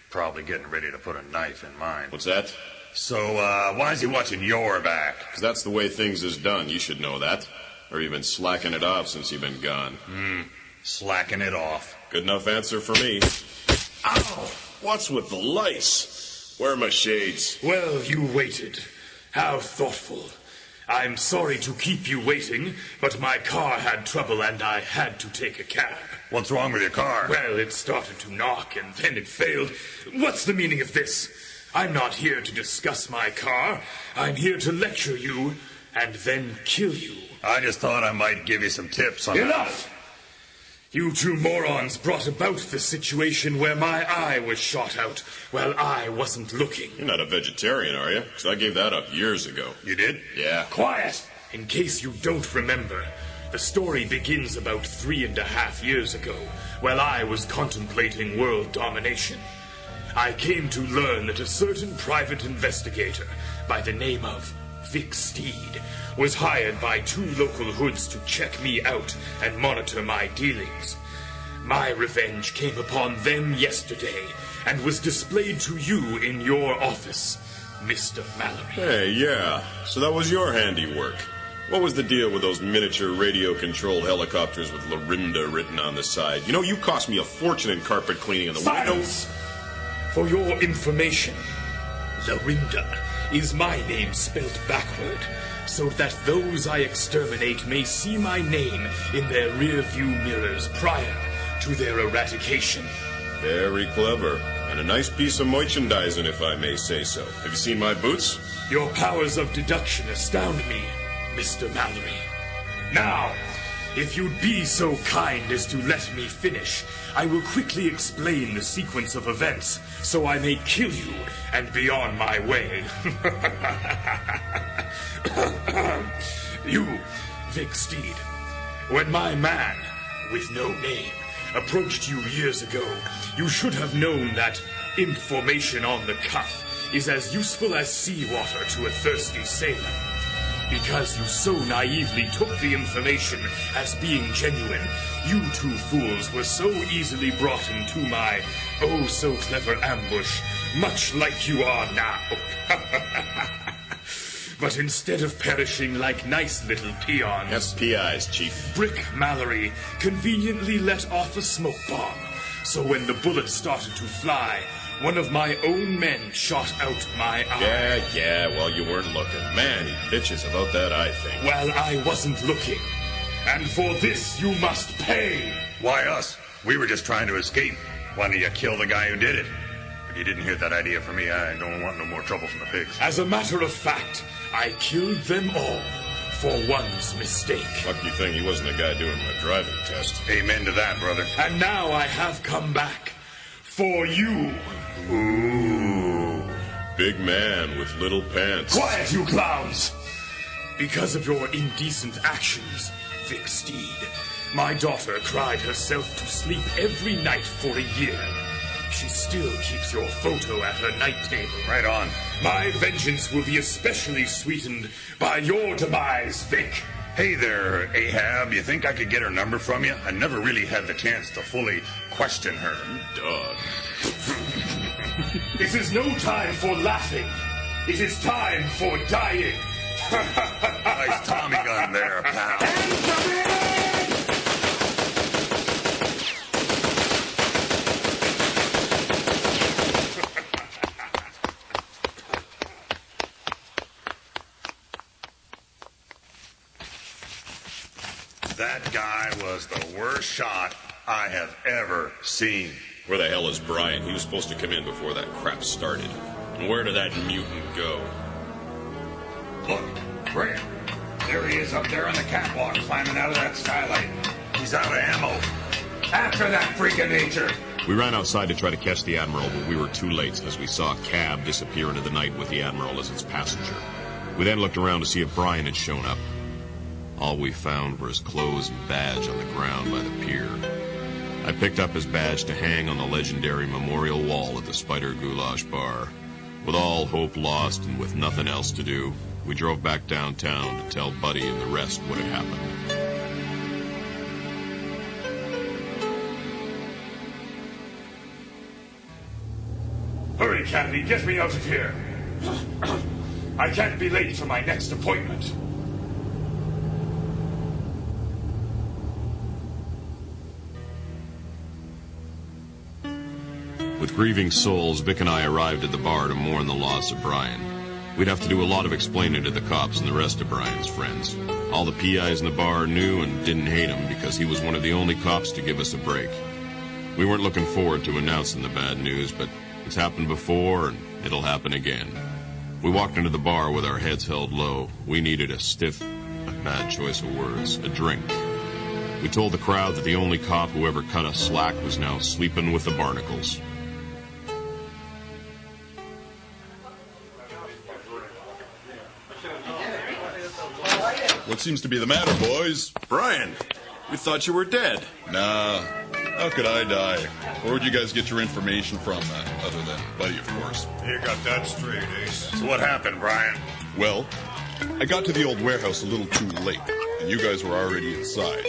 Probably getting ready to put a knife in mine. What's that? So, why is he watching your back? 'Cause that's the way things is done. You should know that. Or you've been slacking it off since you've been gone. Slacking it off. Good enough answer for me. Ow! What's with the lice? Where are my shades? Well, you waited. How thoughtful. I'm sorry to keep you waiting, but my car had trouble and I had to take a cab. What's wrong with your car? Well, it started to knock and then it failed. What's the meaning of this? I'm not here to discuss my car. I'm here to lecture you and then kill you. I just thought I might give you some tips on Enough! You two morons brought about the situation where my eye was shot out while I wasn't looking. You're not a vegetarian, are you? Because I gave that up years ago. You did? Yeah. Quiet! In case you don't remember, the story begins about 3.5 years ago, while I was contemplating world domination. I came to learn that a certain private investigator by the name of Vic Steed was hired by 2 local hoods to check me out and monitor my dealings. My revenge came upon them yesterday and was displayed to you in your office, Mr. Mallery. Hey, yeah. So that was your handiwork. What was the deal with those miniature radio-controlled helicopters with Lorinda written on the side? You know, you cost me a fortune in carpet cleaning in the windows. For your information, Lorinda is my name spelled backward, so that those I exterminate may see my name in their rear-view mirrors prior to their eradication. Very clever. And a nice piece of merchandising, if I may say so. Have you seen my boots? Your powers of deduction astound me, Mr. Mallery. Now, if you'd be so kind as to let me finish, I will quickly explain the sequence of events so I may kill you and be on my way. You, Vic Steed, when my man, with no name, approached you years ago, you should have known that information on the cuff is as useful as seawater to a thirsty sailor. Because you so naively took the information as being genuine, you 2 fools were so easily brought into my oh-so-clever ambush, much like you are now. But instead of perishing like nice little peons... Yes, PIs, Chief. Brick Mallery conveniently let off a smoke bomb, so when the bullets started to fly, one of my own men shot out my eye. Yeah, well, you weren't looking. Man, he bitches about that eye thing. Well, I wasn't looking. And for this, you must pay. Why us? We were just trying to escape. Why don't you kill the guy who did it? If you didn't hear that idea from me, I don't want no more trouble from the pigs. As a matter of fact, I killed them all for one's mistake. Lucky thing he wasn't the guy doing my driving test. Amen to that, brother. And now I have come back for you. Ooh, big man with little pants. Quiet, you clowns! Because of your indecent actions, Vic Steed, my daughter cried herself to sleep every night for a year. She still keeps your photo at her night table. Right on. My vengeance will be especially sweetened by your demise, Vic. Hey there, Ahab. You think I could get her number from you? I never really had the chance to fully question her. Dog. This is no time for laughing. It is time for dying. Nice Tommy gun there, pal. That guy was the worst shot I have ever seen. Where the hell is Brian? He was supposed to come in before that crap started. And where did that mutant go? Look, Brick. There he is up there on the catwalk, climbing out of that skylight. He's out of ammo. After that freak of nature. We ran outside to try to catch the Admiral, but we were too late as we saw a cab disappear into the night with the Admiral as its passenger. We then looked around to see if Brian had shown up. All we found were his clothes and badge on the ground by the pier. I picked up his badge to hang on the legendary memorial wall at the Spider Goulash Bar. With all hope lost and with nothing else to do, we drove back downtown to tell Buddy and the rest what had happened. Hurry, Candy, get me out of here. I can't be late for my next appointment. With grieving souls, Vic and I arrived at the bar to mourn the loss of Brian. We'd have to do a lot of explaining to the cops and the rest of Brian's friends. All the PIs in the bar knew and didn't hate him because he was one of the only cops to give us a break. We weren't looking forward to announcing the bad news, but it's happened before and it'll happen again. We walked into the bar with our heads held low. We needed a bad choice of words, a drink. We told the crowd that the only cop who ever cut us slack was now sleeping with the barnacles. What seems to be the matter, boys? Brian, we thought you were dead. Nah, how could I die? Where would you guys get your information from, other than Buddy, of course? You got that straight, Ace. So what happened, Brian? Well, I got to the old warehouse a little too late, and you guys were already inside.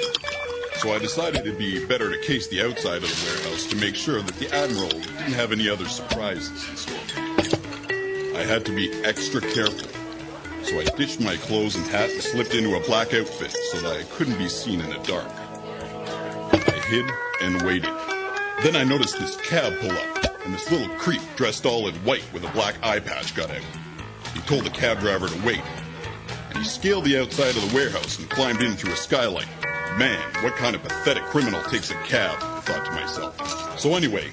So I decided it'd be better to case the outside of the warehouse to make sure that the Admiral didn't have any other surprises in store. I had to be extra careful. So I ditched my clothes and hat and slipped into a black outfit so that I couldn't be seen in the dark. I hid and waited. Then I noticed this cab pull up, and this little creep dressed all in white with a black eye patch got out. He told the cab driver to wait, and he scaled the outside of the warehouse and climbed in through a skylight. Man, what kind of pathetic criminal takes a cab, I thought to myself. So anyway,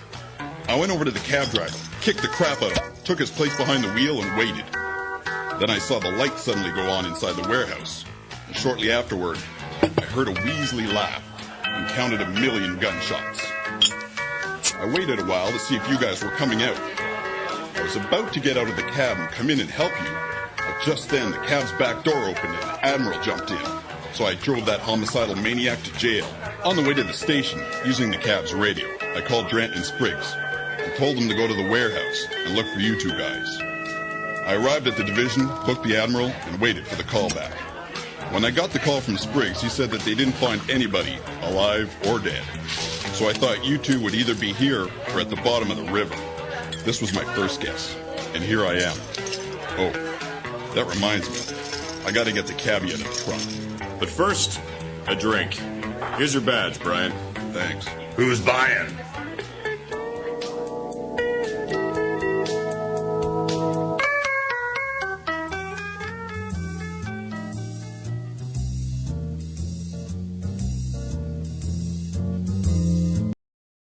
I went over to the cab driver, kicked the crap out of him, took his place behind the wheel and waited. Then I saw the light suddenly go on inside the warehouse, and shortly afterward, I heard a Weasley laugh and counted 1,000,000 gunshots. I waited a while to see if you guys were coming out. I was about to get out of the cab and come in and help you, but just then the cab's back door opened and the Admiral jumped in. So I drove that homicidal maniac to jail. On the way to the station, using the cab's radio, I called Drant and Spriggs and told them to go to the warehouse and look for you two guys. I arrived at the division, booked the Admiral, and waited for the call back. When I got the call from Spriggs, he said that they didn't find anybody, alive or dead. So I thought you two would either be here or at the bottom of the river. This was my first guess, and here I am. Oh, that reminds me. I gotta get the cabbie out of the trunk. But first, a drink. Here's your badge, Brian. Thanks. Who's buying?